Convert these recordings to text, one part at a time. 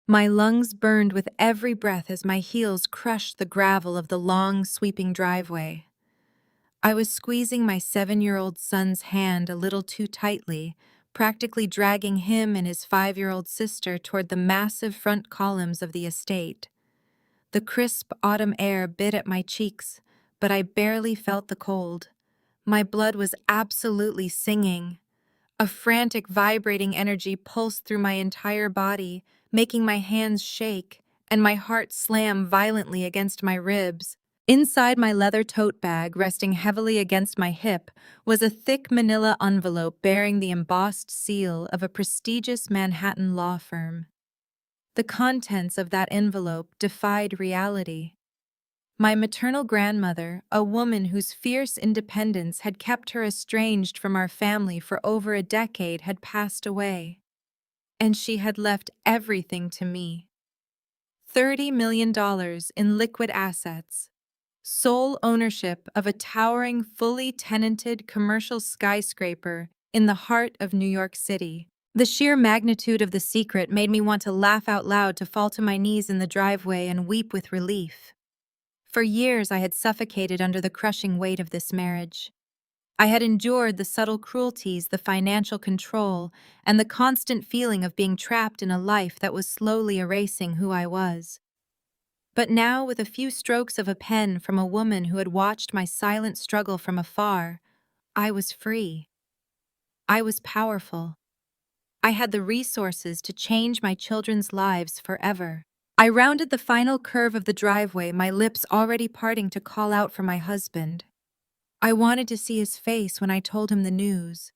My lungs burned with every breath as my heels crushed the gravel of the long, sweeping driveway. I was squeezing my 7-year-old son's hand a little too tightly, practically dragging him and his 5-year-old sister toward the massive front columns of the estate. The crisp autumn air bit at my cheeks, but I barely felt the cold. My blood was absolutely singing. A frantic, vibrating energy pulsed through my entire body, making my hands shake and my heart slam violently against my ribs. Inside my leather tote bag, resting heavily against my hip, was a thick manila envelope bearing the embossed seal of a prestigious Manhattan law firm. The contents of that envelope defied reality. My maternal grandmother, a woman whose fierce independence had kept her estranged from our family for over a decade, had passed away. And she had left everything to me. $30 million in liquid assets, sole ownership of a towering, fully tenanted commercial skyscraper in the heart of New York City. The sheer magnitude of the secret made me want to laugh out loud, to fall to my knees in the driveway and weep with relief. For years I had suffocated under the crushing weight of this marriage. I had endured the subtle cruelties, the financial control, and the constant feeling of being trapped in a life that was slowly erasing who I was. But now, with a few strokes of a pen from a woman who had watched my silent struggle from afar, I was free. I was powerful. I had the resources to change my children's lives forever. I rounded the final curve of the driveway, my lips already parting to call out for my husband. I wanted to see his face when I told him the news.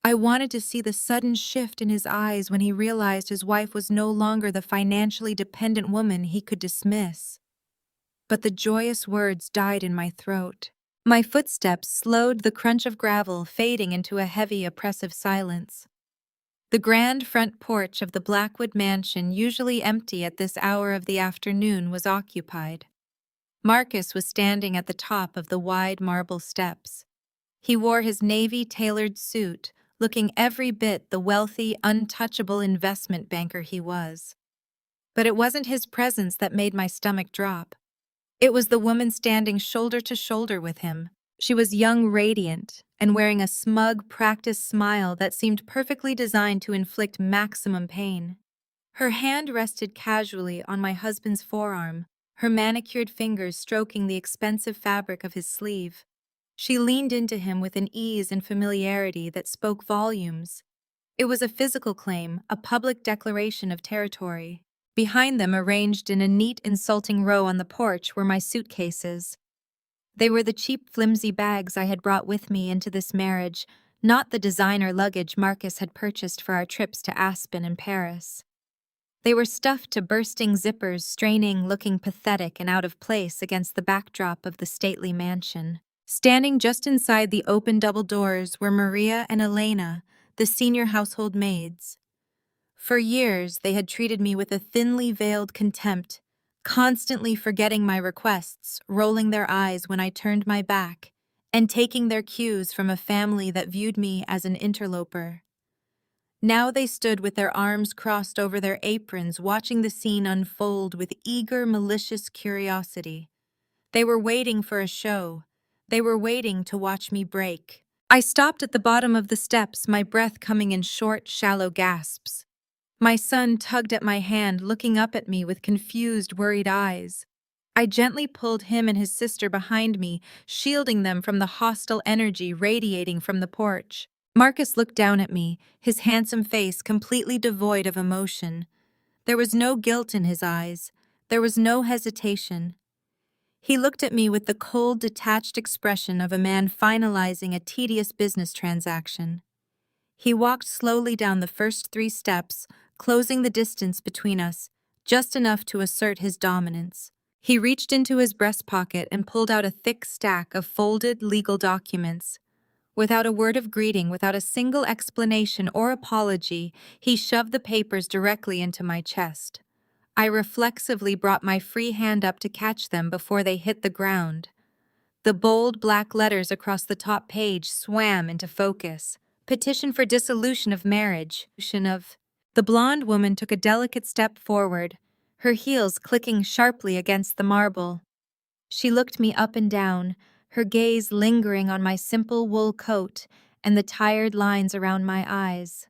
I wanted to see the sudden shift in his eyes when he realized his wife was no longer the financially dependent woman he could dismiss. But the joyous words died in my throat. My footsteps slowed, the crunch of gravel fading into a heavy, oppressive silence. The grand front porch of the Blackwood mansion, usually empty at this hour of the afternoon, was occupied. Marcus was standing at the top of the wide marble steps. He wore his navy-tailored suit, looking every bit the wealthy, untouchable investment banker he was. But it wasn't his presence that made my stomach drop. It was the woman standing shoulder to shoulder with him. She was young, radiant, and wearing a smug, practiced smile that seemed perfectly designed to inflict maximum pain. Her hand rested casually on my husband's forearm, her manicured fingers stroking the expensive fabric of his sleeve. She leaned into him with an ease and familiarity that spoke volumes. It was a physical claim, a public declaration of territory. Behind them, arranged in a neat, insulting row on the porch, were my suitcases. They were the cheap, flimsy bags I had brought with me into this marriage, not the designer luggage Marcus had purchased for our trips to Aspen and Paris. They were stuffed to bursting zippers, straining, looking pathetic and out of place against the backdrop of the stately mansion. Standing just inside the open double doors were Maria and Elena, the senior household maids. For years, they had treated me with a thinly veiled contempt, constantly forgetting my requests, rolling their eyes when I turned my back, and taking their cues from a family that viewed me as an interloper. Now they stood with their arms crossed over their aprons, watching the scene unfold with eager, malicious curiosity. They were waiting for a show. They were waiting to watch me break. I stopped at the bottom of the steps, my breath coming in short, shallow gasps. My son tugged at my hand, looking up at me with confused, worried eyes. I gently pulled him and his sister behind me, shielding them from the hostile energy radiating from the porch. Marcus looked down at me, his handsome face completely devoid of emotion. There was no guilt in his eyes. There was no hesitation. He looked at me with the cold, detached expression of a man finalizing a tedious business transaction. He walked slowly down the first 3 steps, closing the distance between us, just enough to assert his dominance. He reached into his breast pocket and pulled out a thick stack of folded legal documents. Without a word of greeting, without a single explanation or apology, he shoved the papers directly into my chest. I reflexively brought my free hand up to catch them before they hit the ground. The bold black letters across the top page swam into focus. Petition for dissolution of marriage. The blonde woman took a delicate step forward, her heels clicking sharply against the marble. She looked me up and down, her gaze lingering on my simple wool coat and the tired lines around my eyes.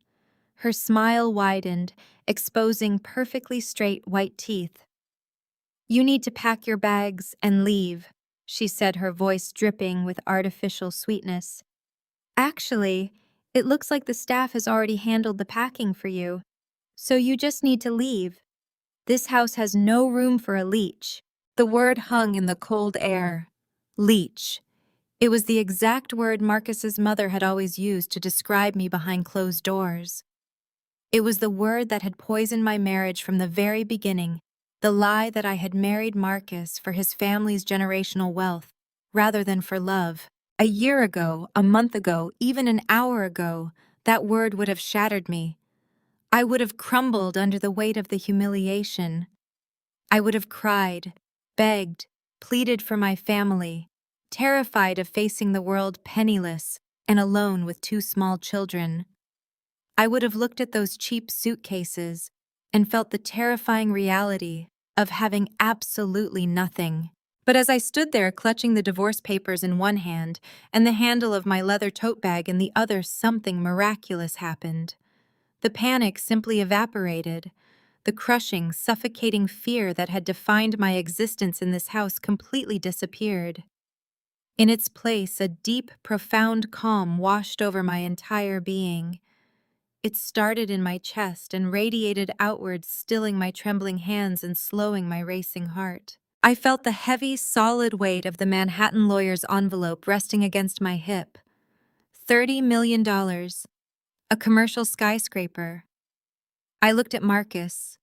Her smile widened, exposing perfectly straight white teeth. "You need to pack your bags and leave," she said, her voice dripping with artificial sweetness. "Actually, it looks like the staff has already handled the packing for you, so you just need to leave. This house has no room for a leech." The word hung in the cold air. Leech. It was the exact word Marcus's mother had always used to describe me behind closed doors. It was the word that had poisoned my marriage from the very beginning, the lie that I had married Marcus for his family's generational wealth, rather than for love. A year ago, a month ago, even an hour ago, that word would have shattered me. I would have crumbled under the weight of the humiliation. I would have cried, begged, pleaded for my family, terrified of facing the world penniless and alone with two small children. I would have looked at those cheap suitcases and felt the terrifying reality of having absolutely nothing. But as I stood there clutching the divorce papers in one hand and the handle of my leather tote bag in the other, something miraculous happened. The panic simply evaporated. The crushing, suffocating fear that had defined my existence in this house completely disappeared. In its place, a deep, profound calm washed over my entire being. It started in my chest and radiated outwards, stilling my trembling hands and slowing my racing heart. I felt the heavy, solid weight of the Manhattan lawyer's envelope resting against my hip. $30 million. A commercial skyscraper. I looked at Marcus.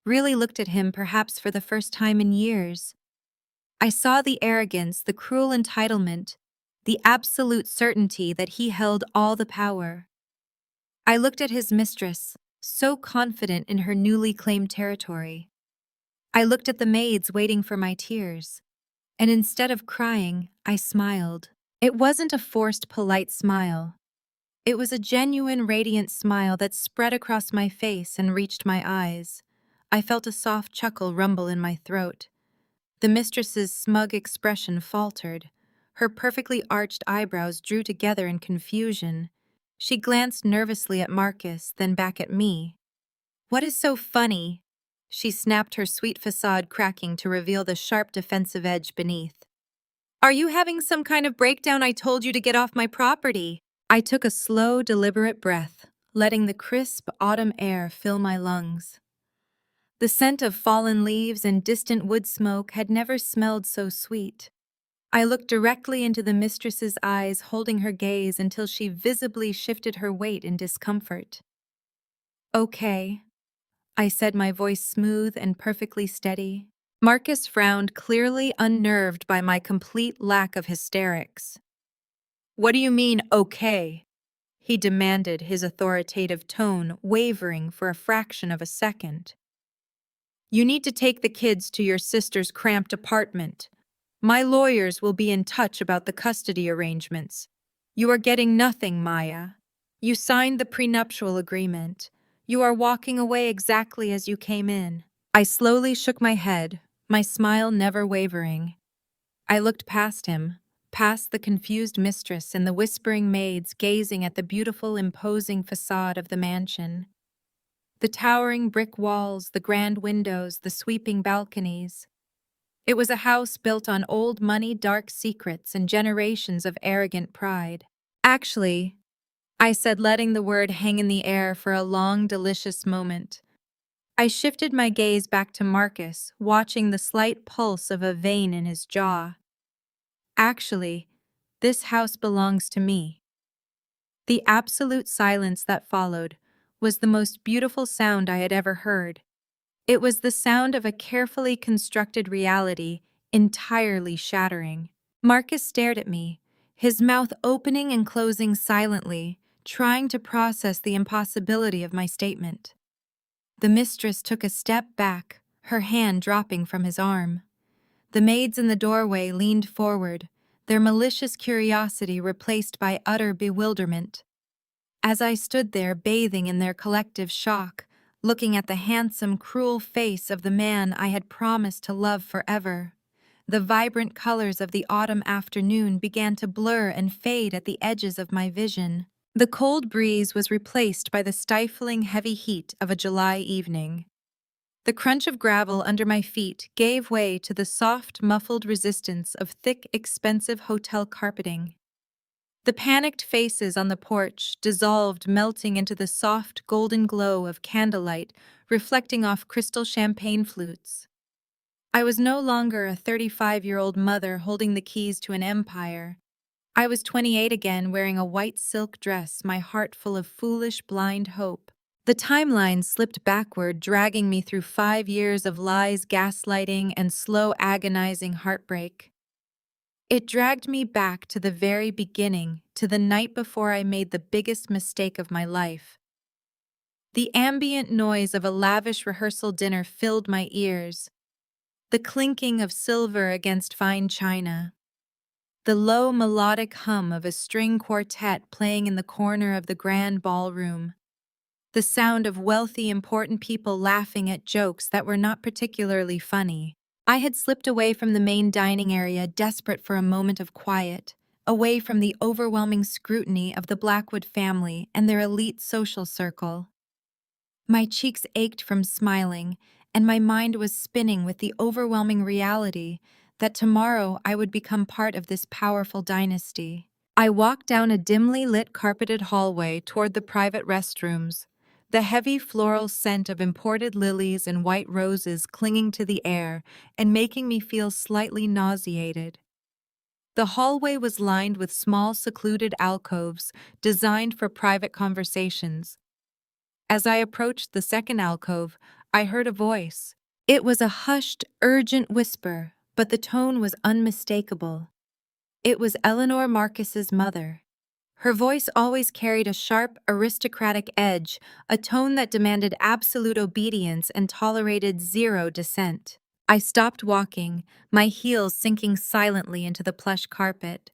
Really looked at him perhaps for the first time in years. I saw the arrogance, the cruel entitlement, the absolute certainty that he held all the power. I looked at his mistress, so confident in her newly claimed territory. I looked at the maids waiting for my tears, and instead of crying, I smiled. It wasn't a forced, polite smile. It was a genuine, radiant smile that spread across my face and reached my eyes. I felt a soft chuckle rumble in my throat. The mistress's smug expression faltered. Her perfectly arched eyebrows drew together in confusion. She glanced nervously at Marcus, then back at me. "What is so funny?" She snapped, her sweet facade cracking to reveal the sharp defensive edge beneath. "Are you having some kind of breakdown? I told you to get off my property." I took a slow, deliberate breath, letting the crisp autumn air fill my lungs. The scent of fallen leaves and distant wood smoke had never smelled so sweet. I looked directly into the mistress's eyes, holding her gaze until she visibly shifted her weight in discomfort. "Okay," I said, my voice smooth and perfectly steady. Marcus frowned, clearly unnerved by my complete lack of hysterics. "What do you mean, okay?" he demanded, his authoritative tone wavering for a fraction of a second. "You need to take the kids to your sister's cramped apartment. My lawyers will be in touch about the custody arrangements. You are getting nothing, Maya. You signed the prenuptial agreement. You are walking away exactly as you came in." I slowly shook my head, my smile never wavering. I looked past him, past the confused mistress and the whispering maids, gazing at the beautiful, imposing facade of the mansion. The towering brick walls, the grand windows, the sweeping balconies. It was a house built on old money, dark secrets, and generations of arrogant pride. "Actually," I said, letting the word hang in the air for a long, delicious moment. I shifted my gaze back to Marcus, watching the slight pulse of a vein in his jaw. "Actually, this house belongs to me." The absolute silence that followed was the most beautiful sound I had ever heard. It was the sound of a carefully constructed reality entirely shattering. Marcus stared at me, his mouth opening and closing silently, trying to process the impossibility of my statement. The mistress took a step back, her hand dropping from his arm. The maids in the doorway leaned forward, their malicious curiosity replaced by utter bewilderment. As I stood there bathing in their collective shock, looking at the handsome, cruel face of the man I had promised to love forever. The vibrant colors of the autumn afternoon began to blur and fade at the edges of my vision. The cold breeze was replaced by the stifling heavy heat of a July evening. The crunch of gravel under my feet gave way to the soft, muffled resistance of thick, expensive hotel carpeting. The panicked faces on the porch dissolved, melting into the soft, golden glow of candlelight reflecting off crystal champagne flutes. I was no longer a 35-year-old mother holding the keys to an empire. I was 28 again, wearing a white silk dress, my heart full of foolish, blind hope. The timeline slipped backward, dragging me through 5 years of lies, gaslighting, and slow, agonizing heartbreak. It dragged me back to the very beginning, to the night before I made the biggest mistake of my life. The ambient noise of a lavish rehearsal dinner filled my ears, the clinking of silver against fine china, the low melodic hum of a string quartet playing in the corner of the grand ballroom, the sound of wealthy, important people laughing at jokes that were not particularly funny. I had slipped away from the main dining area, desperate for a moment of quiet, away from the overwhelming scrutiny of the Blackwood family and their elite social circle. My cheeks ached from smiling, and my mind was spinning with the overwhelming reality that tomorrow I would become part of this powerful dynasty. I walked down a dimly lit carpeted hallway toward the private restrooms, the heavy floral scent of imported lilies and white roses clinging to the air and making me feel slightly nauseated. The hallway was lined with small, secluded alcoves designed for private conversations. As I approached the second alcove, I heard a voice. It was a hushed, urgent whisper, but the tone was unmistakable. It was Eleanor Marcus's mother. Her voice always carried a sharp, aristocratic edge, a tone that demanded absolute obedience and tolerated zero dissent. I stopped walking, my heels sinking silently into the plush carpet.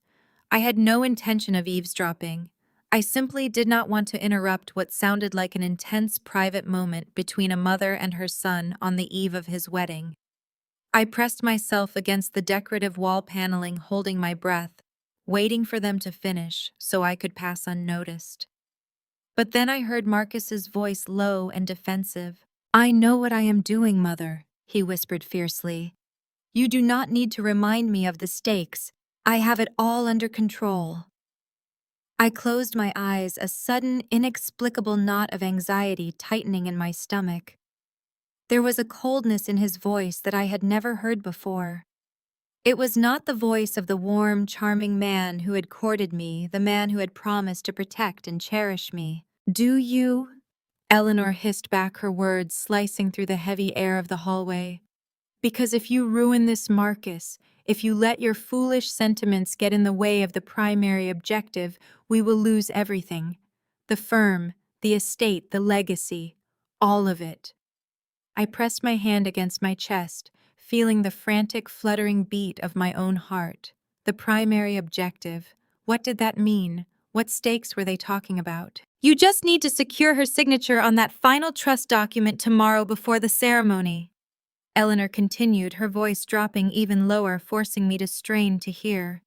I had no intention of eavesdropping. I simply did not want to interrupt what sounded like an intense private moment between a mother and her son on the eve of his wedding. I pressed myself against the decorative wall paneling, holding my breath, waiting for them to finish so I could pass unnoticed. But then I heard Marcus's voice, low and defensive. "I know what I am doing, Mother," he whispered fiercely. "You do not need to remind me of the stakes. I have it all under control." I closed my eyes, a sudden, inexplicable knot of anxiety tightening in my stomach. There was a coldness in his voice that I had never heard before. It was not the voice of the warm, charming man who had courted me, the man who had promised to protect and cherish me. "Do you?" Eleanor hissed back, her words slicing through the heavy air of the hallway. "Because if you ruin this, Marcus, if you let your foolish sentiments get in the way of the primary objective, we will lose everything. The firm, the estate, the legacy, all of it." I pressed my hand against my chest, feeling the frantic, fluttering beat of my own heart. The primary objective. What did that mean? What stakes were they talking about? "You just need to secure her signature on that final trust document tomorrow before the ceremony," Eleanor continued, her voice dropping even lower, forcing me to strain to hear.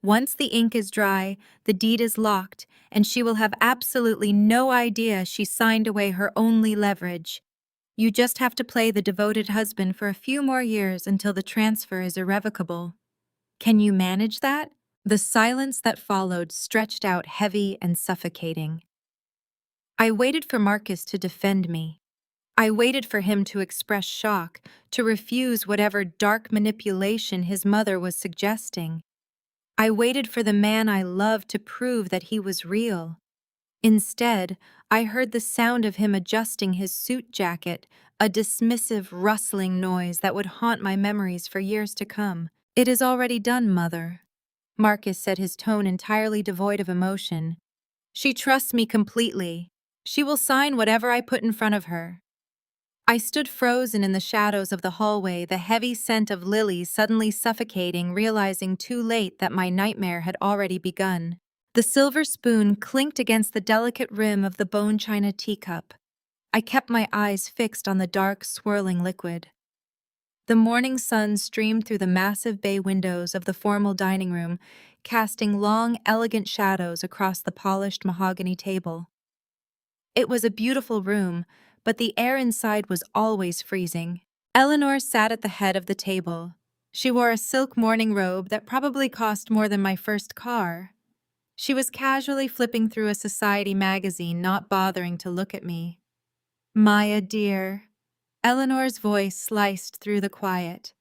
"Once the ink is dry, the deed is locked, and she will have absolutely no idea she signed away her only leverage. You just have to play the devoted husband for a few more years until the transfer is irrevocable. Can you manage that?" The silence that followed stretched out heavy and suffocating. I waited for Marcus to defend me. I waited for him to express shock, to refuse whatever dark manipulation his mother was suggesting. I waited for the man I loved to prove that he was real. Instead, I heard the sound of him adjusting his suit jacket, a dismissive, rustling noise that would haunt my memories for years to come. "It is already done, Mother," Marcus said, his tone entirely devoid of emotion. "She trusts me completely. She will sign whatever I put in front of her." I stood frozen in the shadows of the hallway, the heavy scent of lilies suddenly suffocating, realizing too late that my nightmare had already begun. The silver spoon clinked against the delicate rim of the bone china teacup. I kept my eyes fixed on the dark, swirling liquid. The morning sun streamed through the massive bay windows of the formal dining room, casting long, elegant shadows across the polished mahogany table. It was a beautiful room, but the air inside was always freezing. Eleanor sat at the head of the table. She wore a silk morning robe that probably cost more than my first car. She was casually flipping through a society magazine, not bothering to look at me. "Maya, dear." Eleanor's voice sliced through the quiet.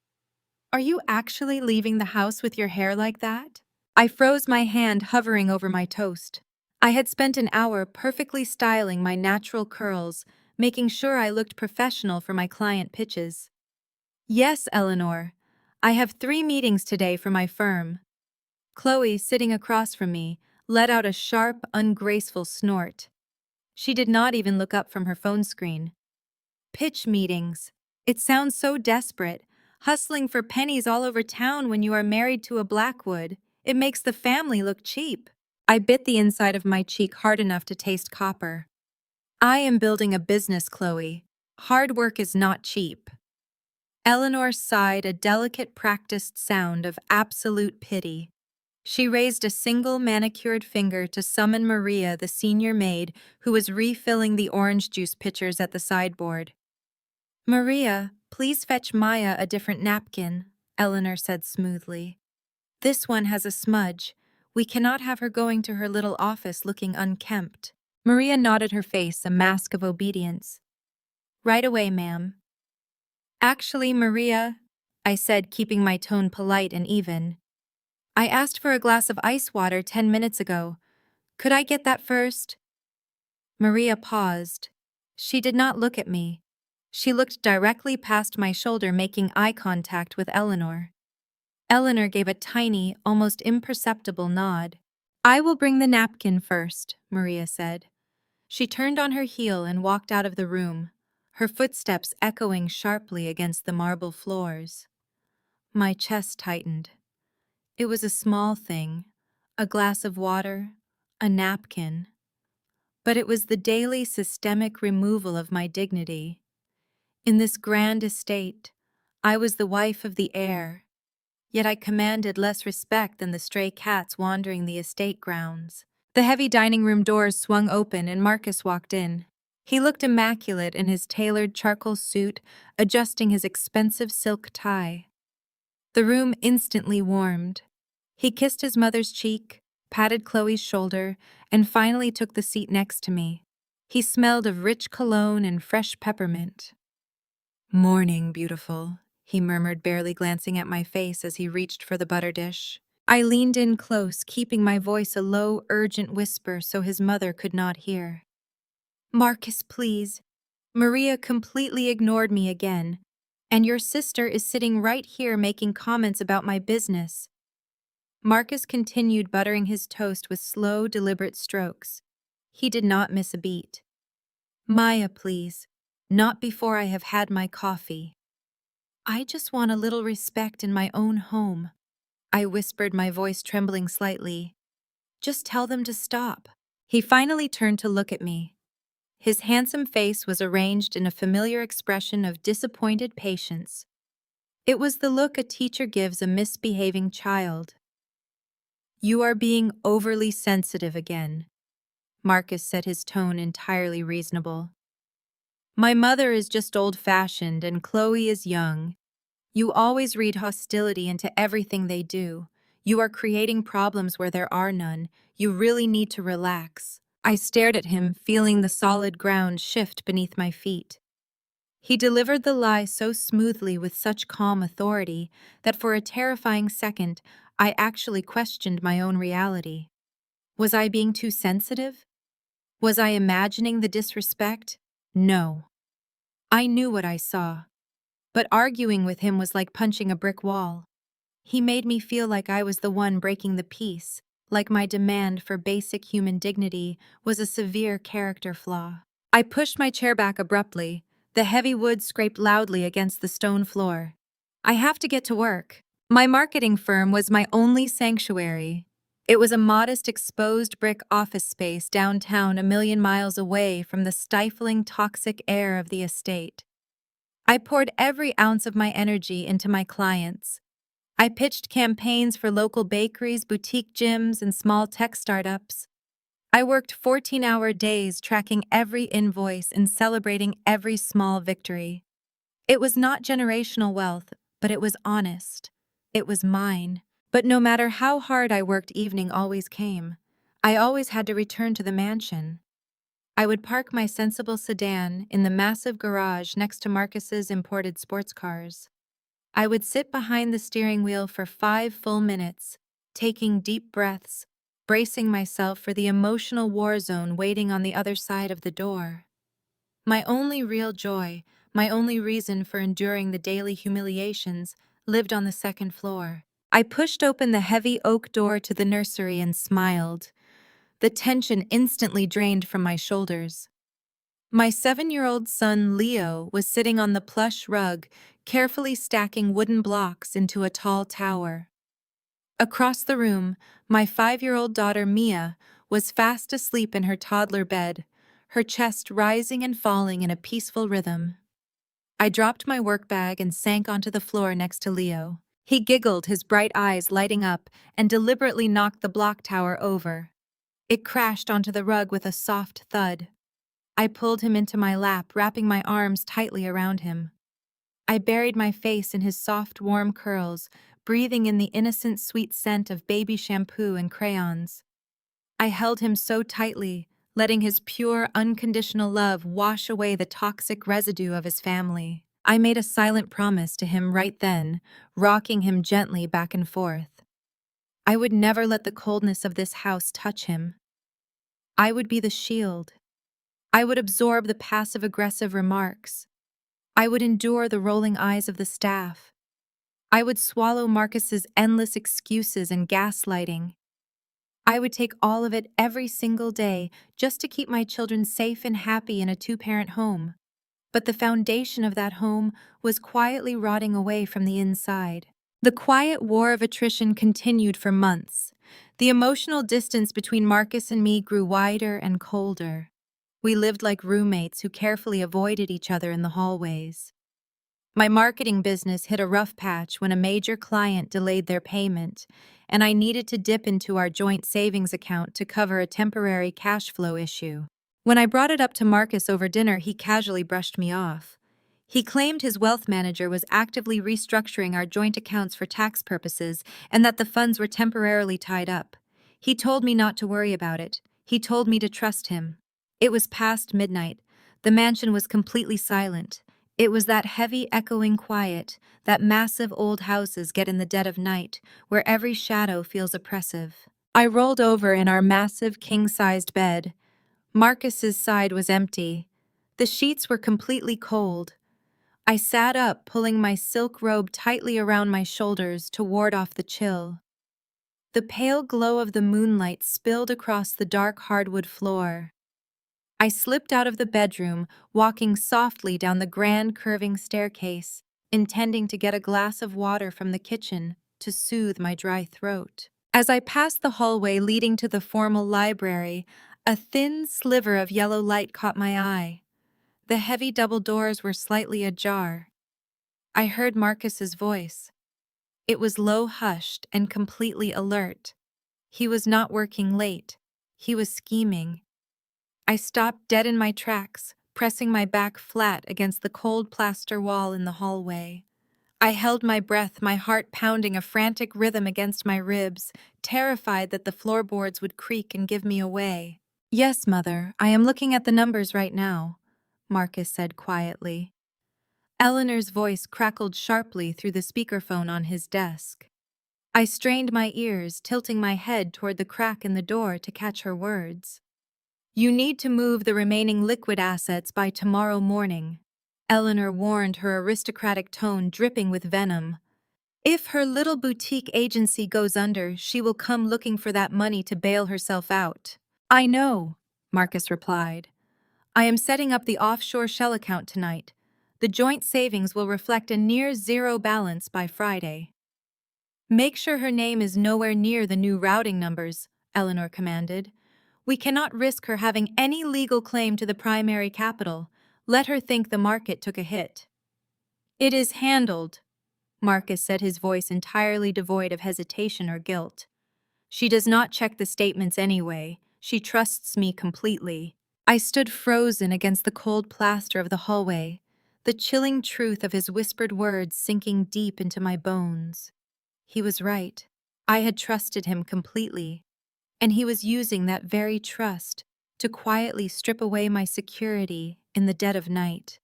"Are you actually leaving the house with your hair like that?" I froze, my hand hovering over my toast. I had spent an hour perfectly styling my natural curls, making sure I looked professional for my client pitches. "Yes, Eleanor. I have 3 meetings today for my firm." Chloe, sitting across from me, let out a sharp, ungraceful snort. She did not even look up from her phone screen. "Pitch meetings. It sounds so desperate, hustling for pennies all over town when you are married to a Blackwood. It makes the family look cheap." I bit the inside of my cheek hard enough to taste copper. "I am building a business, Chloe. Hard work is not cheap." Eleanor sighed, a delicate, practiced sound of absolute pity. She raised a single manicured finger to summon Maria, the senior maid, who was refilling the orange juice pitchers at the sideboard. "Maria, please fetch Maya a different napkin," Eleanor said smoothly. "This one has a smudge. We cannot have her going to her little office looking unkempt." Maria nodded, her face a mask of obedience. "Right away, ma'am." "Actually, Maria," I said, keeping my tone polite and even, "I asked for a glass of ice water 10 minutes ago. Could I get that first?" Maria paused. She did not look at me. She looked directly past my shoulder, making eye contact with Eleanor. Eleanor gave a tiny, almost imperceptible nod. "I will bring the napkin first," Maria said. She turned on her heel and walked out of the room, her footsteps echoing sharply against the marble floors. My chest tightened. It was a small thing, a glass of water, a napkin. But it was the daily systemic removal of my dignity. In this grand estate, I was the wife of the heir, yet I commanded less respect than the stray cats wandering the estate grounds. The heavy dining room doors swung open and Marcus walked in. He looked immaculate in his tailored charcoal suit, adjusting his expensive silk tie. The room instantly warmed. He kissed his mother's cheek, patted Chloe's shoulder, and finally took the seat next to me. He smelled of rich cologne and fresh peppermint. "Morning, beautiful," he murmured, barely glancing at my face as he reached for the butter dish. I leaned in close, keeping my voice a low, urgent whisper so his mother could not hear. "Marcus, please." Maria completely ignored me again. "And your sister is sitting right here making comments about my business." Marcus continued buttering his toast with slow, deliberate strokes. He did not miss a beat. "Maya, please. Not before I have had my coffee." "I just want a little respect in my own home," I whispered, my voice trembling slightly. "Just tell them to stop." He finally turned to look at me. His handsome face was arranged in a familiar expression of disappointed patience. It was the look a teacher gives a misbehaving child. "You are being overly sensitive again," Marcus said, his tone entirely reasonable. "My mother is just old-fashioned and Chloe is young. You always read hostility into everything they do. You are creating problems where there are none. You really need to relax." I stared at him, feeling the solid ground shift beneath my feet. He delivered the lie so smoothly, with such calm authority, that for a terrifying second, I actually questioned my own reality. Was I being too sensitive? Was I imagining the disrespect? No. I knew what I saw. But arguing with him was like punching a brick wall. He made me feel like I was the one breaking the peace, like my demand for basic human dignity was a severe character flaw. I pushed my chair back abruptly. The heavy wood scraped loudly against the stone floor. "I have to get to work. My marketing firm was my only sanctuary." It was a modest exposed brick office space downtown a million miles away from the stifling toxic air of the estate. I poured every ounce of my energy into my clients. I pitched campaigns for local bakeries, boutique gyms, and small tech startups. I worked 14-hour days tracking every invoice and celebrating every small victory. It was not generational wealth, but it was honest. It was mine. But no matter how hard I worked, evening always came. I always had to return to the mansion. I would park my sensible sedan in the massive garage next to Marcus's imported sports cars. I would sit behind the steering wheel for 5 full minutes, taking deep breaths, bracing myself for the emotional war zone waiting on the other side of the door. My only real joy, my only reason for enduring the daily humiliations, lived on the second floor. I pushed open the heavy oak door to the nursery and smiled. The tension instantly drained from my shoulders. My 7-year-old son, Leo, was sitting on the plush rug, carefully stacking wooden blocks into a tall tower. Across the room, my 5-year-old daughter, Mia, was fast asleep in her toddler bed, her chest rising and falling in a peaceful rhythm. I dropped my work bag and sank onto the floor next to Leo. He giggled, his bright eyes lighting up, and deliberately knocked the block tower over. It crashed onto the rug with a soft thud. I pulled him into my lap, wrapping my arms tightly around him. I buried my face in his soft, warm curls, breathing in the innocent, sweet scent of baby shampoo and crayons. I held him so tightly, letting his pure, unconditional love wash away the toxic residue of his family. I made a silent promise to him right then, rocking him gently back and forth. I would never let the coldness of this house touch him. I would be the shield. I would absorb the passive-aggressive remarks. I would endure the rolling eyes of the staff. I would swallow Marcus's endless excuses and gaslighting. I would take all of it every single day just to keep my children safe and happy in a two-parent home. But the foundation of that home was quietly rotting away from the inside. The quiet war of attrition continued for months. The emotional distance between Marcus and me grew wider and colder. We lived like roommates who carefully avoided each other in the hallways. My marketing business hit a rough patch when a major client delayed their payment, and I needed to dip into our joint savings account to cover a temporary cash flow issue. When I brought it up to Marcus over dinner, he casually brushed me off. He claimed his wealth manager was actively restructuring our joint accounts for tax purposes and that the funds were temporarily tied up. He told me not to worry about it. He told me to trust him. It was past midnight. The mansion was completely silent. It was that heavy, echoing quiet that massive old houses get in the dead of night, where every shadow feels oppressive. I rolled over in our massive, king-sized bed. Marcus's side was empty. The sheets were completely cold. I sat up, pulling my silk robe tightly around my shoulders to ward off the chill. The pale glow of the moonlight spilled across the dark hardwood floor. I slipped out of the bedroom, walking softly down the grand curving staircase, intending to get a glass of water from the kitchen to soothe my dry throat. As I passed the hallway leading to the formal library, a thin sliver of yellow light caught my eye. The heavy double doors were slightly ajar. I heard Marcus's voice. It was low-hushed and completely alert. He was not working late. He was scheming. I stopped dead in my tracks, pressing my back flat against the cold plaster wall in the hallway. I held my breath, my heart pounding a frantic rhythm against my ribs, terrified that the floorboards would creak and give me away. "Yes, Mother, I am looking at the numbers right now," Marcus said quietly. Eleanor's voice crackled sharply through the speakerphone on his desk. I strained my ears, tilting my head toward the crack in the door to catch her words. "You need to move the remaining liquid assets by tomorrow morning," Eleanor warned, her aristocratic tone dripping with venom. "If her little boutique agency goes under, she will come looking for that money to bail herself out." "I know," Marcus replied. "I am setting up the offshore shell account tonight. The joint savings will reflect a near zero balance by Friday." Make sure her name is nowhere near the new routing numbers, Eleanor commanded. We cannot risk her having any legal claim to the primary capital. Let her think the market took a hit. It is handled, Marcus said, his voice entirely devoid of hesitation or guilt. She does not check the statements anyway. She trusts me completely. I stood frozen against the cold plaster of the hallway, the chilling truth of his whispered words sinking deep into my bones. He was right. I had trusted him completely, and he was using that very trust to quietly strip away my security in the dead of night.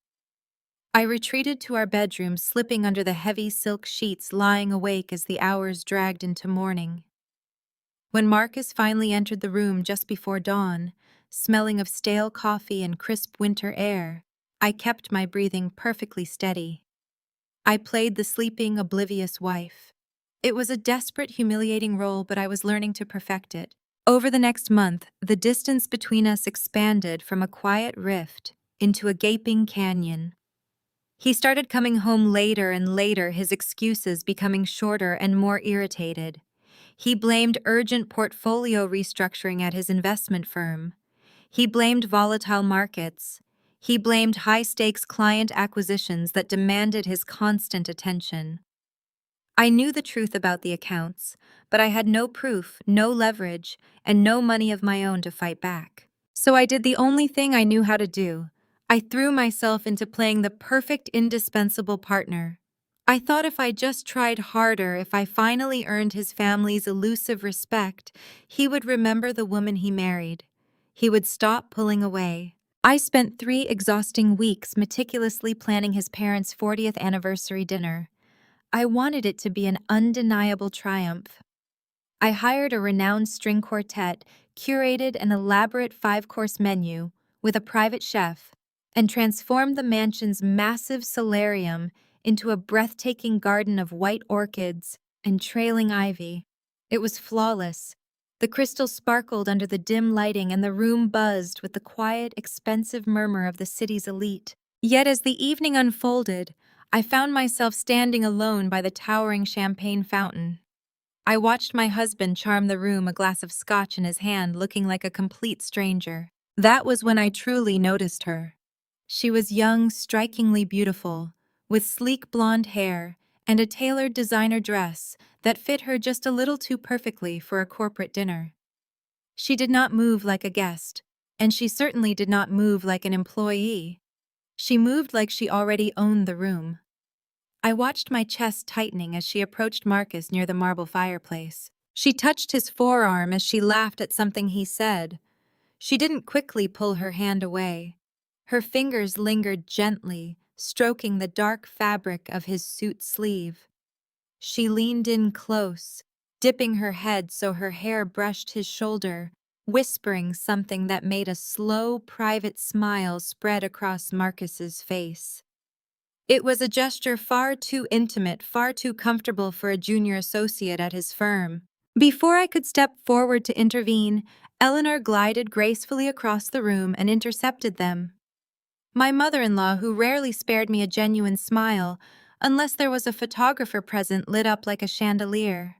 I retreated to our bedroom, slipping under the heavy silk sheets, lying awake as the hours dragged into morning. When Marcus finally entered the room just before dawn, smelling of stale coffee and crisp winter air, I kept my breathing perfectly steady. I played the sleeping, oblivious wife. It was a desperate, humiliating role, but I was learning to perfect it. Over the next month, the distance between us expanded from a quiet rift into a gaping canyon. He started coming home later and later, his excuses becoming shorter and more irritated. He blamed urgent portfolio restructuring at his investment firm. He blamed volatile markets. He blamed high-stakes client acquisitions that demanded his constant attention. I knew the truth about the accounts, but I had no proof, no leverage, and no money of my own to fight back. So I did the only thing I knew how to do. I threw myself into playing the perfect, indispensable partner. I thought if I just tried harder, if I finally earned his family's elusive respect, he would remember the woman he married. He would stop pulling away. I spent 3 exhausting weeks meticulously planning his parents' 40th anniversary dinner. I wanted it to be an undeniable triumph. I hired a renowned string quartet, curated an elaborate 5-course menu with a private chef, and transformed the mansion's massive solarium into a breathtaking garden of white orchids and trailing ivy. It was flawless. The crystals sparkled under the dim lighting, and the room buzzed with the quiet, expensive murmur of the city's elite. Yet as the evening unfolded, I found myself standing alone by the towering champagne fountain. I watched my husband charm the room, a glass of scotch in his hand, looking like a complete stranger. That was when I truly noticed her. She was young, strikingly beautiful, with sleek blonde hair and a tailored designer dress that fit her just a little too perfectly for a corporate dinner. She did not move like a guest, and she certainly did not move like an employee. She moved like she already owned the room. I watched my chest tightening as she approached Marcus near the marble fireplace. She touched his forearm as she laughed at something he said. She didn't quickly pull her hand away. Her fingers lingered gently, stroking the dark fabric of his suit sleeve. She leaned in close, dipping her head so her hair brushed his shoulder, whispering something that made a slow, private smile spread across Marcus's face. It was a gesture far too intimate, far too comfortable for a junior associate at his firm. Before I could step forward to intervene, Eleanor glided gracefully across the room and intercepted them. My mother-in-law, who rarely spared me a genuine smile, unless there was a photographer present, lit up like a chandelier.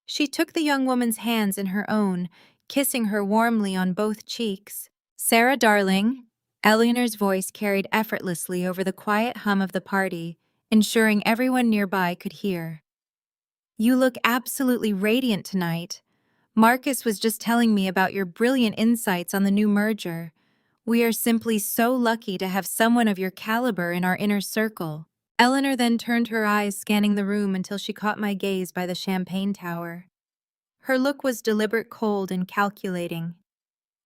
She took the young woman's hands in her own, kissing her warmly on both cheeks. "Sarah, darling," Eleanor's voice carried effortlessly over the quiet hum of the party, ensuring everyone nearby could hear. "You look absolutely radiant tonight. Marcus was just telling me about your brilliant insights on the new merger. We are simply so lucky to have someone of your caliber in our inner circle." Eleanor then turned her eyes, scanning the room until she caught my gaze by the champagne tower. Her look was deliberate, cold, and calculating.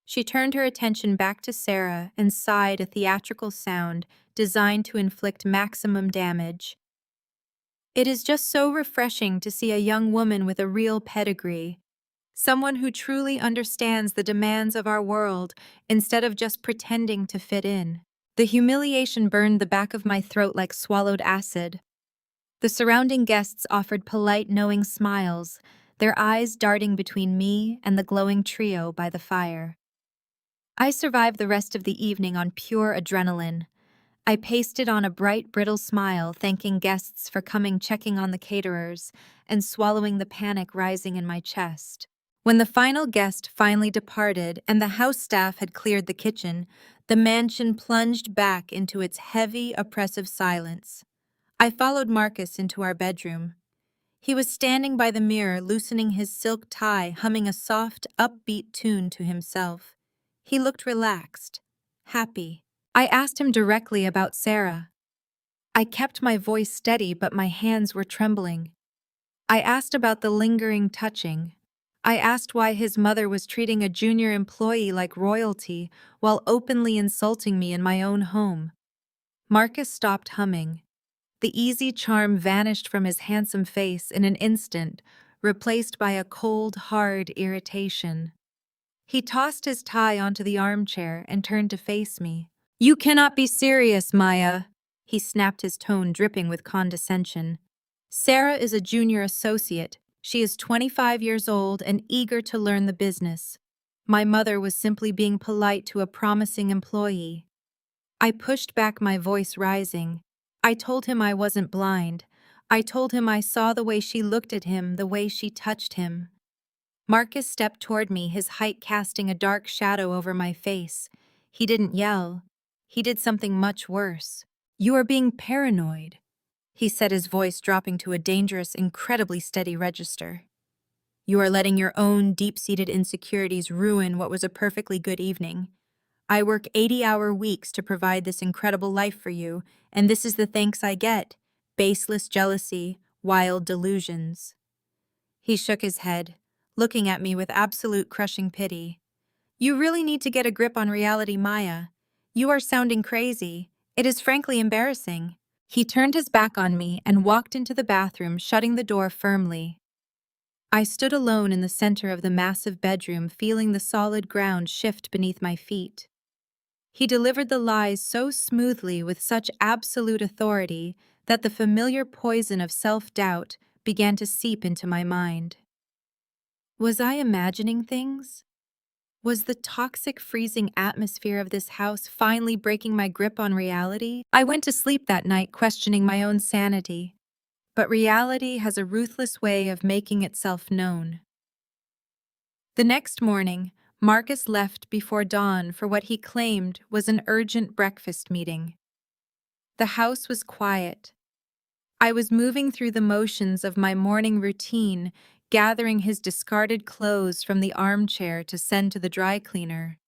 She turned her attention back to Sarah and sighed, a theatrical sound designed to inflict maximum damage. It is just so refreshing to see a young woman with a real pedigree, someone who truly understands the demands of our world instead of just pretending to fit in. The humiliation burned the back of my throat like swallowed acid. The surrounding guests offered polite, knowing smiles, their eyes darting between me and the glowing trio by the fire. I survived the rest of the evening on pure adrenaline. I pasted on a bright, brittle smile, thanking guests for coming, checking on the caterers, and swallowing the panic rising in my chest. When the final guest finally departed and the house staff had cleared the kitchen, the mansion plunged back into its heavy, oppressive silence. I followed Marcus into our bedroom. He was standing by the mirror, loosening his silk tie, humming a soft, upbeat tune to himself. He looked relaxed, happy. I asked him directly about Sarah. I kept my voice steady, but my hands were trembling. I asked about the lingering touching. I asked why his mother was treating a junior employee like royalty while openly insulting me in my own home. Marcus stopped humming. The easy charm vanished from his handsome face in an instant, replaced by a cold, hard irritation. He tossed his tie onto the armchair and turned to face me. "You cannot be serious, Maya," he snapped, his tone dripping with condescension. "Sarah is a junior associate. She is 25 years old and eager to learn the business. My mother was simply being polite to a promising employee." I pushed back, my voice rising. I told him I wasn't blind. I told him I saw the way she looked at him, the way she touched him. Marcus stepped toward me, his height casting a dark shadow over my face. He didn't yell. He did something much worse. "You are being paranoid," he said, his voice dropping to a dangerous, incredibly steady register. "You are letting your own deep-seated insecurities ruin what was a perfectly good evening. I work 80-hour weeks to provide this incredible life for you, and this is the thanks I get: baseless jealousy, wild delusions." He shook his head, looking at me with absolute crushing pity. "You really need to get a grip on reality, Maya. You are sounding crazy. It is frankly embarrassing." He turned his back on me and walked into the bathroom, shutting the door firmly. I stood alone in the center of the massive bedroom, feeling the solid ground shift beneath my feet. He delivered the lies so smoothly, with such absolute authority, that the familiar poison of self-doubt began to seep into my mind. Was I imagining things? Was the toxic, freezing atmosphere of this house finally breaking my grip on reality? I went to sleep that night questioning my own sanity. But reality has a ruthless way of making itself known. The next morning, Marcus left before dawn for what he claimed was an urgent breakfast meeting. The house was quiet. I was moving through the motions of my morning routine, gathering his discarded clothes from the armchair to send to the dry cleaner.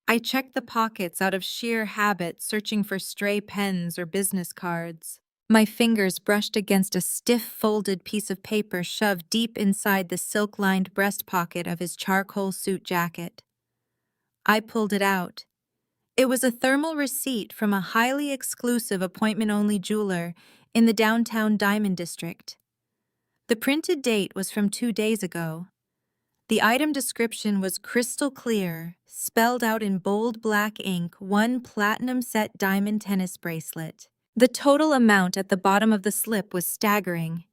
I checked the pockets out of sheer habit, searching for stray pens or business cards. My fingers brushed against a stiff, folded piece of paper shoved deep inside the silk-lined breast pocket of his charcoal suit jacket. I pulled it out. It was a thermal receipt from a highly exclusive appointment-only jeweler in the downtown Diamond District. The printed date was from 2 days ago. The item description was crystal clear, spelled out in bold black ink: one platinum-set diamond tennis bracelet. The total amount at the bottom of the slip was staggering.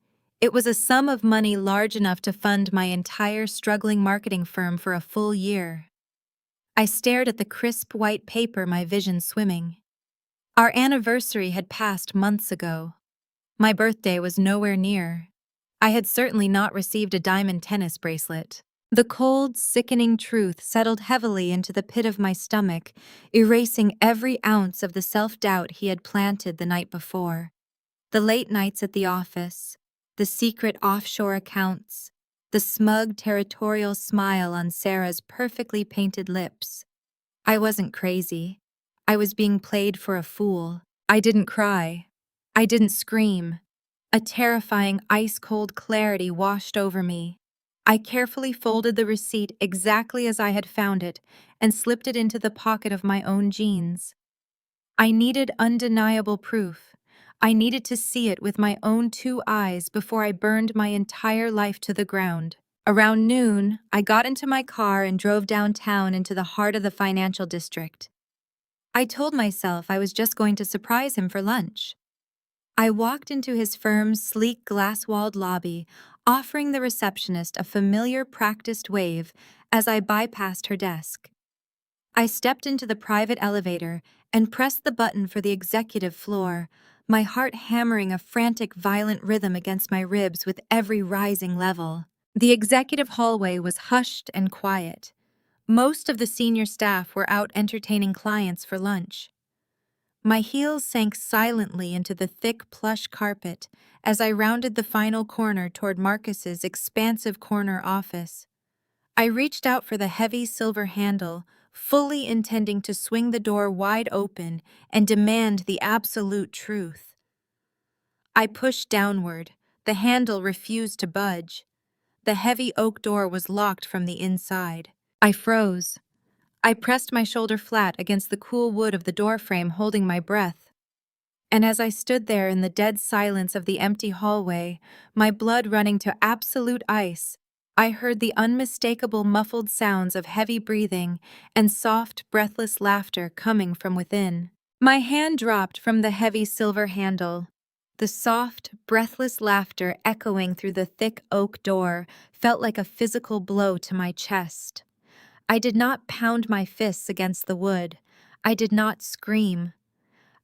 It was a sum of money large enough to fund my entire struggling marketing firm for a full year. I stared at the crisp white paper, my vision swimming. Our anniversary had passed months ago. My birthday was nowhere near. I had certainly not received a diamond tennis bracelet. The cold, sickening truth settled heavily into the pit of my stomach, erasing every ounce of the self-doubt he had planted the night before. The late nights at the office, the secret offshore accounts, the smug, territorial smile on Sarah's perfectly painted lips. I wasn't crazy. I was being played for a fool. I didn't cry. I didn't scream. A terrifying, ice-cold clarity washed over me. I carefully folded the receipt exactly as I had found it and slipped it into the pocket of my own jeans. I needed undeniable proof. I needed to see it with my own 2 eyes before I burned my entire life to the ground. Around noon, I got into my car and drove downtown into the heart of the financial district. I told myself I was just going to surprise him for lunch. I walked into his firm's sleek, glass-walled lobby, offering the receptionist a familiar, practiced wave as I bypassed her desk. I stepped into the private elevator and pressed the button for the executive floor, my heart hammering a frantic, violent rhythm against my ribs with every rising level. The executive hallway was hushed and quiet. Most of the senior staff were out entertaining clients for lunch. My heels sank silently into the thick plush carpet as I rounded the final corner toward Marcus's expansive corner office. I reached out for the heavy silver handle, fully intending to swing the door wide open and demand the absolute truth. I pushed downward. The handle refused to budge. The heavy oak door was locked from the inside. I froze. I pressed my shoulder flat against the cool wood of the doorframe, holding my breath. And as I stood there in the dead silence of the empty hallway, my blood running to absolute ice, I heard the unmistakable muffled sounds of heavy breathing and soft, breathless laughter coming from within. My hand dropped from the heavy silver handle. The soft, breathless laughter echoing through the thick oak door felt like a physical blow to my chest. I did not pound my fists against the wood. I did not scream.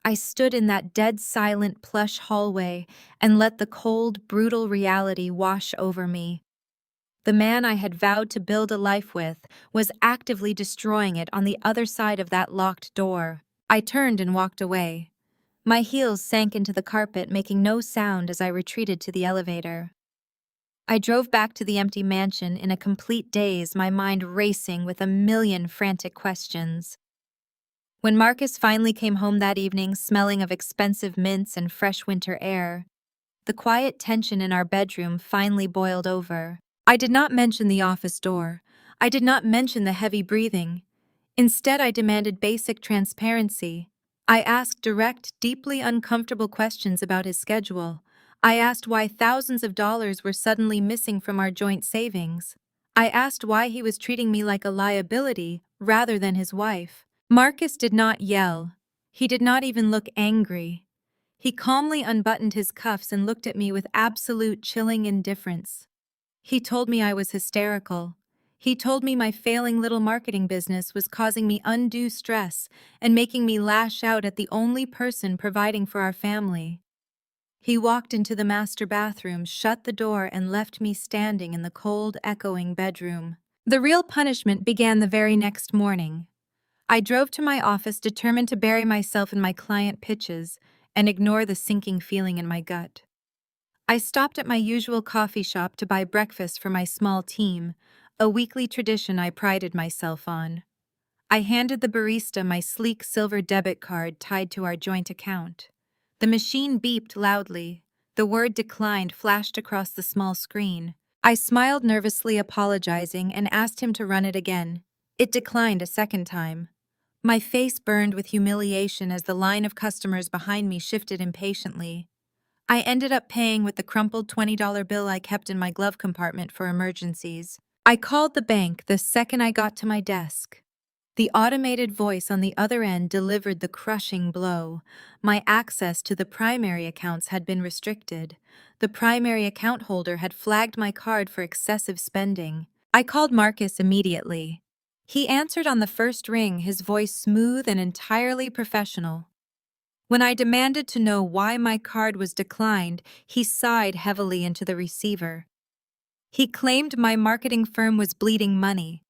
I stood in that dead silent plush hallway and let the cold, brutal reality wash over me. The man I had vowed to build a life with was actively destroying it on the other side of that locked door. I turned and walked away. My heels sank into the carpet, making no sound as I retreated to the elevator. I drove back to the empty mansion in a complete daze, my mind racing with a million frantic questions. When Marcus finally came home that evening, smelling of expensive mints and fresh winter air, the quiet tension in our bedroom finally boiled over. I did not mention the office door. I did not mention the heavy breathing. Instead, I demanded basic transparency. I asked direct, deeply uncomfortable questions about his schedule. I asked why thousands of dollars were suddenly missing from our joint savings. I asked why he was treating me like a liability rather than his wife. Marcus did not yell. He did not even look angry. He calmly unbuttoned his cuffs and looked at me with absolute chilling indifference. He told me I was hysterical. He told me my failing little marketing business was causing me undue stress and making me lash out at the only person providing for our family. He walked into the master bathroom, shut the door, and left me standing in the cold, echoing bedroom. The real punishment began the very next morning. I drove to my office determined to bury myself in my client pitches and ignore the sinking feeling in my gut. I stopped at my usual coffee shop to buy breakfast for my small team, a weekly tradition I prided myself on. I handed the barista my sleek silver debit card tied to our joint account. The machine beeped loudly. The word declined flashed across the small screen. I smiled nervously, apologizing, and asked him to run it again. It declined a second time. My face burned with humiliation as the line of customers behind me shifted impatiently. I ended up paying with the crumpled $20 bill I kept in my glove compartment for emergencies. I called the bank the second I got to my desk. The automated voice on the other end delivered the crushing blow. My access to the primary accounts had been restricted. The primary account holder had flagged my card for excessive spending. I called Marcus immediately. He answered on the first ring, his voice smooth and entirely professional. When I demanded to know why my card was declined, he sighed heavily into the receiver. He claimed my marketing firm was bleeding money.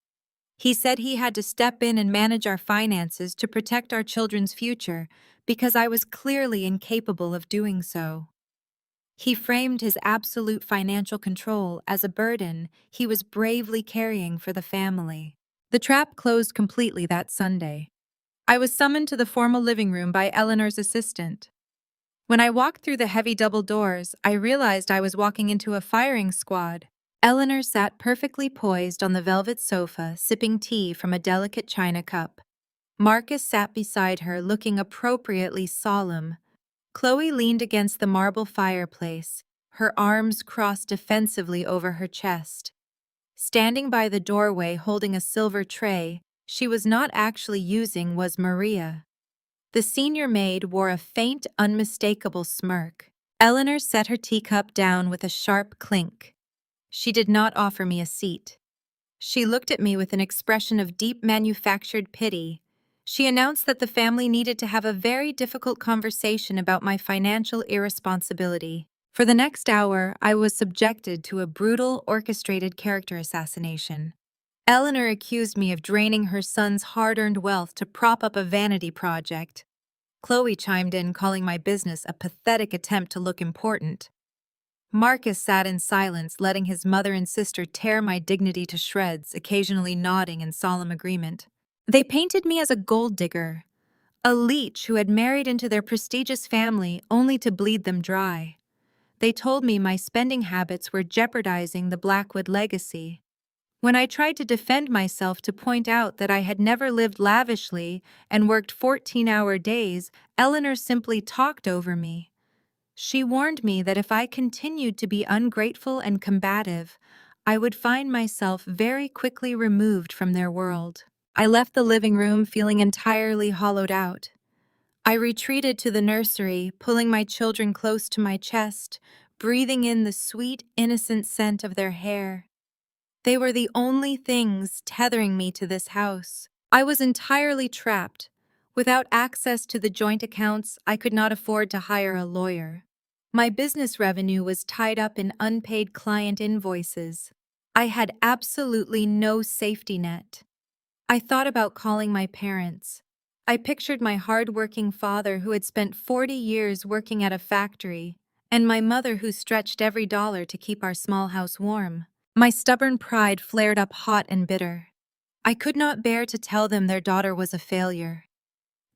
He said he had to step in and manage our finances to protect our children's future because I was clearly incapable of doing so. He framed his absolute financial control as a burden he was bravely carrying for the family. The trap closed completely that Sunday. I was summoned to the formal living room by Eleanor's assistant. When I walked through the heavy double doors, I realized I was walking into a firing squad. Eleanor sat perfectly poised on the velvet sofa, sipping tea from a delicate china cup. Marcus sat beside her, looking appropriately solemn. Chloe leaned against the marble fireplace, her arms crossed defensively over her chest. Standing by the doorway holding a silver tray she was not actually using was Maria. The senior maid wore a faint, unmistakable smirk. Eleanor set her teacup down with a sharp clink. She did not offer me a seat. She looked at me with an expression of deep manufactured pity. She announced that the family needed to have a very difficult conversation about my financial irresponsibility. For the next hour, I was subjected to a brutal, orchestrated character assassination. Eleanor accused me of draining her son's hard-earned wealth to prop up a vanity project. Chloe chimed in, calling my business a pathetic attempt to look important. Marcus sat in silence, letting his mother and sister tear my dignity to shreds, occasionally nodding in solemn agreement. They painted me as a gold digger, a leech who had married into their prestigious family only to bleed them dry. They told me my spending habits were jeopardizing the Blackwood legacy. When I tried to defend myself to point out that I had never lived lavishly and worked 14-hour days, Eleanor simply talked over me. She warned me that if I continued to be ungrateful and combative, I would find myself very quickly removed from their world. I left the living room feeling entirely hollowed out. I retreated to the nursery, pulling my children close to my chest, breathing in the sweet, innocent scent of their hair. They were the only things tethering me to this house. I was entirely trapped. Without access to the joint accounts, I could not afford to hire a lawyer. My business revenue was tied up in unpaid client invoices. I had absolutely no safety net. I thought about calling my parents. I pictured my hard-working father who had spent 40 years working at a factory, and my mother who stretched every dollar to keep our small house warm. My stubborn pride flared up hot and bitter. I could not bear to tell them their daughter was a failure.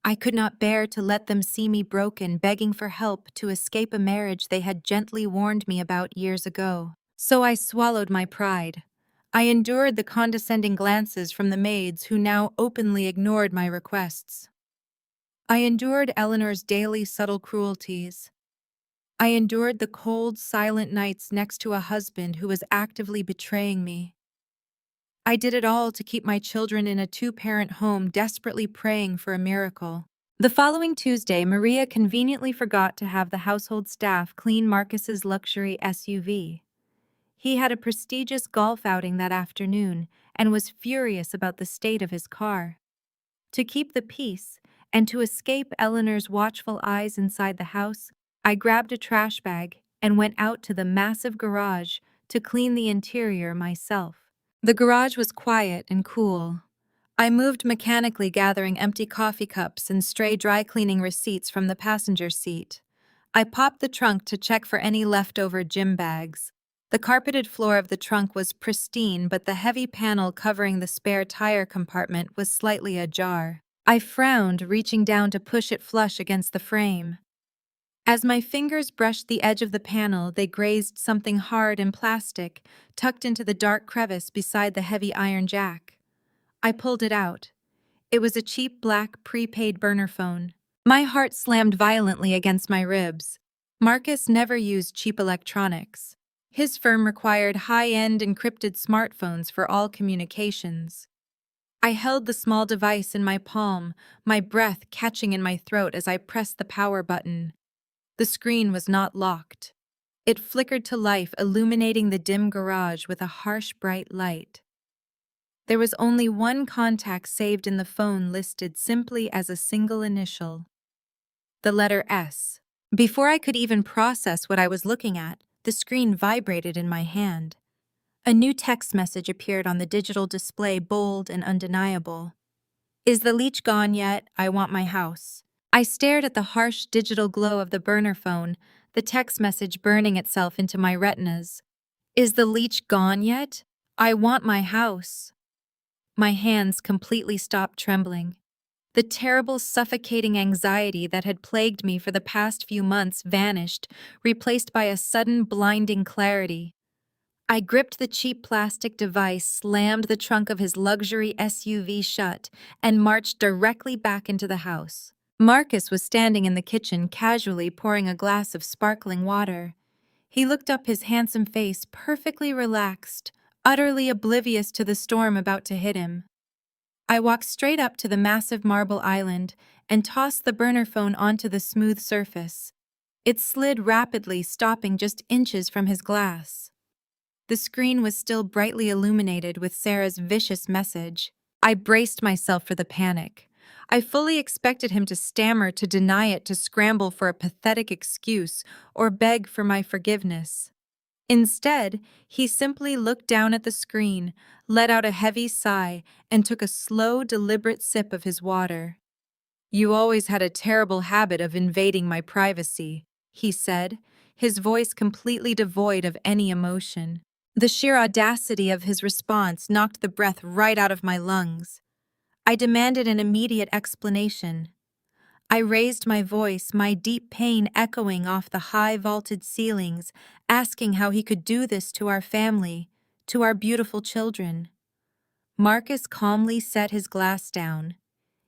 I could not bear to let them see me broken, begging for help to escape a marriage they had gently warned me about years ago. So I swallowed my pride. I endured the condescending glances from the maids who now openly ignored my requests. I endured Eleanor's daily subtle cruelties. I endured the cold, silent nights next to a husband who was actively betraying me. I did it all to keep my children in a two-parent home, desperately praying for a miracle. The following Tuesday, Maria conveniently forgot to have the household staff clean Marcus's luxury SUV. He had a prestigious golf outing that afternoon and was furious about the state of his car. To keep the peace and to escape Eleanor's watchful eyes inside the house, I grabbed a trash bag and went out to the massive garage to clean the interior myself. The garage was quiet and cool. I moved mechanically, gathering empty coffee cups and stray dry cleaning receipts from the passenger seat. I popped the trunk to check for any leftover gym bags. The carpeted floor of the trunk was pristine, but the heavy panel covering the spare tire compartment was slightly ajar. I frowned, reaching down to push it flush against the frame. As my fingers brushed the edge of the panel, they grazed something hard and plastic, tucked into the dark crevice beside the heavy iron jack. I pulled it out. It was a cheap black prepaid burner phone. My heart slammed violently against my ribs. Marcus never used cheap electronics. His firm required high-end encrypted smartphones for all communications. I held the small device in my palm, my breath catching in my throat as I pressed the power button. The screen was not locked. It flickered to life, illuminating the dim garage with a harsh, bright light. There was only one contact saved in the phone, listed simply as a single initial. The letter S. Before I could even process what I was looking at, the screen vibrated in my hand. A new text message appeared on the digital display, bold and undeniable. "Is the leech gone yet? I want my house." I stared at the harsh digital glow of the burner phone, the text message burning itself into my retinas. "Is the leech gone yet? I want my house." My hands completely stopped trembling. The terrible, suffocating anxiety that had plagued me for the past few months vanished, replaced by a sudden, blinding clarity. I gripped the cheap plastic device, slammed the trunk of his luxury SUV shut, and marched directly back into the house. Marcus was standing in the kitchen, casually pouring a glass of sparkling water. He looked up, his handsome face perfectly relaxed, utterly oblivious to the storm about to hit him. I walked straight up to the massive marble island and tossed the burner phone onto the smooth surface. It slid rapidly, stopping just inches from his glass. The screen was still brightly illuminated with Sarah's vicious message. I braced myself for the panic. I fully expected him to stammer, to deny it, to scramble for a pathetic excuse, or beg for my forgiveness. Instead, he simply looked down at the screen, let out a heavy sigh, and took a slow, deliberate sip of his water. "You always had a terrible habit of invading my privacy," he said, his voice completely devoid of any emotion. The sheer audacity of his response knocked the breath right out of my lungs. I demanded an immediate explanation. I raised my voice, my deep pain echoing off the high vaulted ceilings, asking how he could do this to our family, to our beautiful children. Marcus calmly set his glass down.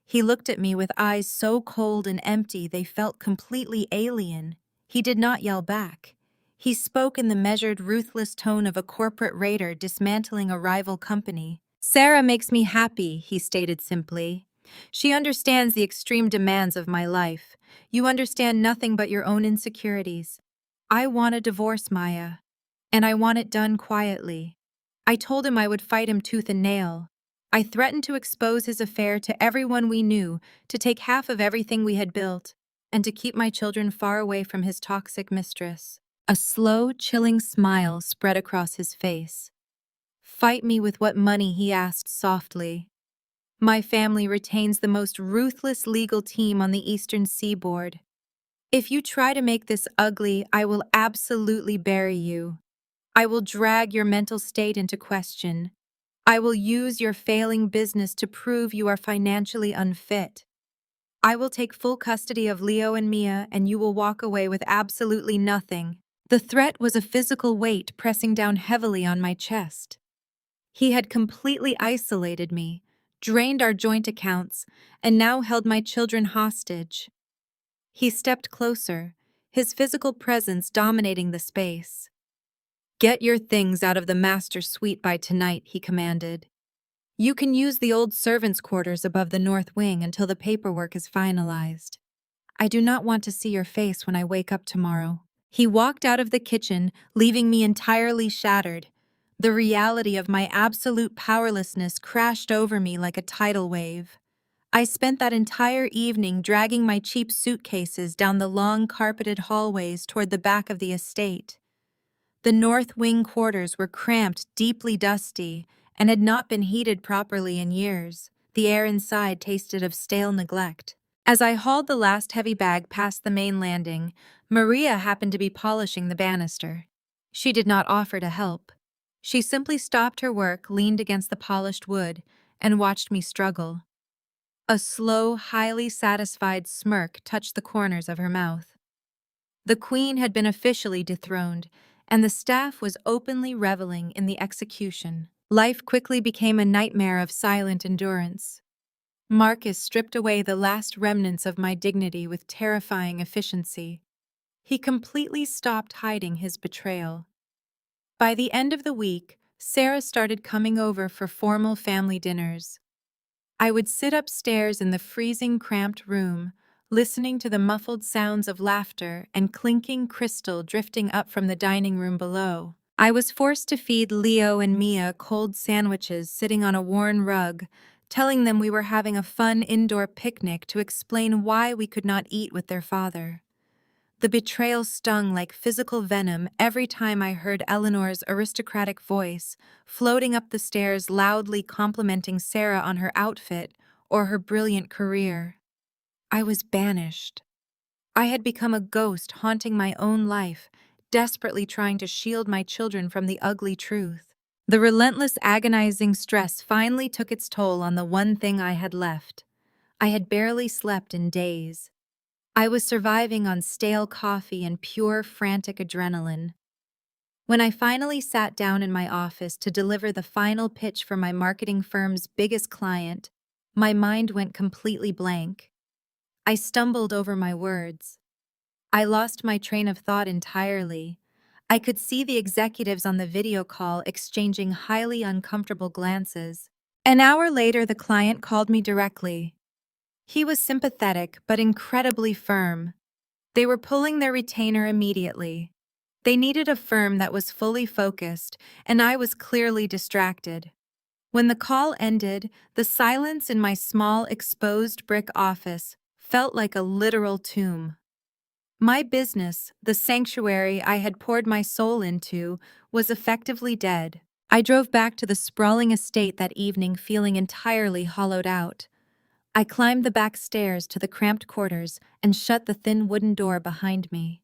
He looked at me with eyes so cold and empty they felt completely alien. He did not yell back. He spoke in the measured, ruthless tone of a corporate raider dismantling a rival company. "Sarah makes me happy," he stated simply. "She understands the extreme demands of my life. You understand nothing but your own insecurities. I want a divorce, Maya, and I want it done quietly." I told him I would fight him tooth and nail. I threatened to expose his affair to everyone we knew, to take half of everything we had built, and to keep my children far away from his toxic mistress. A slow, chilling smile spread across his face. "Fight me with what money?" he asked softly. "My family retains the most ruthless legal team on the Eastern Seaboard. If you try to make this ugly, I will absolutely bury you. I will drag your mental state into question. I will use your failing business to prove you are financially unfit. I will take full custody of Leo and Mia, and you will walk away with absolutely nothing." The threat was a physical weight pressing down heavily on my chest. He had completely isolated me, drained our joint accounts, and now held my children hostage. He stepped closer, his physical presence dominating the space. "Get your things out of the master suite by tonight," he commanded. "You can use the old servants' quarters above the north wing until the paperwork is finalized. I do not want to see your face when I wake up tomorrow." He walked out of the kitchen, leaving me entirely shattered. The reality of my absolute powerlessness crashed over me like a tidal wave. I spent that entire evening dragging my cheap suitcases down the long carpeted hallways toward the back of the estate. The north wing quarters were cramped, deeply dusty, and had not been heated properly in years. The air inside tasted of stale neglect. As I hauled the last heavy bag past the main landing, Maria happened to be polishing the banister. She did not offer to help. She simply stopped her work, leaned against the polished wood, and watched me struggle. A slow, highly satisfied smirk touched the corners of her mouth. The queen had been officially dethroned, and the staff was openly reveling in the execution. Life quickly became a nightmare of silent endurance. Marcus stripped away the last remnants of my dignity with terrifying efficiency. He completely stopped hiding his betrayal. By the end of the week, Sarah started coming over for formal family dinners. I would sit upstairs in the freezing, cramped room, listening to the muffled sounds of laughter and clinking crystal drifting up from the dining room below. I was forced to feed Leo and Mia cold sandwiches sitting on a worn rug, telling them we were having a fun indoor picnic to explain why we could not eat with their father. The betrayal stung like physical venom every time I heard Eleanor's aristocratic voice floating up the stairs loudly complimenting Sarah on her outfit or her brilliant career. I was banished. I had become a ghost haunting my own life, desperately trying to shield my children from the ugly truth. The relentless, agonizing stress finally took its toll on the one thing I had left. I had barely slept in days. I was surviving on stale coffee and pure, frantic adrenaline. When I finally sat down in my office to deliver the final pitch for my marketing firm's biggest client, my mind went completely blank. I stumbled over my words. I lost my train of thought entirely. I could see the executives on the video call exchanging highly uncomfortable glances. An hour later, the client called me directly. He was sympathetic but incredibly firm. They were pulling their retainer immediately. They needed a firm that was fully focused, and I was clearly distracted. When the call ended, the silence in my small, exposed brick office felt like a literal tomb. My business, the sanctuary I had poured my soul into, was effectively dead. I drove back to the sprawling estate that evening feeling entirely hollowed out. I climbed the back stairs to the cramped quarters and shut the thin wooden door behind me.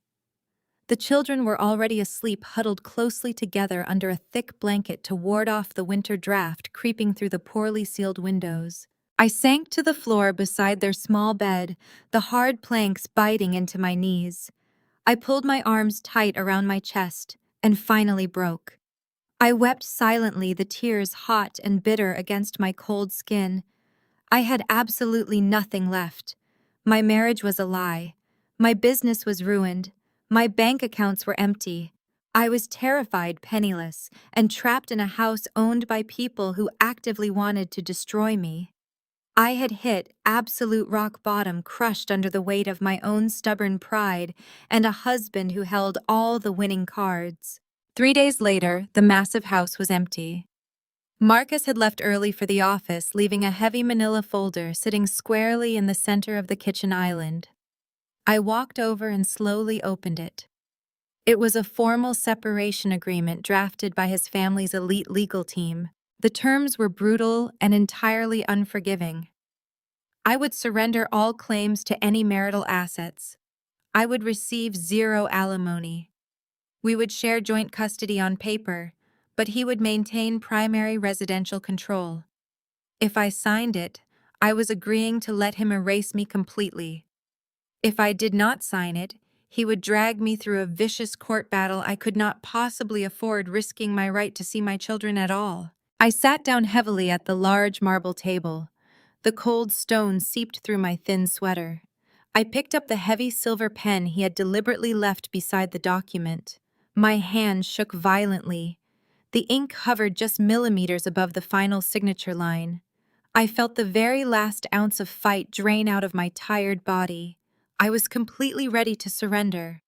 The children were already asleep, huddled closely together under a thick blanket to ward off the winter draft creeping through the poorly sealed windows. I sank to the floor beside their small bed, the hard planks biting into my knees. I pulled my arms tight around my chest and finally broke. I wept silently, the tears hot and bitter against my cold skin. I had absolutely nothing left. My marriage was a lie. My business was ruined. My bank accounts were empty. I was terrified, penniless, and trapped in a house owned by people who actively wanted to destroy me. I had hit absolute rock bottom, crushed under the weight of my own stubborn pride and a husband who held all the winning cards. 3 days later, the massive house was empty. Marcus had left early for the office, leaving a heavy manila folder sitting squarely in the center of the kitchen island. I walked over and slowly opened it. It was a formal separation agreement drafted by his family's elite legal team. The terms were brutal and entirely unforgiving. I would surrender all claims to any marital assets. I would receive zero alimony. We would share joint custody on paper, but he would maintain primary residential control. If I signed it, I was agreeing to let him erase me completely. If I did not sign it, he would drag me through a vicious court battle I could not possibly afford, risking my right to see my children at all. I sat down heavily at the large marble table. The cold stone seeped through my thin sweater. I picked up the heavy silver pen he had deliberately left beside the document. My hand shook violently. The ink hovered just millimeters above the final signature line. I felt the very last ounce of fight drain out of my tired body. I was completely ready to surrender.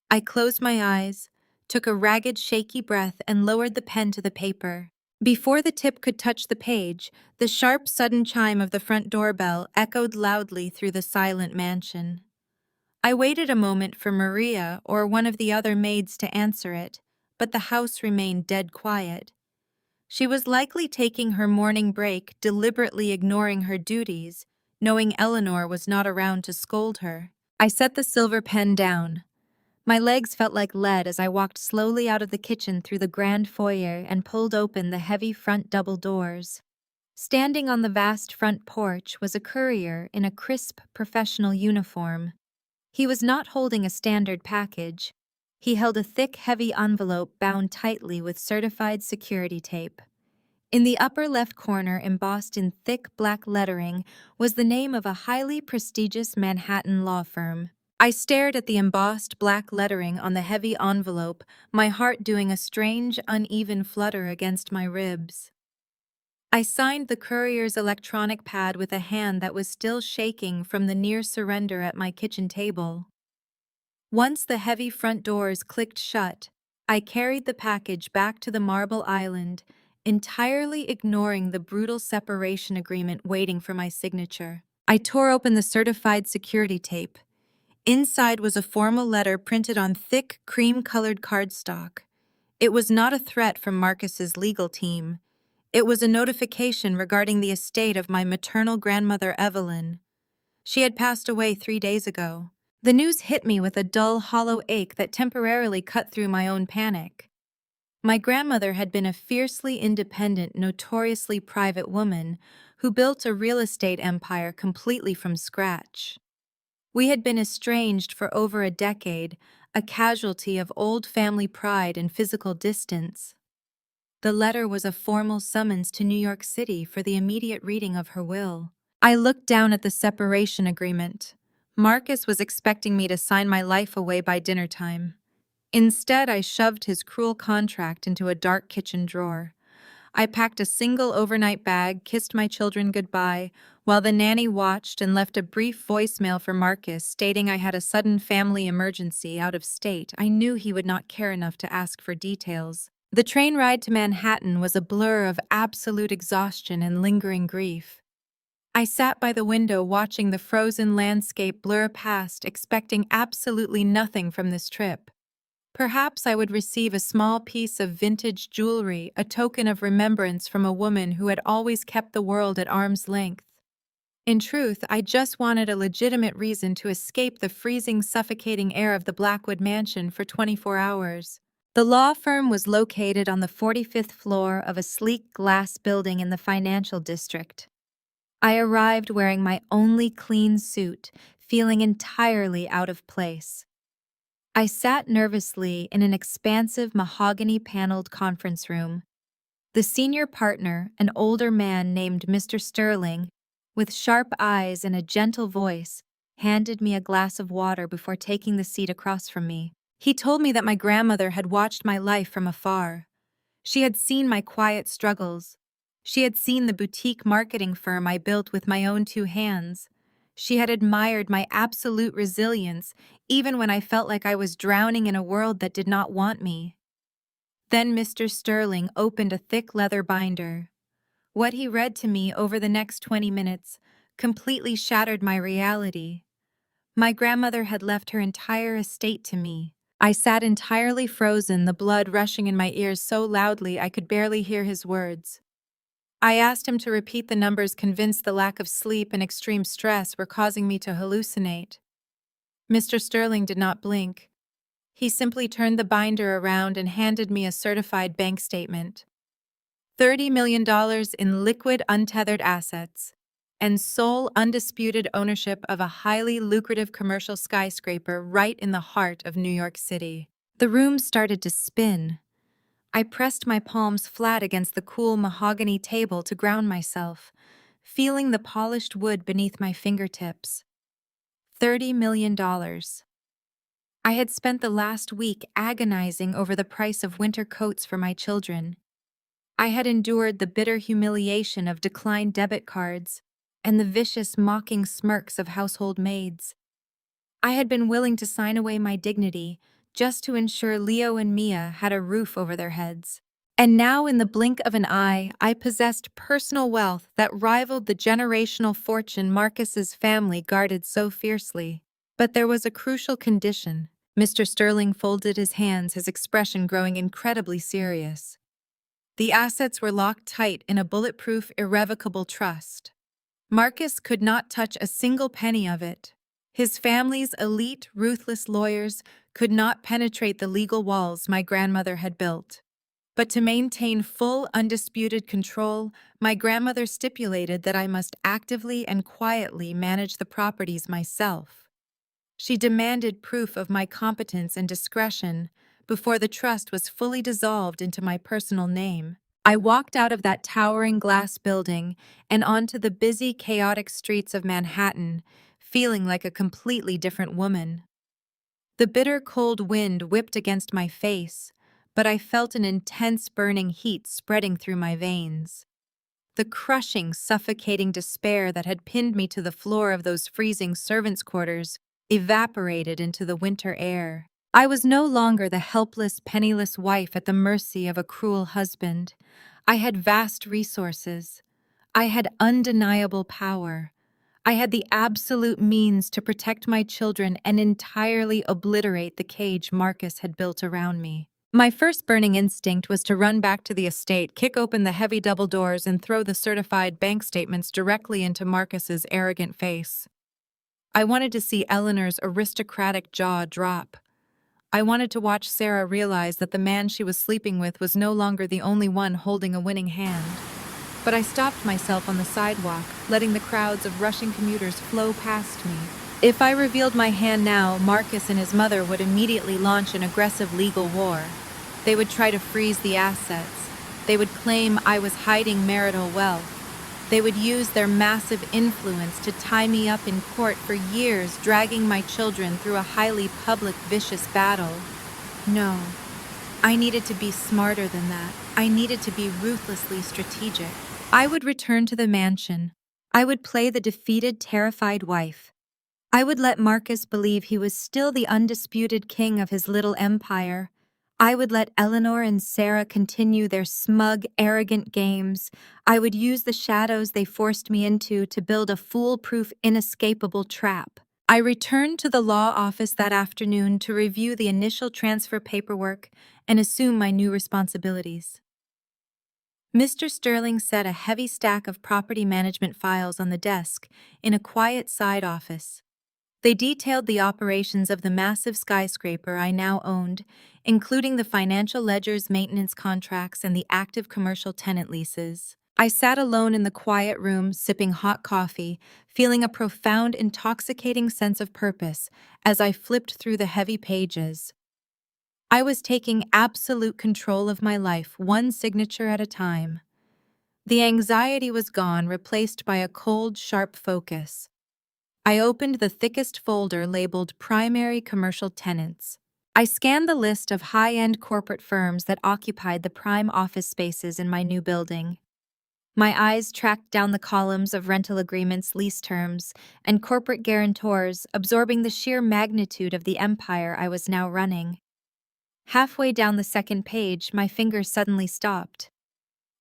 I closed my eyes, took a ragged, shaky breath, and lowered the pen to the paper. Before the tip could touch the page, the sharp, sudden chime of the front doorbell echoed loudly through the silent mansion. I waited a moment for Maria or one of the other maids to answer it, but the house remained dead quiet. She was likely taking her morning break, deliberately ignoring her duties, knowing Eleanor was not around to scold her. I set the silver pen down. My legs felt like lead as I walked slowly out of the kitchen through the grand foyer and pulled open the heavy front double doors. Standing on the vast front porch was a courier in a crisp, professional uniform. He was not holding a standard package. He held a thick, heavy envelope bound tightly with certified security tape. In the upper left corner, embossed in thick black lettering, was the name of a highly prestigious Manhattan law firm. I stared at the embossed black lettering on the heavy envelope, my heart doing a strange, uneven flutter against my ribs. I signed the courier's electronic pad with a hand that was still shaking from the near surrender at my kitchen table. Once the heavy front doors clicked shut, I carried the package back to the marble island, entirely ignoring the brutal separation agreement waiting for my signature. I tore open the certified security tape. Inside was a formal letter printed on thick, cream-colored cardstock. It was not a threat from Marcus's legal team. It was a notification regarding the estate of my maternal grandmother, Evelyn. She had passed away 3 days ago. The news hit me with a dull, hollow ache that temporarily cut through my own panic. My grandmother had been a fiercely independent, notoriously private woman who built a real estate empire completely from scratch. We had been estranged for over a decade, a casualty of old family pride and physical distance. The letter was a formal summons to New York City for the immediate reading of her will. I looked down at the separation agreement. Marcus was expecting me to sign my life away by dinner time. Instead, I shoved his cruel contract into a dark kitchen drawer. I packed a single overnight bag, kissed my children goodbye, while the nanny watched and left a brief voicemail for Marcus stating I had a sudden family emergency out of state. I knew he would not care enough to ask for details. The train ride to Manhattan was a blur of absolute exhaustion and lingering grief. I sat by the window watching the frozen landscape blur past, expecting absolutely nothing from this trip. Perhaps I would receive a small piece of vintage jewelry, a token of remembrance from a woman who had always kept the world at arm's length. In truth, I just wanted a legitimate reason to escape the freezing, suffocating air of the Blackwood mansion for 24 hours. The law firm was located on the 45th floor of a sleek glass building in the financial district. I arrived wearing my only clean suit, feeling entirely out of place. I sat nervously in an expansive mahogany-paneled conference room. The senior partner, an older man named Mr. Sterling, with sharp eyes and a gentle voice, handed me a glass of water before taking the seat across from me. He told me that my grandmother had watched my life from afar. She had seen my quiet struggles. She had seen the boutique marketing firm I built with my own two hands. She had admired my absolute resilience, even when I felt like I was drowning in a world that did not want me. Then Mr. Sterling opened a thick leather binder. What he read to me over the next 20 minutes completely shattered my reality. My grandmother had left her entire estate to me. I sat entirely frozen, the blood rushing in my ears so loudly I could barely hear his words. I asked him to repeat the numbers, convinced the lack of sleep and extreme stress were causing me to hallucinate. Mr. Sterling did not blink. He simply turned the binder around and handed me a certified bank statement. $30 million in liquid untethered assets, and sole undisputed ownership of a highly lucrative commercial skyscraper right in the heart of New York City. The room started to spin. I pressed my palms flat against the cool mahogany table to ground myself, feeling the polished wood beneath my fingertips. $30 million. I had spent the last week agonizing over the price of winter coats for my children. I had endured the bitter humiliation of declined debit cards and the vicious, mocking smirks of household maids. I had been willing to sign away my dignity just to ensure Leo and Mia had a roof over their heads. And now, in the blink of an eye, I possessed personal wealth that rivaled the generational fortune Marcus's family guarded so fiercely. But there was a crucial condition. Mr. Sterling folded his hands, his expression growing incredibly serious. The assets were locked tight in a bulletproof, irrevocable trust. Marcus could not touch a single penny of it. His family's elite, ruthless lawyers could not penetrate the legal walls my grandmother had built. But to maintain full, undisputed control, my grandmother stipulated that I must actively and quietly manage the properties myself. She demanded proof of my competence and discretion before the trust was fully dissolved into my personal name. I walked out of that towering glass building and onto the busy, chaotic streets of Manhattan, feeling like a completely different woman. The bitter, cold wind whipped against my face, but I felt an intense, burning heat spreading through my veins. The crushing, suffocating despair that had pinned me to the floor of those freezing servants' quarters evaporated into the winter air. I was no longer the helpless, penniless wife at the mercy of a cruel husband. I had vast resources. I had undeniable power. I had the absolute means to protect my children and entirely obliterate the cage Marcus had built around me. My first burning instinct was to run back to the estate, kick open the heavy double doors, and throw the certified bank statements directly into Marcus's arrogant face. I wanted to see Eleanor's aristocratic jaw drop. I wanted to watch Sarah realize that the man she was sleeping with was no longer the only one holding a winning hand. But I stopped myself on the sidewalk, letting the crowds of rushing commuters flow past me. If I revealed my hand now, Marcus and his mother would immediately launch an aggressive legal war. They would try to freeze the assets. They would claim I was hiding marital wealth. They would use their massive influence to tie me up in court for years, dragging my children through a highly public, vicious battle. No, I needed to be smarter than that. I needed to be ruthlessly strategic. I would return to the mansion. I would play the defeated, terrified wife. I would let Marcus believe he was still the undisputed king of his little empire. I would let Eleanor and Sarah continue their smug, arrogant games. I would use the shadows they forced me into to build a foolproof, inescapable trap. I returned to the law office that afternoon to review the initial transfer paperwork and assume my new responsibilities. Mr. Sterling set a heavy stack of property management files on the desk in a quiet side office. They detailed the operations of the massive skyscraper I now owned, including the financial ledgers, maintenance contracts, and the active commercial tenant leases. I sat alone in the quiet room, sipping hot coffee, feeling a profound, intoxicating sense of purpose as I flipped through the heavy pages. I was taking absolute control of my life, one signature at a time. The anxiety was gone, replaced by a cold, sharp focus. I opened the thickest folder labeled Primary Commercial Tenants. I scanned the list of high-end corporate firms that occupied the prime office spaces in my new building. My eyes tracked down the columns of rental agreements, lease terms, and corporate guarantors, absorbing the sheer magnitude of the empire I was now running. Halfway down the second page, my fingers suddenly stopped.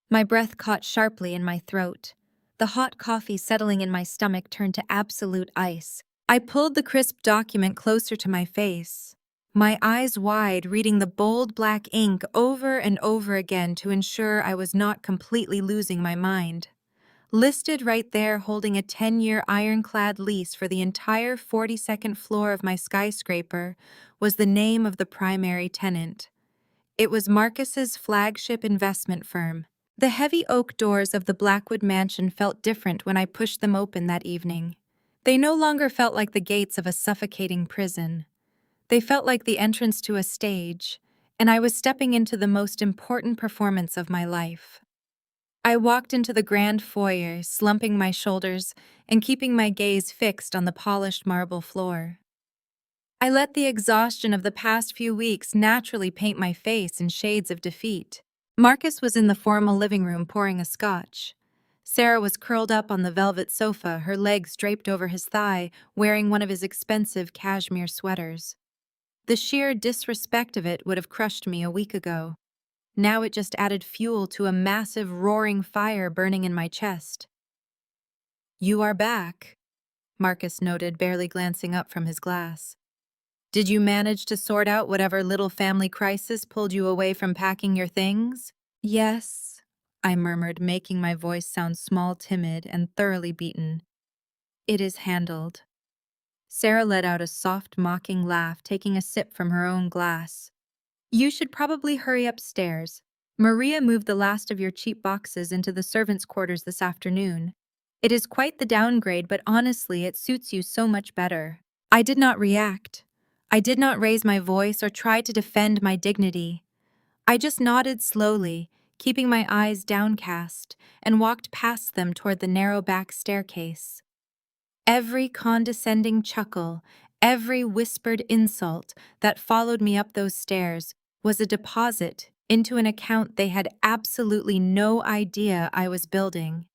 My breath caught sharply in my throat. The hot coffee settling in my stomach turned to absolute ice. I pulled the crisp document closer to my face, my eyes wide, reading the bold black ink over and over again to ensure I was not completely losing my mind. Listed right there, holding a 10-year ironclad lease for the entire 42nd floor of my skyscraper, was the name of the primary tenant. It was Marcus's flagship investment firm. The heavy oak doors of the Blackwood mansion felt different when I pushed them open that evening. They no longer felt like the gates of a suffocating prison. They felt like the entrance to a stage, and I was stepping into the most important performance of my life. I walked into the grand foyer, slumping my shoulders and keeping my gaze fixed on the polished marble floor. I let the exhaustion of the past few weeks naturally paint my face in shades of defeat. Marcus was in the formal living room pouring a scotch. Sarah was curled up on the velvet sofa, her legs draped over his thigh, wearing one of his expensive cashmere sweaters. The sheer disrespect of it would have crushed me a week ago. Now it just added fuel to a massive, roaring fire burning in my chest. "You are back," Marcus noted, barely glancing up from his glass. "Did you manage to sort out whatever little family crisis pulled you away from packing your things?" "Yes," I murmured, making my voice sound small, timid, and thoroughly beaten. "It is handled." Sarah let out a soft, mocking laugh, taking a sip from her own glass. "You should probably hurry upstairs. Maria moved the last of your cheap boxes into the servants' quarters this afternoon. It is quite the downgrade, but honestly, it suits you so much better." I did not react. I did not raise my voice or try to defend my dignity. I just nodded slowly, keeping my eyes downcast, and walked past them toward the narrow back staircase. Every condescending chuckle, every whispered insult that followed me up those stairs was a deposit into an account they had absolutely no idea I was building.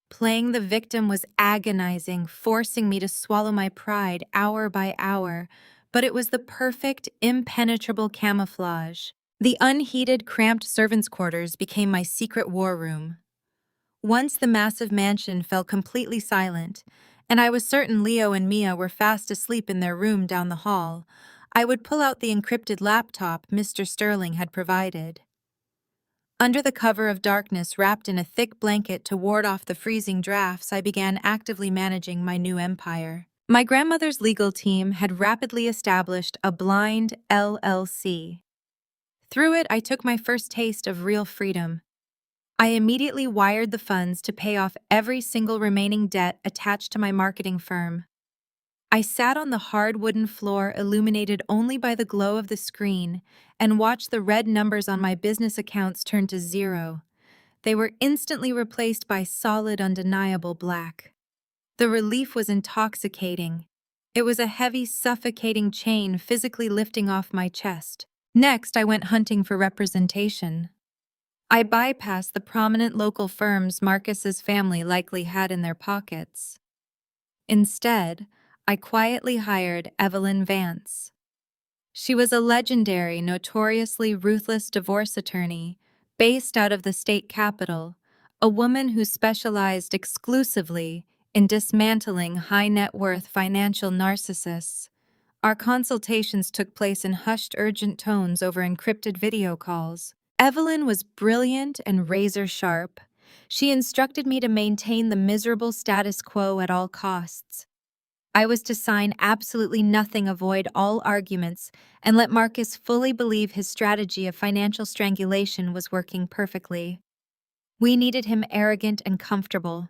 Playing the victim was agonizing, forcing me to swallow my pride hour by hour, but it was the perfect, impenetrable camouflage. The unheated, cramped servants' quarters became my secret war room. Once the massive mansion fell completely silent, and I was certain Leo and Mia were fast asleep in their room down the hall, I would pull out the encrypted laptop Mr. Sterling had provided. Under the cover of darkness, wrapped in a thick blanket to ward off the freezing drafts, I began actively managing my new empire. My grandmother's legal team had rapidly established a blind LLC. Through it, I took my first taste of real freedom. I immediately wired the funds to pay off every single remaining debt attached to my marketing firm. I sat on the hard wooden floor, illuminated only by the glow of the screen, and watched the red numbers on my business accounts turn to zero. They were instantly replaced by solid, undeniable black. The relief was intoxicating. It was a heavy, suffocating chain physically lifting off my chest. Next, I went hunting for representation. I bypassed the prominent local firms Marcus's family likely had in their pockets. Instead, I quietly hired Evelyn Vance. She was a legendary, notoriously ruthless divorce attorney based out of the state capital, a woman who specialized exclusively in dismantling high net worth financial narcissists. Our consultations took place in hushed, urgent tones over encrypted video calls. Evelyn was brilliant and razor sharp. She instructed me to maintain the miserable status quo at all costs. I was to sign absolutely nothing, avoid all arguments, and let Marcus fully believe his strategy of financial strangulation was working perfectly. We needed him arrogant and comfortable.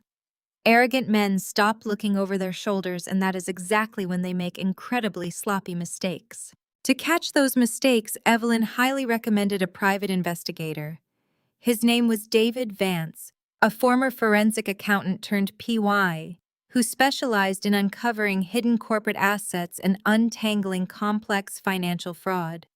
Arrogant men stop looking over their shoulders, and that is exactly when they make incredibly sloppy mistakes. To catch those mistakes, Evelyn highly recommended a private investigator. His name was David Vance, a former forensic accountant turned PY, who specialized in uncovering hidden corporate assets and untangling complex financial fraud.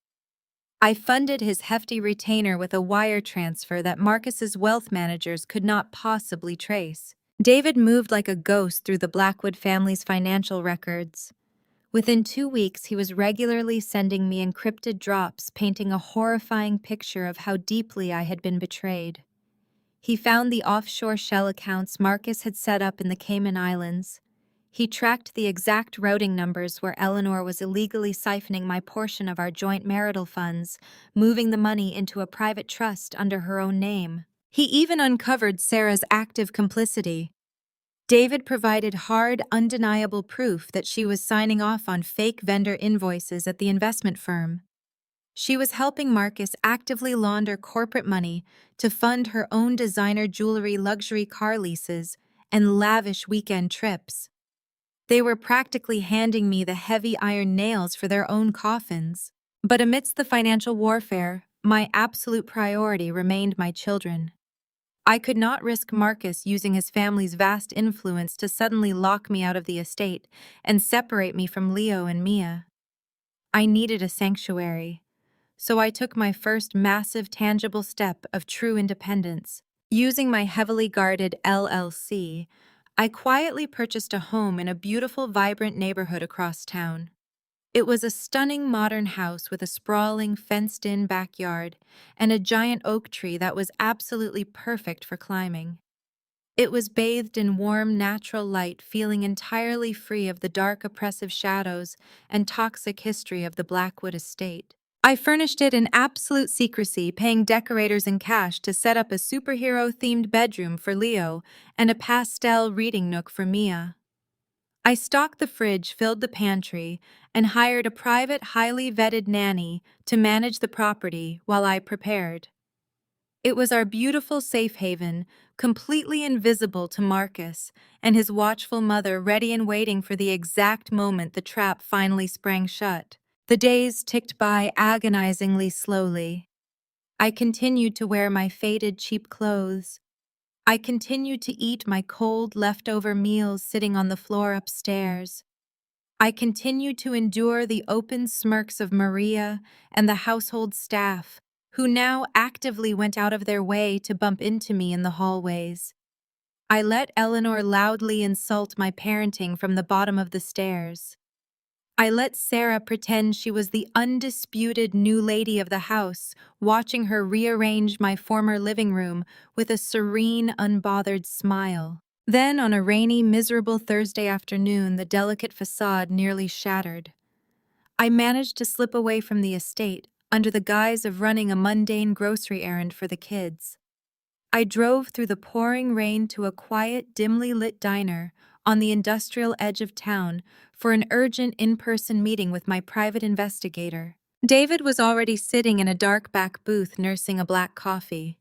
I funded his hefty retainer with a wire transfer that Marcus's wealth managers could not possibly trace. David moved like a ghost through the Blackwood family's financial records. Within 2 weeks, he was regularly sending me encrypted drops painting a horrifying picture of how deeply I had been betrayed. He found the offshore shell accounts Marcus had set up in the Cayman Islands. He tracked the exact routing numbers where Eleanor was illegally siphoning my portion of our joint marital funds, moving the money into a private trust under her own name. He even uncovered Sarah's active complicity. David provided hard, undeniable proof that she was signing off on fake vendor invoices at the investment firm. She was helping Marcus actively launder corporate money to fund her own designer jewelry, luxury car leases, and lavish weekend trips. They were practically handing me the heavy iron nails for their own coffins. But amidst the financial warfare, my absolute priority remained my children. I could not risk Marcus using his family's vast influence to suddenly lock me out of the estate and separate me from Leo and Mia. I needed a sanctuary. So I took my first massive tangible step of true independence. Using my heavily guarded LLC, I quietly purchased a home in a beautiful, vibrant neighborhood across town. It was a stunning modern house with a sprawling, fenced-in backyard and a giant oak tree that was absolutely perfect for climbing. It was bathed in warm, natural light, feeling entirely free of the dark, oppressive shadows and toxic history of the Blackwood estate. I furnished it in absolute secrecy, paying decorators in cash to set up a superhero-themed bedroom for Leo and a pastel reading nook for Mia. I stocked the fridge, filled the pantry, and hired a private, highly vetted nanny to manage the property while I prepared. It was our beautiful safe haven, completely invisible to Marcus and his watchful mother, ready and waiting for the exact moment the trap finally sprang shut. The days ticked by agonizingly slowly. I continued to wear my faded, cheap clothes. I continued to eat my cold, leftover meals sitting on the floor upstairs. I continued to endure the open smirks of Maria and the household staff, who now actively went out of their way to bump into me in the hallways. I let Eleanor loudly insult my parenting from the bottom of the stairs. I let Sarah pretend she was the undisputed new lady of the house, watching her rearrange my former living room with a serene, unbothered smile. Then, on a rainy, miserable Thursday afternoon, the delicate facade nearly shattered. I managed to slip away from the estate under the guise of running a mundane grocery errand for the kids. I drove through the pouring rain to a quiet, dimly lit diner on the industrial edge of town for an urgent in-person meeting with my private investigator. David was already sitting in a dark back booth nursing a black coffee.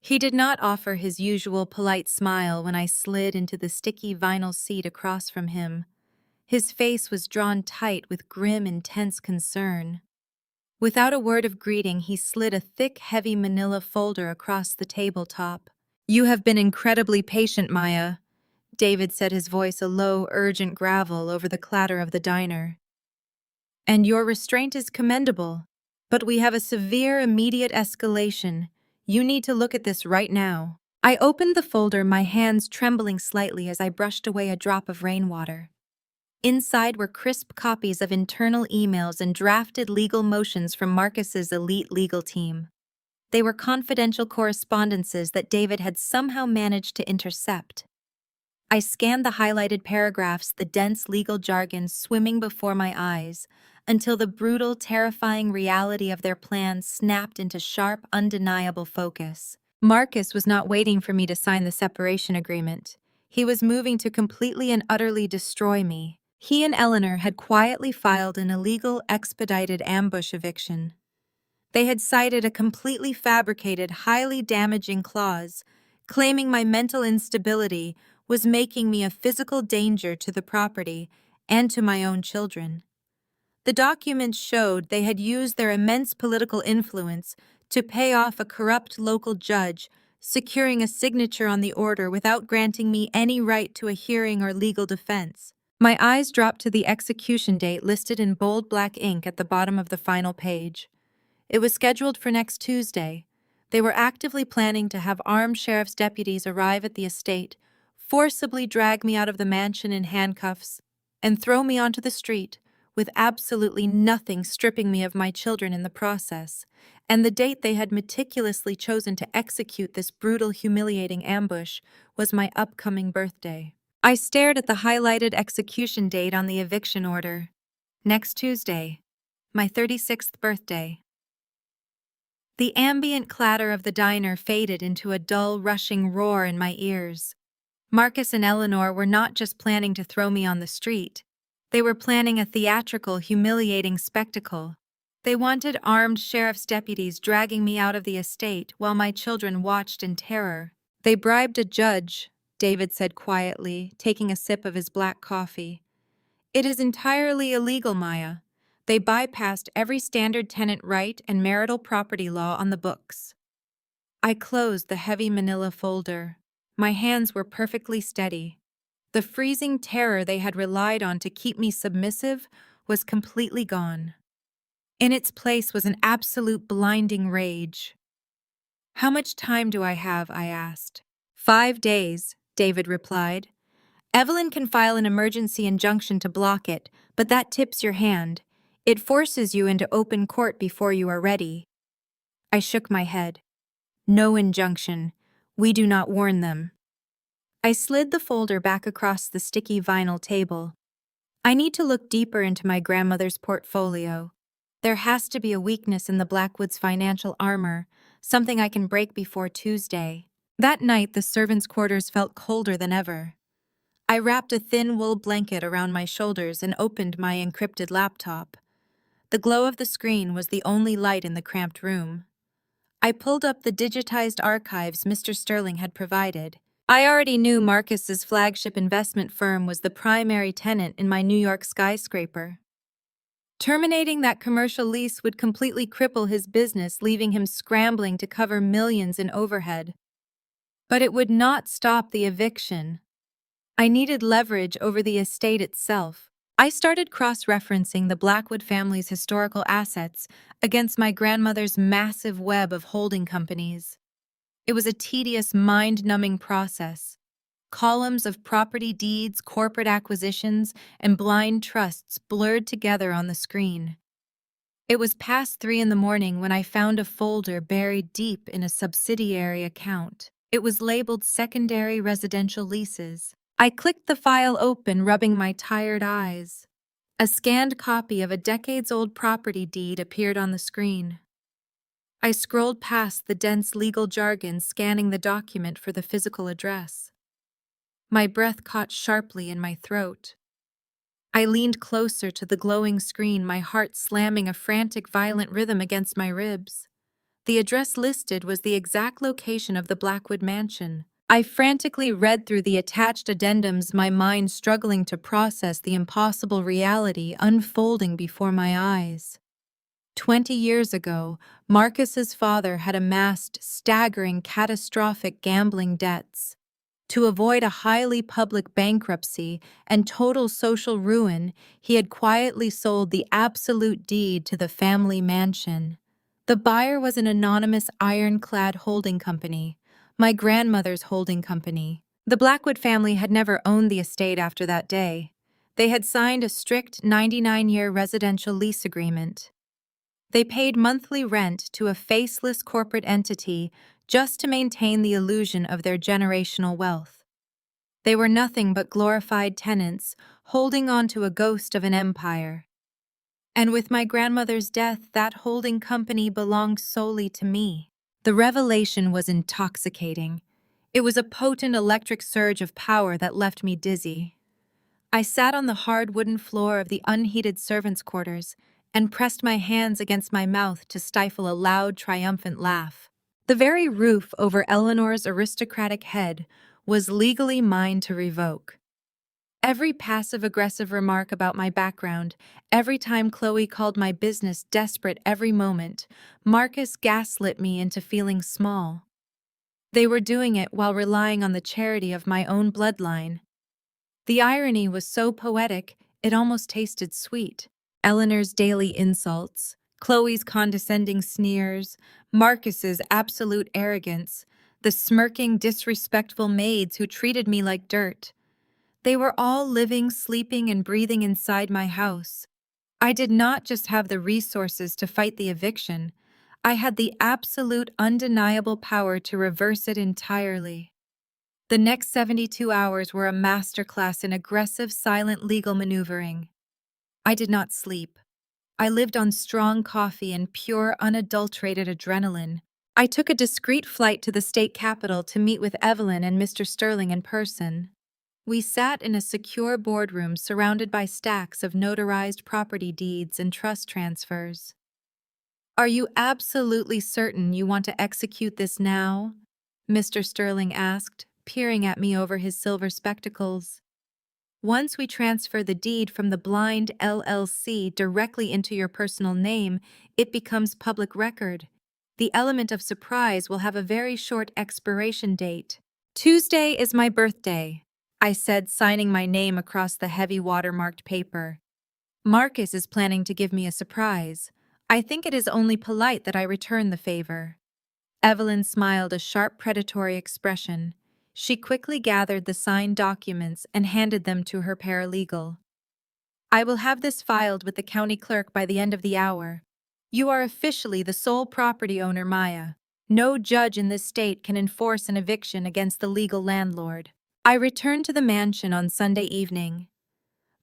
He did not offer his usual polite smile when I slid into the sticky vinyl seat across from him. His face was drawn tight with grim, intense concern. Without a word of greeting, he slid a thick, heavy manila folder across the tabletop. "You have been incredibly patient, Maya," David said, his voice a low, urgent gravel over the clatter of the diner. "And your restraint is commendable. But we have a severe, immediate escalation. You need to look at this right now." I opened the folder, my hands trembling slightly as I brushed away a drop of rainwater. Inside were crisp copies of internal emails and drafted legal motions from Marcus's elite legal team. They were confidential correspondences that David had somehow managed to intercept. I scanned the highlighted paragraphs, the dense legal jargon swimming before my eyes, until the brutal, terrifying reality of their plan snapped into sharp, undeniable focus. Marcus was not waiting for me to sign the separation agreement. He was moving to completely and utterly destroy me. He and Eleanor had quietly filed an illegal, expedited ambush eviction. They had cited a completely fabricated, highly damaging clause, claiming my mental instability was making me a physical danger to the property and to my own children. The documents showed they had used their immense political influence to pay off a corrupt local judge, securing a signature on the order without granting me any right to a hearing or legal defense. My eyes dropped to the execution date listed in bold black ink at the bottom of the final page. It was scheduled for next Tuesday. They were actively planning to have armed sheriff's deputies arrive at the estate, forcibly drag me out of the mansion in handcuffs, and throw me onto the street, with absolutely nothing stripping me of my children in the process. And the date they had meticulously chosen to execute this brutal, humiliating ambush was my upcoming birthday. I stared at the highlighted execution date on the eviction order. Next Tuesday, my 36th birthday. The ambient clatter of the diner faded into a dull, rushing roar in my ears. Marcus and Eleanor were not just planning to throw me on the street. They were planning a theatrical, humiliating spectacle. They wanted armed sheriff's deputies dragging me out of the estate while my children watched in terror. They bribed a judge, David said quietly, taking a sip of his black coffee. It is entirely illegal, Maya. They bypassed every standard tenant right and marital property law on the books. I closed the heavy manila folder. My hands were perfectly steady. The freezing terror they had relied on to keep me submissive was completely gone. In its place was an absolute blinding rage. "How much time do I have?" I asked. 5 days, David replied. "Evelyn can file an emergency injunction to block it, but that tips your hand. It forces you into open court before you are ready." I shook my head. "No injunction. We do not warn them." I slid the folder back across the sticky vinyl table. I need to look deeper into my grandmother's portfolio. There has to be a weakness in the Blackwoods' financial armor, something I can break before Tuesday. That night, the servants' quarters felt colder than ever. I wrapped a thin wool blanket around my shoulders and opened my encrypted laptop. The glow of the screen was the only light in the cramped room. I pulled up the digitized archives Mr. Sterling had provided. I already knew Marcus's flagship investment firm was the primary tenant in my New York skyscraper. Terminating that commercial lease would completely cripple his business, leaving him scrambling to cover millions in overhead. But it would not stop the eviction. I needed leverage over the estate itself. I started cross-referencing the Blackwood family's historical assets against my grandmother's massive web of holding companies. It was a tedious, mind-numbing process. Columns of property deeds, corporate acquisitions, and blind trusts blurred together on the screen. It was past 3 in the morning when I found a folder buried deep in a subsidiary account. It was labeled Secondary Residential Leases. I clicked the file open, rubbing my tired eyes. A scanned copy of a decades-old property deed appeared on the screen. I scrolled past the dense legal jargon, scanning the document for the physical address. My breath caught sharply in my throat. I leaned closer to the glowing screen, my heart slamming a frantic, violent rhythm against my ribs. The address listed was the exact location of the Blackwood mansion. I frantically read through the attached addendums, my mind struggling to process the impossible reality unfolding before my eyes. 20 years ago, Marcus's father had amassed staggering, catastrophic gambling debts. To avoid a highly public bankruptcy and total social ruin, he had quietly sold the absolute deed to the family mansion. The buyer was an anonymous ironclad holding company, my grandmother's holding company. The Blackwood family had never owned the estate after that day. They had signed a strict 99-year residential lease agreement. They paid monthly rent to a faceless corporate entity just to maintain the illusion of their generational wealth. They were nothing but glorified tenants holding on to a ghost of an empire. And with my grandmother's death, that holding company belonged solely to me. The revelation was intoxicating. It was a potent electric surge of power that left me dizzy. I sat on the hard wooden floor of the unheated servants' quarters and pressed my hands against my mouth to stifle a loud, triumphant laugh. The very roof over Eleanor's aristocratic head was legally mine to revoke. Every passive-aggressive remark about my background, every time Chloe called my business desperate every moment, Marcus gaslit me into feeling small. They were doing it while relying on the charity of my own bloodline. The irony was so poetic, it almost tasted sweet. Eleanor's daily insults, Chloe's condescending sneers, Marcus's absolute arrogance, the smirking, disrespectful maids who treated me like dirt. They were all living, sleeping, and breathing inside my house. I did not just have the resources to fight the eviction, I had the absolute, undeniable power to reverse it entirely. The next 72 hours were a masterclass in aggressive, silent legal maneuvering. I did not sleep. I lived on strong coffee and pure, unadulterated adrenaline. I took a discreet flight to the state capitol to meet with Evelyn and Mr. Sterling in person. We sat in a secure boardroom surrounded by stacks of notarized property deeds and trust transfers. "Are you absolutely certain you want to execute this now?" Mr. Sterling asked, peering at me over his silver spectacles. "Once we transfer the deed from the Blind LLC directly into your personal name, it becomes public record. The element of surprise will have a very short expiration date." "Tuesday is my birthday," I said, signing my name across the heavy watermarked paper. "Marcus is planning to give me a surprise. I think it is only polite that I return the favor." Evelyn smiled a sharp, predatory expression. She quickly gathered the signed documents and handed them to her paralegal. "I will have this filed with the county clerk by the end of the hour. You are officially the sole property owner, Maya. No judge in this state can enforce an eviction against the legal landlord." I returned to the mansion on Sunday evening.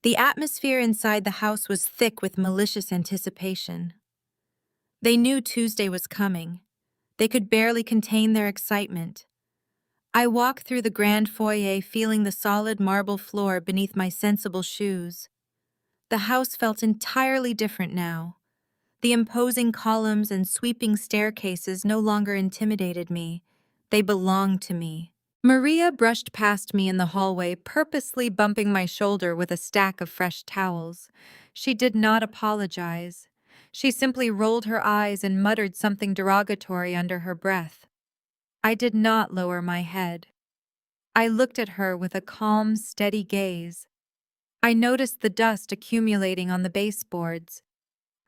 The atmosphere inside the house was thick with malicious anticipation. They knew Tuesday was coming. They could barely contain their excitement. I walked through the grand foyer feeling the solid marble floor beneath my sensible shoes. The house felt entirely different now. The imposing columns and sweeping staircases no longer intimidated me. They belonged to me. Maria brushed past me in the hallway, purposely bumping my shoulder with a stack of fresh towels. She did not apologize. She simply rolled her eyes and muttered something derogatory under her breath. I did not lower my head. I looked at her with a calm, steady gaze. I noticed the dust accumulating on the baseboards.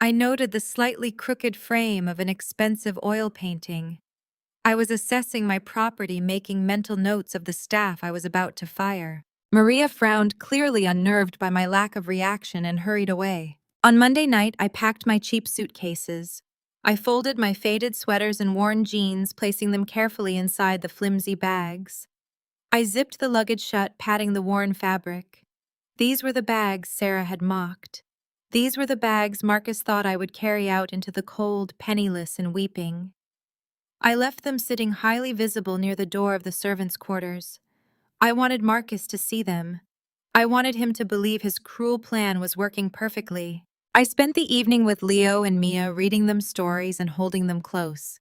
I noted the slightly crooked frame of an expensive oil painting. I was assessing my property, making mental notes of the staff I was about to fire. Maria frowned, clearly unnerved by my lack of reaction, and hurried away. On Monday night, I packed my cheap suitcases. I folded my faded sweaters and worn jeans, placing them carefully inside the flimsy bags. I zipped the luggage shut, patting the worn fabric. These were the bags Sarah had mocked. These were the bags Marcus thought I would carry out into the cold, penniless, and weeping. I left them sitting highly visible near the door of the servants' quarters. I wanted Marcus to see them. I wanted him to believe his cruel plan was working perfectly. I spent the evening with Leo and Mia, reading them stories and holding them close.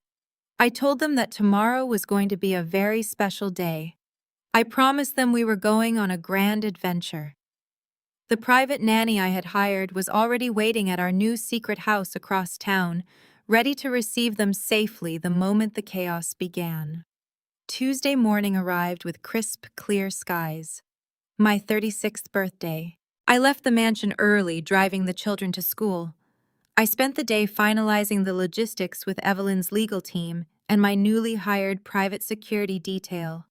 I told them that tomorrow was going to be a very special day. I promised them we were going on a grand adventure. The private nanny I had hired was already waiting at our new secret house across town, ready to receive them safely the moment the chaos began. Tuesday morning arrived with crisp, clear skies. My 36th birthday. I left the mansion early, driving the children to school. I spent the day finalizing the logistics with Evelyn's legal team and my newly hired private security detail.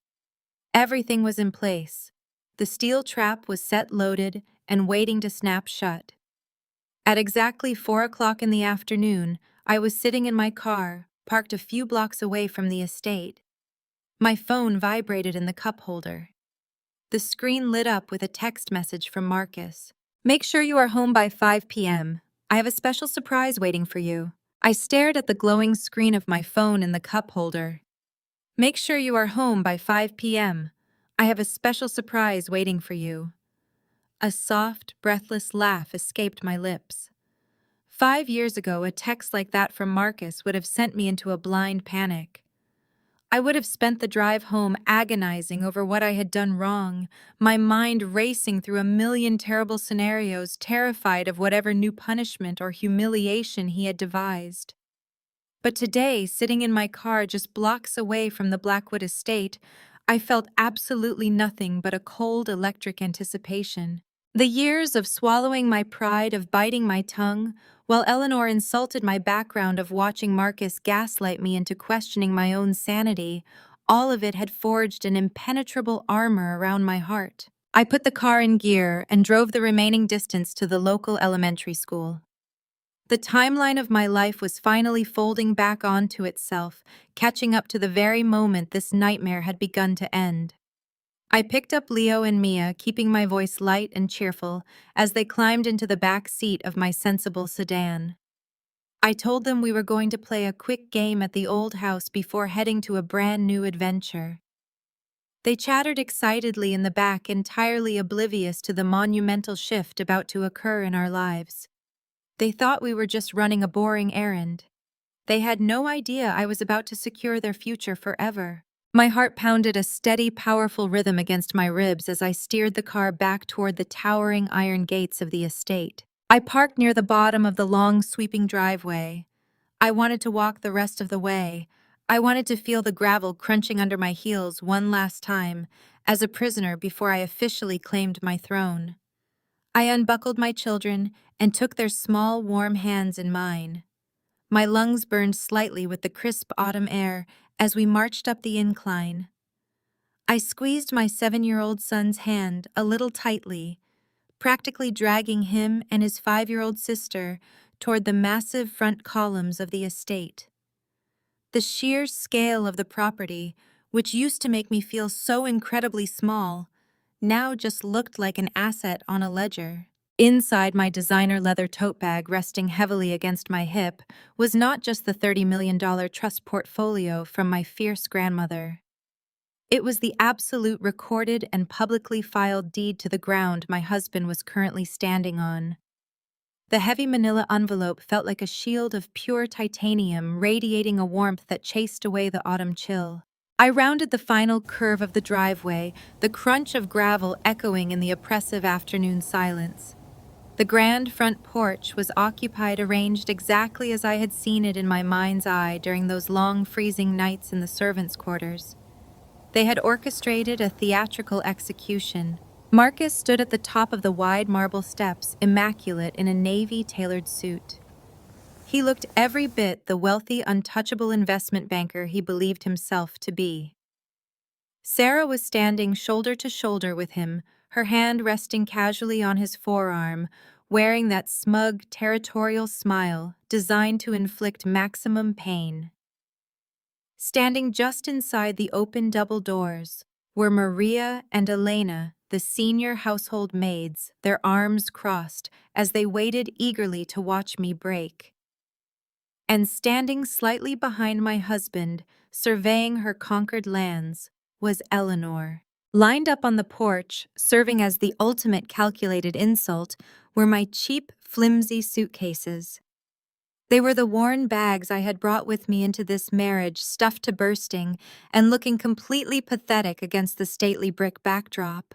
Everything was in place. The steel trap was set, loaded, and waiting to snap shut. At exactly 4 o'clock in the afternoon, I was sitting in my car, parked a few blocks away from the estate. My phone vibrated in the cup holder. The screen lit up with a text message from Marcus. "Make sure you are home by 5 p.m. I have a special surprise waiting for you." I stared at the glowing screen of my phone in the cup holder. "Make sure you are home by 5 p.m. I have a special surprise waiting for you." A soft, breathless laugh escaped my lips. 5 years ago, a text like that from Marcus would have sent me into a blind panic. I would have spent the drive home agonizing over what I had done wrong, my mind racing through a million terrible scenarios, terrified of whatever new punishment or humiliation he had devised. But today, sitting in my car just blocks away from the Blackwood estate, I felt absolutely nothing but a cold electric anticipation. The years of swallowing my pride, of biting my tongue, while Eleanor insulted my background of watching Marcus gaslight me into questioning my own sanity, all of it had forged an impenetrable armor around my heart. I put the car in gear and drove the remaining distance to the local elementary school. The timeline of my life was finally folding back onto itself, catching up to the very moment this nightmare had begun to end. I picked up Leo and Mia, keeping my voice light and cheerful, as they climbed into the back seat of my sensible sedan. I told them we were going to play a quick game at the old house before heading to a brand new adventure. They chattered excitedly in the back, entirely oblivious to the monumental shift about to occur in our lives. They thought we were just running a boring errand. They had no idea I was about to secure their future forever. My heart pounded a steady, powerful rhythm against my ribs as I steered the car back toward the towering iron gates of the estate. I parked near the bottom of the long, sweeping driveway. I wanted to walk the rest of the way. I wanted to feel the gravel crunching under my heels one last time, as a prisoner before I officially claimed my throne. I unbuckled my children and took their small, warm hands in mine. My lungs burned slightly with the crisp autumn air as we marched up the incline. I squeezed my 7-year-old son's hand a little tightly, practically dragging him and his 5-year-old sister toward the massive front columns of the estate. The sheer scale of the property, which used to make me feel so incredibly small, now just looked like an asset on a ledger. Inside my designer leather tote bag resting heavily against my hip was not just the $30 million trust portfolio from my fierce grandmother. It was the absolute recorded and publicly filed deed to the ground my husband was currently standing on. The heavy manila envelope felt like a shield of pure titanium, radiating a warmth that chased away the autumn chill. I rounded the final curve of the driveway, the crunch of gravel echoing in the oppressive afternoon silence. The grand front porch was occupied, arranged exactly as I had seen it in my mind's eye during those long freezing nights in the servants' quarters. They had orchestrated a theatrical execution. Marcus stood at the top of the wide marble steps, immaculate in a navy-tailored suit. He looked every bit the wealthy, untouchable investment banker he believed himself to be. Sarah was standing shoulder to shoulder with him, her hand resting casually on his forearm, wearing that smug, territorial smile designed to inflict maximum pain. Standing just inside the open double doors were Maria and Elena, the senior household maids, their arms crossed as they waited eagerly to watch me break. And standing slightly behind my husband, surveying her conquered lands, was Eleanor. Lined up on the porch, serving as the ultimate calculated insult, were my cheap, flimsy suitcases. They were the worn bags I had brought with me into this marriage, stuffed to bursting and looking completely pathetic against the stately brick backdrop.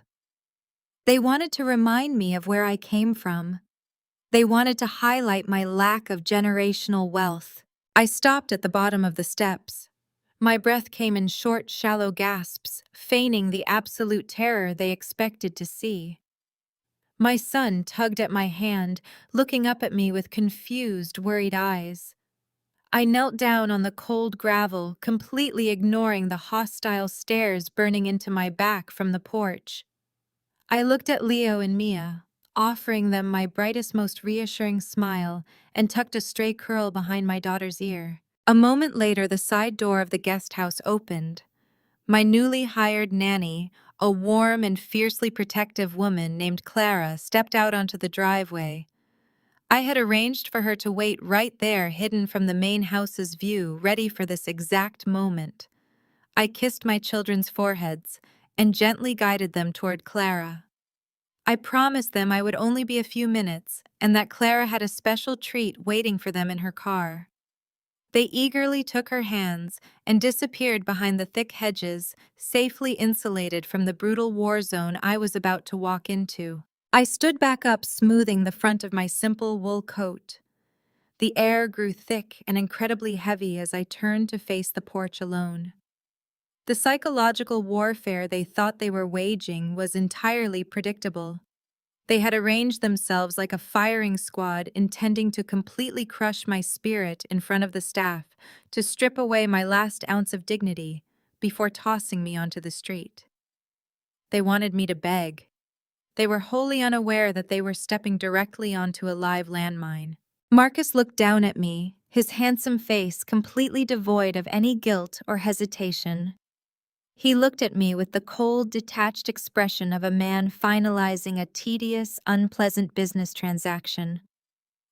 They wanted to remind me of where I came from. They wanted to highlight my lack of generational wealth. I stopped at the bottom of the steps. My breath came in short, shallow gasps, feigning the absolute terror they expected to see. My son tugged at my hand, looking up at me with confused, worried eyes. I knelt down on the cold gravel, completely ignoring the hostile stares burning into my back from the porch. I looked at Leo and Mia, offering them my brightest, most reassuring smile, and tucked a stray curl behind my daughter's ear. A moment later, the side door of the guest house opened. My newly hired nanny, a warm and fiercely protective woman named Clara, stepped out onto the driveway. I had arranged for her to wait right there, hidden from the main house's view, ready for this exact moment. I kissed my children's foreheads and gently guided them toward Clara. I promised them I would only be a few minutes and that Clara had a special treat waiting for them in her car. They eagerly took her hands and disappeared behind the thick hedges, safely insulated from the brutal war zone I was about to walk into. I stood back up, smoothing the front of my simple wool coat. The air grew thick and incredibly heavy as I turned to face the porch alone. The psychological warfare they thought they were waging was entirely predictable. They had arranged themselves like a firing squad, intending to completely crush my spirit in front of the staff, to strip away my last ounce of dignity before tossing me onto the street. They wanted me to beg. They were wholly unaware that they were stepping directly onto a live landmine. Marcus looked down at me, his handsome face completely devoid of any guilt or hesitation. He looked at me with the cold, detached expression of a man finalizing a tedious, unpleasant business transaction.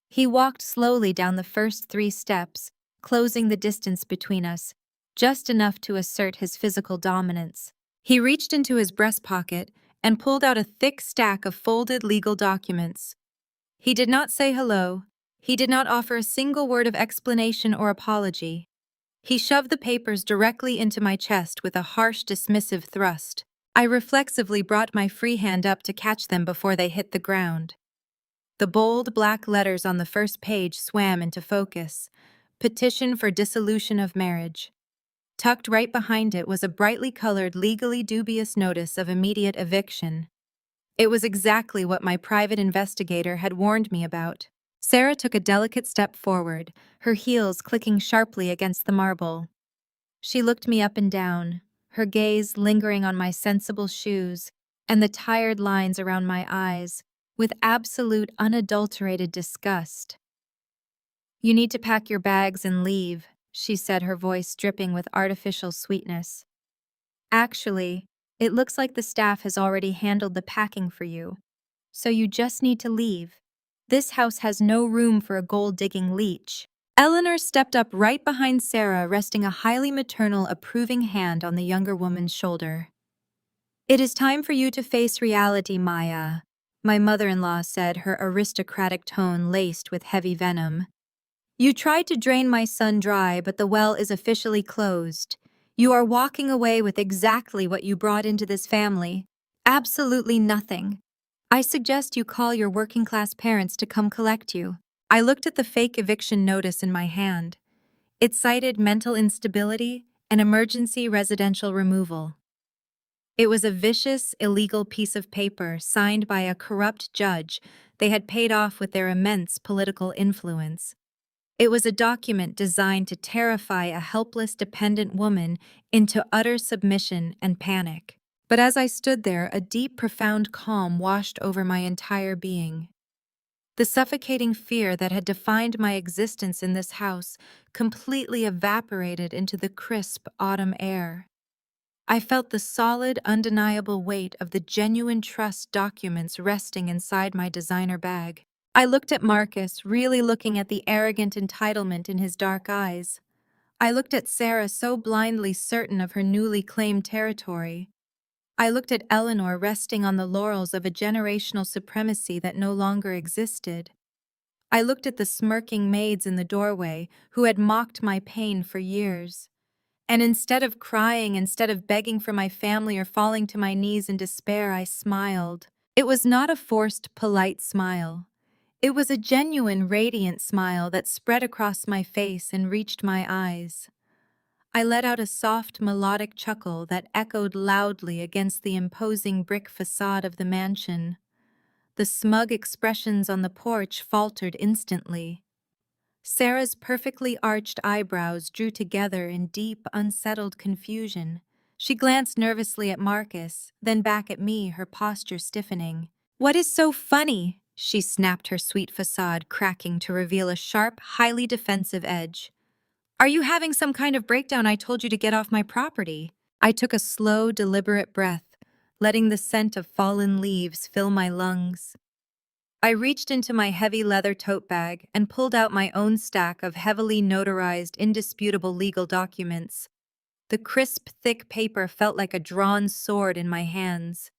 He walked slowly down the first 3 steps, closing the distance between us, just enough to assert his physical dominance. He reached into his breast pocket and pulled out a thick stack of folded legal documents. He did not say hello. He did not offer a single word of explanation or apology. He shoved the papers directly into my chest with a harsh, dismissive thrust. I reflexively brought my free hand up to catch them before they hit the ground. The bold black letters on the first page swam into focus. Petition for dissolution of marriage. Tucked right behind it was a brightly colored, legally dubious notice of immediate eviction. It was exactly what my private investigator had warned me about. Sarah took a delicate step forward, her heels clicking sharply against the marble. She looked me up and down, her gaze lingering on my sensible shoes and the tired lines around my eyes, with absolute unadulterated disgust. "You need to pack your bags and leave," she said, her voice dripping with artificial sweetness. "Actually, it looks like the staff has already handled the packing for you, so you just need to leave. This house has no room for a gold-digging leech." Eleanor stepped up right behind Sarah, resting a highly maternal, approving hand on the younger woman's shoulder. "It is time for you to face reality, Maya," my mother-in-law said, her aristocratic tone laced with heavy venom. "You tried to drain my son dry, but the well is officially closed. You are walking away with exactly what you brought into this family. Absolutely nothing. I suggest you call your working-class parents to come collect you." I looked at the fake eviction notice in my hand. It cited mental instability and emergency residential removal. It was a vicious, illegal piece of paper signed by a corrupt judge they had paid off with their immense political influence. It was a document designed to terrify a helpless, dependent woman into utter submission and panic. But as I stood there, a deep, profound calm washed over my entire being. The suffocating fear that had defined my existence in this house completely evaporated into the crisp autumn air. I felt the solid, undeniable weight of the genuine trust documents resting inside my designer bag. I looked at Marcus, really looking at the arrogant entitlement in his dark eyes. I looked at Sarah, so blindly certain of her newly claimed territory. I looked at Eleanor, resting on the laurels of a generational supremacy that no longer existed. I looked at the smirking maids in the doorway who had mocked my pain for years. And instead of crying, instead of begging for my family or falling to my knees in despair, I smiled. It was not a forced, polite smile. It was a genuine, radiant smile that spread across my face and reached my eyes. I let out a soft, melodic chuckle that echoed loudly against the imposing brick facade of the mansion. The smug expressions on the porch faltered instantly. Sarah's perfectly arched eyebrows drew together in deep, unsettled confusion. She glanced nervously at Marcus, then back at me, her posture stiffening. "What is so funny?" She snapped, her sweet facade cracking to reveal a sharp, highly defensive edge. "Are you having some kind of breakdown? I told you to get off my property." I took a slow, deliberate breath, letting the scent of fallen leaves fill my lungs. I reached into my heavy leather tote bag and pulled out my own stack of heavily notarized, indisputable legal documents. The crisp, thick paper felt like a drawn sword in my hands.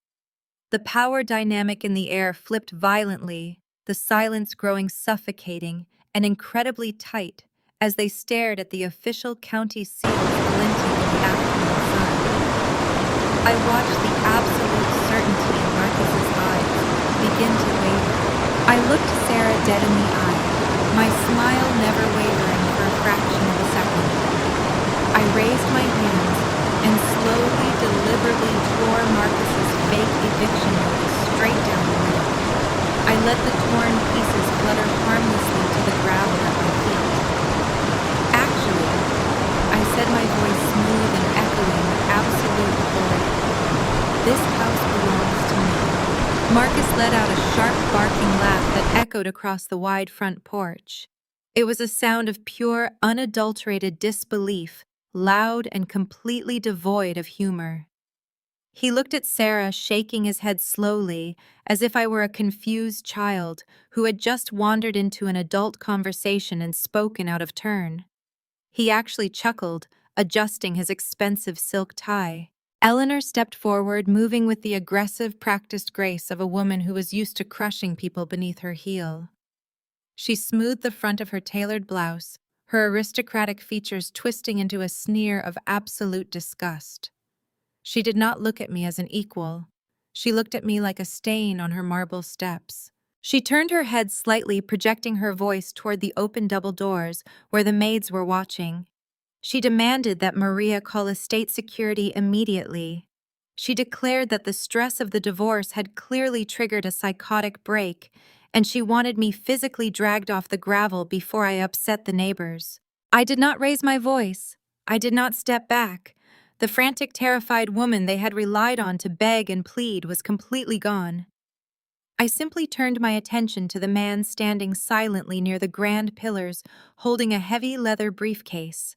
The power dynamic in the air flipped violently, the silence growing suffocating and incredibly tight as they stared at the official county seals glinting in the afternoon sun. I watched the absolute certainty in Marcus's eyes begin to waver. I looked Sarah dead in the eye, my smile never wavering for a fraction of a second. I raised my hands and slowly, deliberately tore Marcus's fake eviction notice straight down the middle. I let the torn pieces flutter harmlessly to the gravel at my feet. "Actually," I said, my voice smooth and echoing with absolute authority, "this house belongs to me." Marcus let out a sharp, barking laugh that echoed across the wide front porch. It was a sound of pure, unadulterated disbelief, loud and completely devoid of humor. He looked at Sarah, shaking his head slowly, as if I were a confused child who had just wandered into an adult conversation and spoken out of turn. He actually chuckled, adjusting his expensive silk tie. Eleanor stepped forward, moving with the aggressive, practiced grace of a woman who was used to crushing people beneath her heel. She smoothed the front of her tailored blouse, her aristocratic features twisting into a sneer of absolute disgust. She did not look at me as an equal. She looked at me like a stain on her marble steps. She turned her head slightly, projecting her voice toward the open double doors where the maids were watching. She demanded that Maria call estate security immediately. She declared that the stress of the divorce had clearly triggered a psychotic break, and she wanted me physically dragged off the gravel before I upset the neighbors. I did not raise my voice. I did not step back. The frantic, terrified woman they had relied on to beg and plead was completely gone. I simply turned my attention to the man standing silently near the grand pillars, holding a heavy leather briefcase.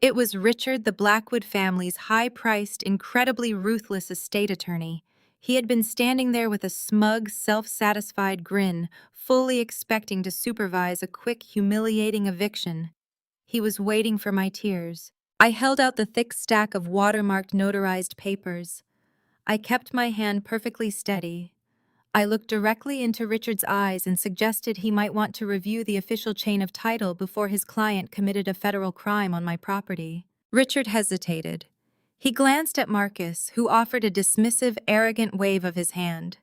It was Richard, the Blackwood family's high-priced, incredibly ruthless estate attorney. He had been standing there with a smug, self-satisfied grin, fully expecting to supervise a quick, humiliating eviction. He was waiting for my tears. I held out the thick stack of watermarked, notarized papers. I kept my hand perfectly steady. I looked directly into Richard's eyes and suggested he might want to review the official chain of title before his client committed a federal crime on my property. Richard hesitated. He glanced at Marcus, who offered a dismissive, arrogant wave of his hand.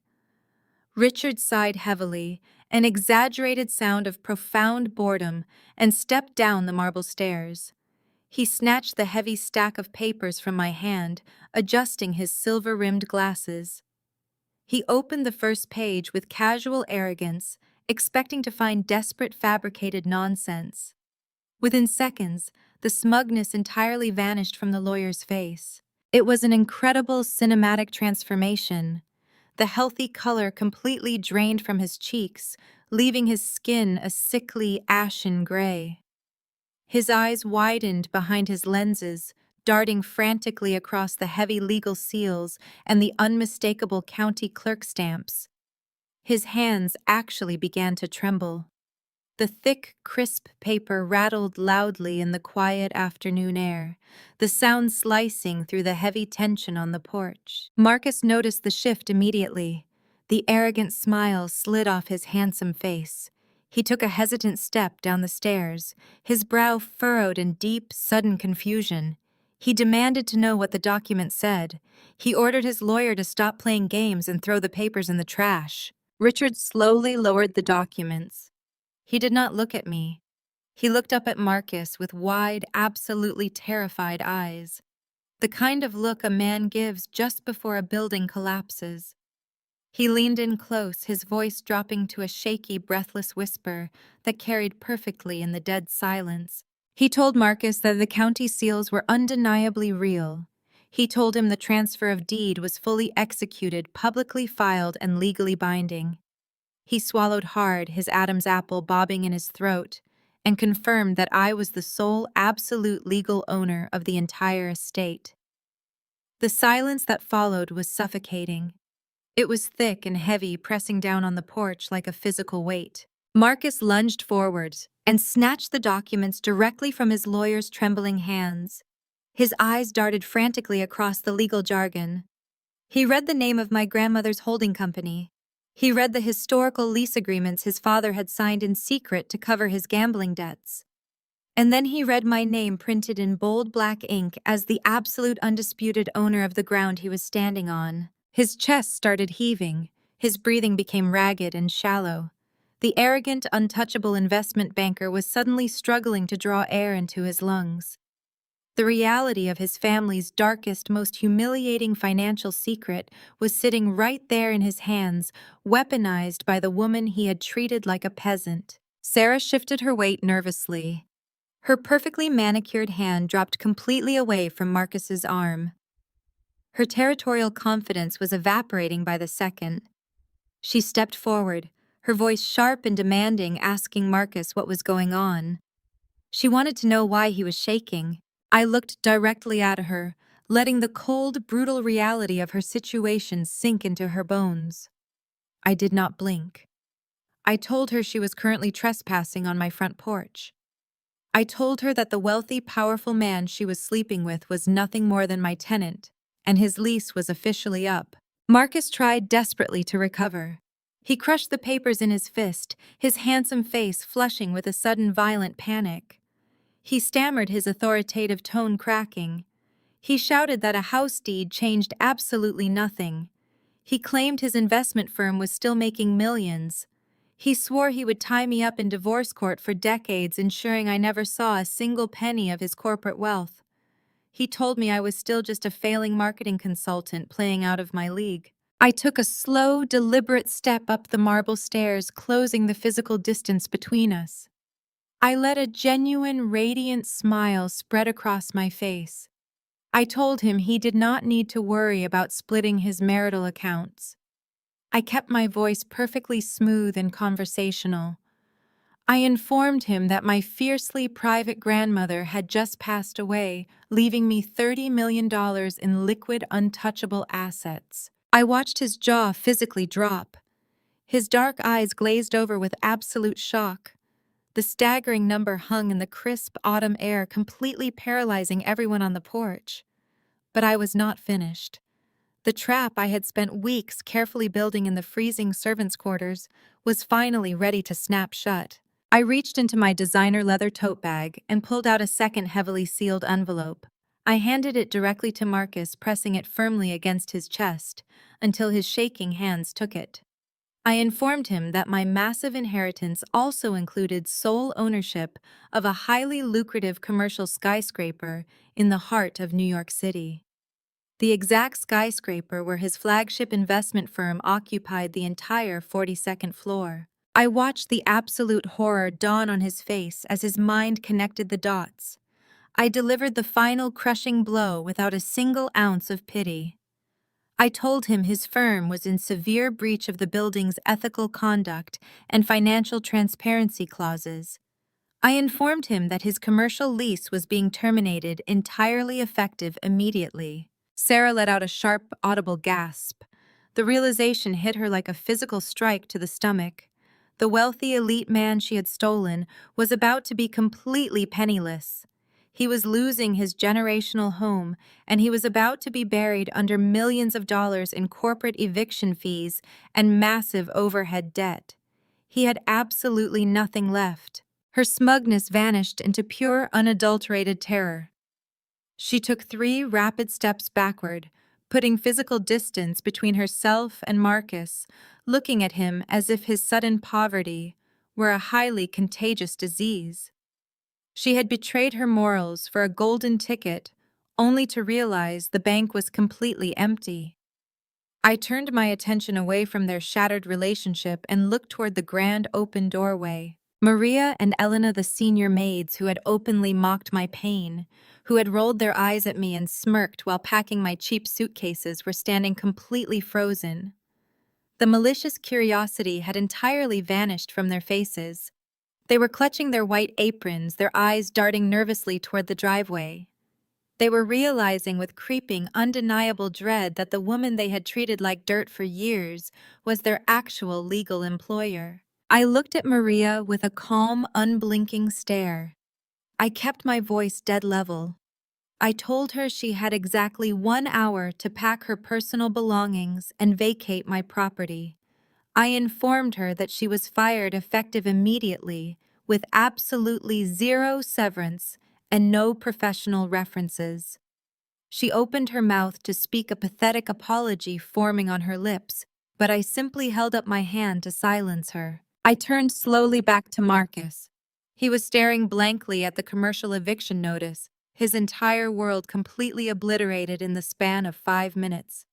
Richard sighed heavily, an exaggerated sound of profound boredom, and stepped down the marble stairs. He snatched the heavy stack of papers from my hand, adjusting his silver-rimmed glasses. He opened the first page with casual arrogance, expecting to find desperate fabricated nonsense. Within seconds, the smugness entirely vanished from the lawyer's face. It was an incredible cinematic transformation. The healthy color completely drained from his cheeks, leaving his skin a sickly, ashen gray. His eyes widened behind his lenses, darting frantically across the heavy legal seals and the unmistakable county clerk stamps. His hands actually began to tremble. The thick, crisp paper rattled loudly in the quiet afternoon air, the sound slicing through the heavy tension on the porch. Marcus noticed the shift immediately. The arrogant smile slid off his handsome face. He took a hesitant step down the stairs, his brow furrowed in deep, sudden confusion. He demanded to know what the document said. He ordered his lawyer to stop playing games and throw the papers in the trash. Richard slowly lowered the documents. He did not look at me. He looked up at Marcus with wide, absolutely terrified eyes. The kind of look a man gives just before a building collapses. He leaned in close, his voice dropping to a shaky, breathless whisper that carried perfectly in the dead silence. He told Marcus that the county seals were undeniably real. He told him the transfer of deed was fully executed, publicly filed, and legally binding. He swallowed hard, his Adam's apple bobbing in his throat, and confirmed that I was the sole absolute legal owner of the entire estate. The silence that followed was suffocating. It was thick and heavy, pressing down on the porch like a physical weight. Marcus lunged forwards and snatched the documents directly from his lawyer's trembling hands. His eyes darted frantically across the legal jargon. He read the name of my grandmother's holding company. He read the historical lease agreements his father had signed in secret to cover his gambling debts. And then he read my name printed in bold black ink as the absolute undisputed owner of the ground he was standing on. His chest started heaving. His breathing became ragged and shallow. The arrogant, untouchable investment banker was suddenly struggling to draw air into his lungs. The reality of his family's darkest, most humiliating financial secret was sitting right there in his hands, weaponized by the woman he had treated like a peasant. Sarah shifted her weight nervously. Her perfectly manicured hand dropped completely away from Marcus's arm. Her territorial confidence was evaporating by the second. She stepped forward, her voice sharp and demanding, asking Marcus what was going on. She wanted to know why he was shaking. I looked directly at her, letting the cold, brutal reality of her situation sink into her bones. I did not blink. I told her she was currently trespassing on my front porch. I told her that the wealthy, powerful man she was sleeping with was nothing more than my tenant, and his lease was officially up. Marcus tried desperately to recover. He crushed the papers in his fist, his handsome face flushing with a sudden violent panic. He stammered, his authoritative tone cracking. He shouted that a house deed changed absolutely nothing. He claimed his investment firm was still making millions. He swore he would tie me up in divorce court for decades, ensuring I never saw a single penny of his corporate wealth. He told me I was still just a failing marketing consultant playing out of my league. I took a slow, deliberate step up the marble stairs, closing the physical distance between us. I let a genuine, radiant smile spread across my face. I told him he did not need to worry about splitting his marital accounts. I kept my voice perfectly smooth and conversational. I informed him that my fiercely private grandmother had just passed away, leaving me $30 million in liquid, untouchable assets. I watched his jaw physically drop. His dark eyes glazed over with absolute shock. The staggering number hung in the crisp autumn air, completely paralyzing everyone on the porch. But I was not finished. The trap I had spent weeks carefully building in the freezing servants' quarters was finally ready to snap shut. I reached into my designer leather tote bag and pulled out a second heavily sealed envelope. I handed it directly to Marcus, pressing it firmly against his chest until his shaking hands took it. I informed him that my massive inheritance also included sole ownership of a highly lucrative commercial skyscraper in the heart of New York City. The exact skyscraper where his flagship investment firm occupied the entire 42nd floor. I watched the absolute horror dawn on his face as his mind connected the dots. I delivered the final crushing blow without a single ounce of pity. I told him his firm was in severe breach of the building's ethical conduct and financial transparency clauses. I informed him that his commercial lease was being terminated, entirely effective immediately. Sarah let out a sharp, audible gasp. The realization hit her like a physical strike to the stomach. The wealthy, elite man she had stolen was about to be completely penniless. He was losing his generational home, and he was about to be buried under millions of dollars in corporate eviction fees and massive overhead debt. He had absolutely nothing left. Her smugness vanished into pure, unadulterated terror. She took 3 rapid steps backward, putting physical distance between herself and Marcus, looking at him as if his sudden poverty were a highly contagious disease. She had betrayed her morals for a golden ticket, only to realize the bank was completely empty. I turned my attention away from their shattered relationship and looked toward the grand open doorway. Maria and Elena, the senior maids who had openly mocked my pain, who had rolled their eyes at me and smirked while packing my cheap suitcases, were standing completely frozen. The malicious curiosity had entirely vanished from their faces. They were clutching their white aprons, their eyes darting nervously toward the driveway. They were realizing with creeping, undeniable dread that the woman they had treated like dirt for years was their actual legal employer. I looked at Maria with a calm, unblinking stare. I kept my voice dead level. I told her she had exactly 1 hour to pack her personal belongings and vacate my property. I informed her that she was fired effective immediately, with absolutely zero severance and no professional references. She opened her mouth to speak, a pathetic apology forming on her lips, but I simply held up my hand to silence her. I turned slowly back to Marcus. He was staring blankly at the commercial eviction notice, his entire world completely obliterated in the span of 5 minutes.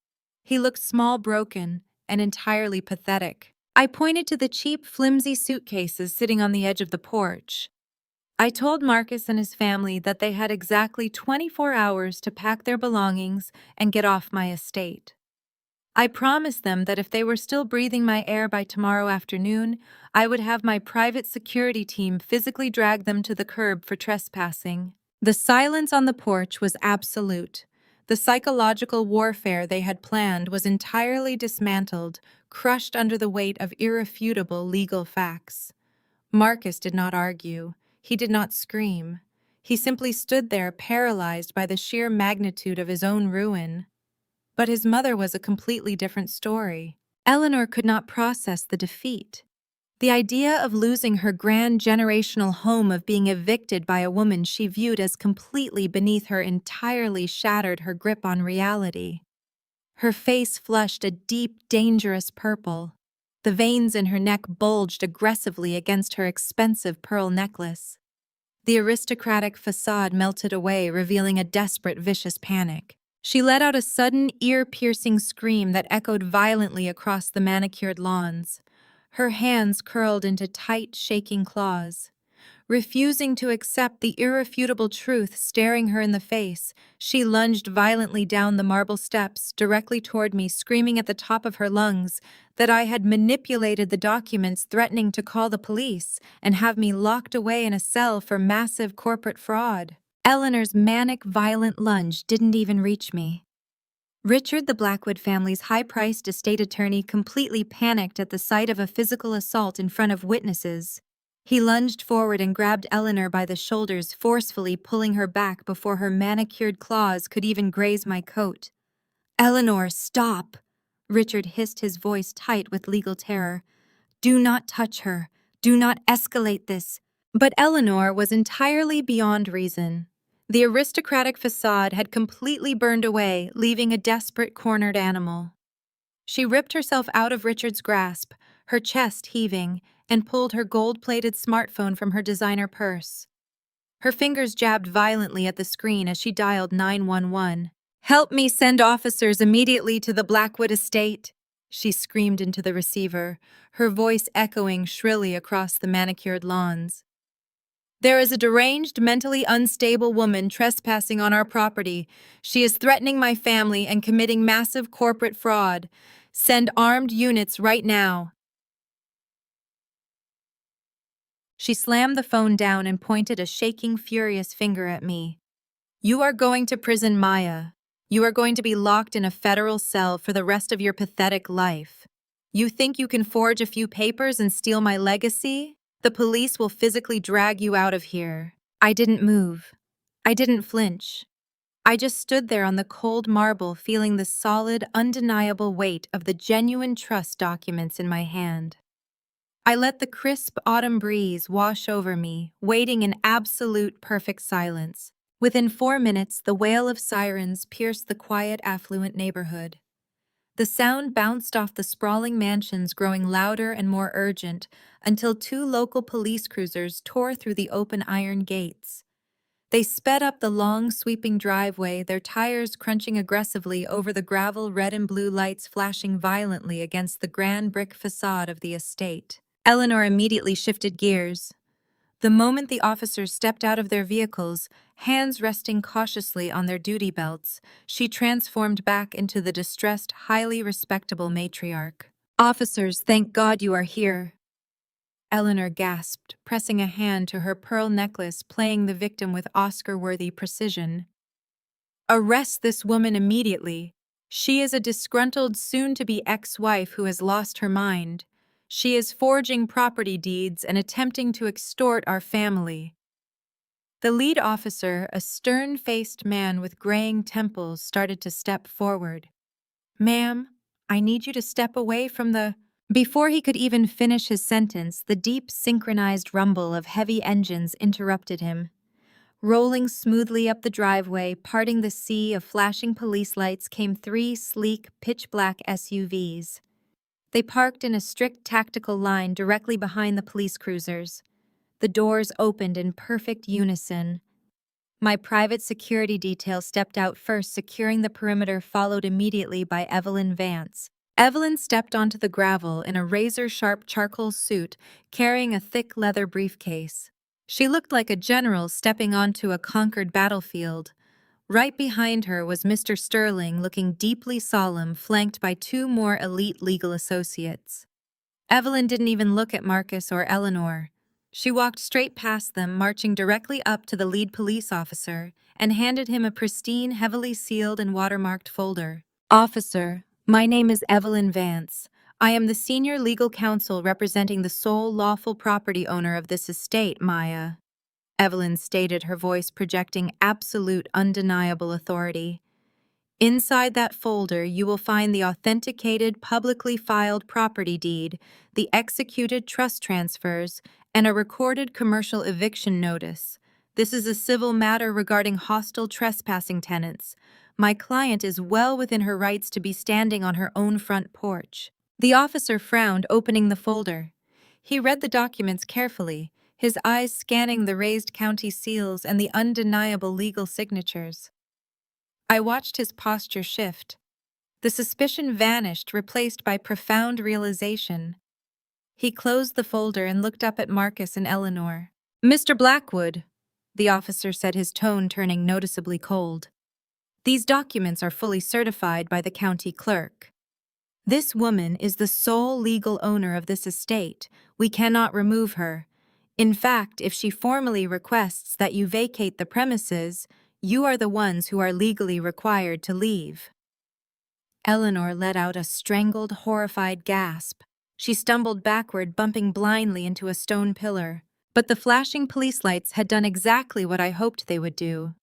He looked small, broken, and entirely pathetic. I pointed to the cheap, flimsy suitcases sitting on the edge of the porch. I told Marcus and his family that they had exactly 24 hours to pack their belongings and get off my estate. I promised them that if they were still breathing my air by tomorrow afternoon, I would have my private security team physically drag them to the curb for trespassing. The silence on the porch was absolute. The psychological warfare they had planned was entirely dismantled, crushed under the weight of irrefutable legal facts. Marcus did not argue. He did not scream. He simply stood there, paralyzed by the sheer magnitude of his own ruin. But his mother was a completely different story. Eleanor could not process the defeat. The idea of losing her grand generational home, of being evicted by a woman she viewed as completely beneath her, entirely shattered her grip on reality. Her face flushed a deep, dangerous purple. The veins in her neck bulged aggressively against her expensive pearl necklace. The aristocratic facade melted away, revealing a desperate, vicious panic. She let out a sudden, ear-piercing scream that echoed violently across the manicured lawns. Her hands curled into tight, shaking claws. Refusing to accept the irrefutable truth staring her in the face, she lunged violently down the marble steps, directly toward me, screaming at the top of her lungs that I had manipulated the documents, threatening to call the police and have me locked away in a cell for massive corporate fraud. Eleanor's manic, violent lunge didn't even reach me. Richard, the Blackwood family's high-priced estate attorney, completely panicked at the sight of a physical assault in front of witnesses. He lunged forward and grabbed Eleanor by the shoulders, forcefully pulling her back before her manicured claws could even graze my coat. "Eleanor, stop!" Richard hissed, his voice tight with legal terror. "Do not touch her. Do not escalate this." But Eleanor was entirely beyond reason. The aristocratic facade had completely burned away, leaving a desperate, cornered animal. She ripped herself out of Richard's grasp, her chest heaving, and pulled her gold-plated smartphone from her designer purse. Her fingers jabbed violently at the screen as she dialed 911. "Help me send officers immediately to the Blackwood estate," she screamed into the receiver, her voice echoing shrilly across the manicured lawns. "There is a deranged, mentally unstable woman trespassing on our property. She is threatening my family and committing massive corporate fraud. Send armed units right now." She slammed the phone down and pointed a shaking, furious finger at me. "You are going to prison, Maya. You are going to be locked in a federal cell for the rest of your pathetic life. You think you can forge a few papers and steal my legacy? The police will physically drag you out of here." I didn't move. I didn't flinch. I just stood there on the cold marble, feeling the solid, undeniable weight of the genuine trust documents in my hand. I let the crisp autumn breeze wash over me, waiting in absolute perfect silence. Within 4 minutes, the wail of sirens pierced the quiet, affluent neighborhood. The sound bounced off the sprawling mansions, growing louder and more urgent, until 2 local police cruisers tore through the open iron gates. They sped up the long, sweeping driveway, their tires crunching aggressively over the gravel, red and blue lights flashing violently against the grand brick facade of the estate. Eleanor immediately shifted gears. The moment the officers stepped out of their vehicles, hands resting cautiously on their duty belts, she transformed back into the distressed, highly respectable matriarch. "Officers, thank God you are here," Eleanor gasped, pressing a hand to her pearl necklace, playing the victim with Oscar-worthy precision. "Arrest this woman immediately. She is a disgruntled soon-to-be ex-wife who has lost her mind. She is forging property deeds and attempting to extort our family." The lead officer, a stern-faced man with graying temples, started to step forward. "Ma'am, I need you to step away from the—" Before he could even finish his sentence, the deep, synchronized rumble of heavy engines interrupted him. Rolling smoothly up the driveway, parting the sea of flashing police lights, came three sleek, pitch-black SUVs. They parked in a strict tactical line directly behind the police cruisers. The doors opened in perfect unison. My private security detail stepped out first, securing the perimeter, followed immediately by Evelyn Vance. Evelyn stepped onto the gravel in a razor-sharp charcoal suit, carrying a thick leather briefcase. She looked like a general stepping onto a conquered battlefield. Right behind her was Mr. Sterling, looking deeply solemn, flanked by two more elite legal associates. Evelyn didn't even look at Marcus or Eleanor. She walked straight past them, marching directly up to the lead police officer, and handed him a pristine, heavily sealed and watermarked folder. "Officer, my name is Evelyn Vance. I am the senior legal counsel representing the sole lawful property owner of this estate, Maya," Evelyn stated, her voice projecting absolute, undeniable authority. "Inside that folder, you will find the authenticated, publicly filed property deed, the executed trust transfers, and a recorded commercial eviction notice. This is a civil matter regarding hostile trespassing tenants. My client is well within her rights to be standing on her own front porch." The officer frowned, opening the folder. He read the documents carefully, his eyes scanning the raised county seals and the undeniable legal signatures. I watched his posture shift. The suspicion vanished, replaced by profound realization. He closed the folder and looked up at Marcus and Eleanor. "Mr. Blackwood," the officer said, his tone turning noticeably cold. "These documents are fully certified by the county clerk. This woman is the sole legal owner of this estate. We cannot remove her. In fact, if she formally requests that you vacate the premises, you are the ones who are legally required to leave." Eleanor let out a strangled, horrified gasp. She stumbled backward, bumping blindly into a stone pillar. But the flashing police lights had done exactly what I hoped they would do.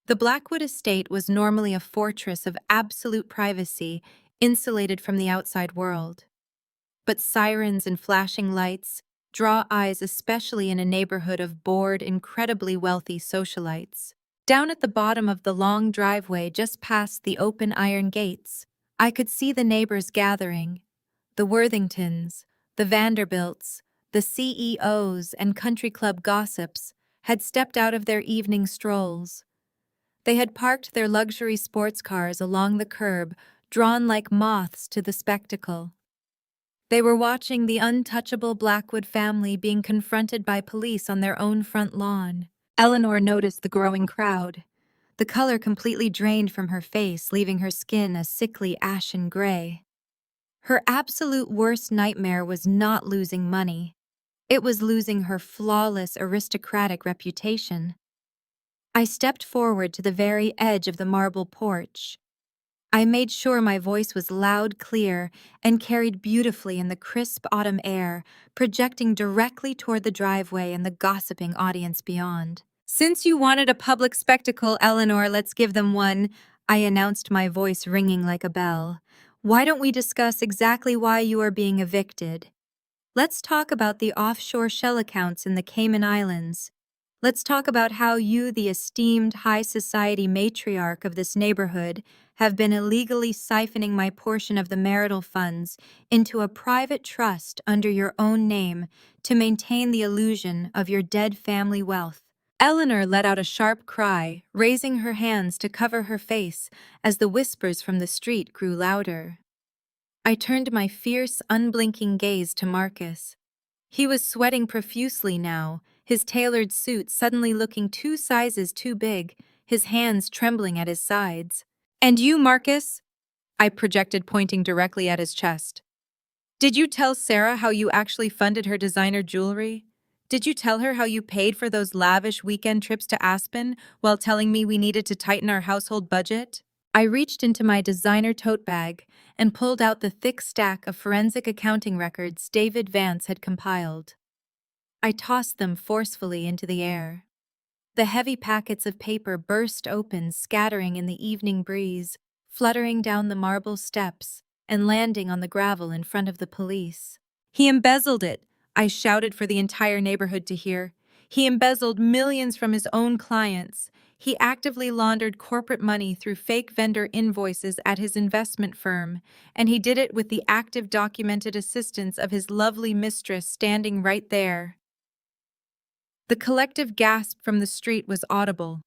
The Blackwood estate was normally a fortress of absolute privacy, insulated from the outside world. But sirens and flashing lights draw eyes, especially in a neighborhood of bored, incredibly wealthy socialites. Down at the bottom of the long driveway, just past the open iron gates, I could see the neighbors gathering. The Worthingtons, the Vanderbilts, the CEOs, and country club gossips had stepped out of their evening strolls. They had parked their luxury sports cars along the curb, drawn like moths to the spectacle. They were watching the untouchable Blackwood family being confronted by police on their own front lawn. Eleanor noticed the growing crowd. The color completely drained from her face, leaving her skin a sickly ashen gray. Her absolute worst nightmare was not losing money. It was losing her flawless, aristocratic reputation. I stepped forward to the very edge of the marble porch. I made sure my voice was loud, clear, and carried beautifully in the crisp autumn air, projecting directly toward the driveway and the gossiping audience beyond. "Since you wanted a public spectacle, Eleanor, let's give them one," I announced, my voice ringing like a bell. "Why don't we discuss exactly why you are being evicted? Let's talk about the offshore shell accounts in the Cayman Islands. Let's talk about how you, the esteemed high society matriarch of this neighborhood, have been illegally siphoning my portion of the marital funds into a private trust under your own name to maintain the illusion of your dead family wealth." Eleanor let out a sharp cry, raising her hands to cover her face as the whispers from the street grew louder. I turned my fierce, unblinking gaze to Marcus. He was sweating profusely now, his tailored suit suddenly looking 2 sizes too big, his hands trembling at his sides. "And you, Marcus?" I projected, pointing directly at his chest. "Did you tell Sarah how you actually funded her designer jewelry? Did you tell her how you paid for those lavish weekend trips to Aspen while telling me we needed to tighten our household budget?" I reached into my designer tote bag and pulled out the thick stack of forensic accounting records David Vance had compiled. I tossed them forcefully into the air. The heavy packets of paper burst open, scattering in the evening breeze, fluttering down the marble steps and landing on the gravel in front of the police. "He embezzled it!" I shouted for the entire neighborhood to hear. "He embezzled millions from his own clients. He actively laundered corporate money through fake vendor invoices at his investment firm, and he did it with the active documented assistance of his lovely mistress standing right there." The collective gasp from the street was audible.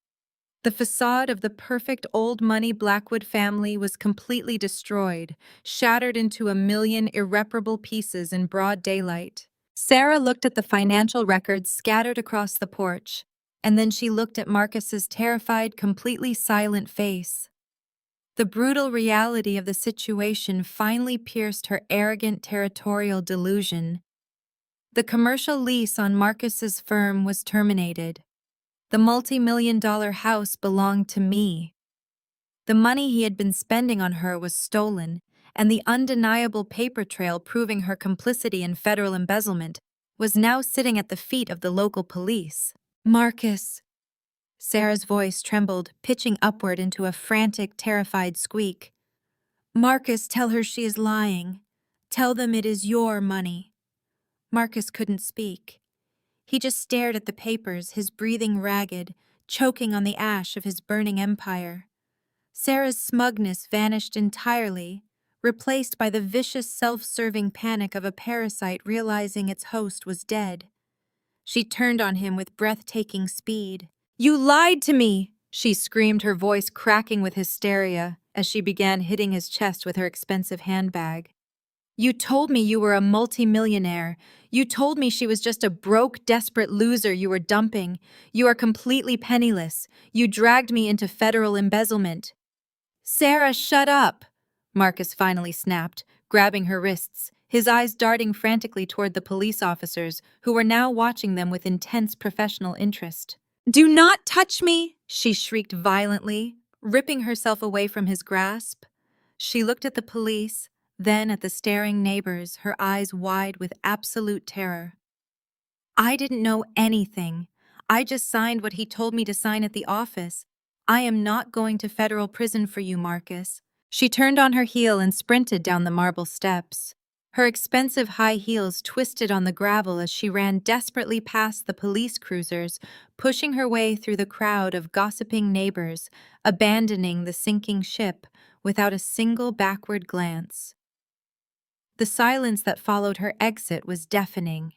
The facade of the perfect old money Blackwood family was completely destroyed, shattered into a million irreparable pieces in broad daylight. Sarah looked at the financial records scattered across the porch, and then she looked at Marcus's terrified, completely silent face. The brutal reality of the situation finally pierced her arrogant territorial delusion. The commercial lease on Marcus's firm was terminated. The multi-million-dollar house belonged to me. The money he had been spending on her was stolen, and the undeniable paper trail proving her complicity in federal embezzlement was now sitting at the feet of the local police. "Marcus," Sarah's voice trembled, pitching upward into a frantic, terrified squeak. "Marcus, tell her she is lying. Tell them it is your money." Marcus couldn't speak. He just stared at the papers, his breathing ragged, choking on the ash of his burning empire. Sarah's smugness vanished entirely, replaced by the vicious, self-serving panic of a parasite realizing its host was dead. She turned on him with breathtaking speed. "You lied to me!" she screamed, her voice cracking with hysteria as she began hitting his chest with her expensive handbag. "You told me you were a multimillionaire. You told me she was just a broke, desperate loser you were dumping. You are completely penniless. You dragged me into federal embezzlement." "Sarah, shut up!" Marcus finally snapped, grabbing her wrists, his eyes darting frantically toward the police officers, who were now watching them with intense professional interest. "Do not touch me!" she shrieked violently, ripping herself away from his grasp. She looked at the police, then at the staring neighbors, her eyes wide with absolute terror. "I didn't know anything. I just signed what he told me to sign at the office. I am not going to federal prison for you, Marcus." She turned on her heel and sprinted down the marble steps. Her expensive high heels twisted on the gravel as she ran desperately past the police cruisers, pushing her way through the crowd of gossiping neighbors, abandoning the sinking ship without a single backward glance. The silence that followed her exit was deafening.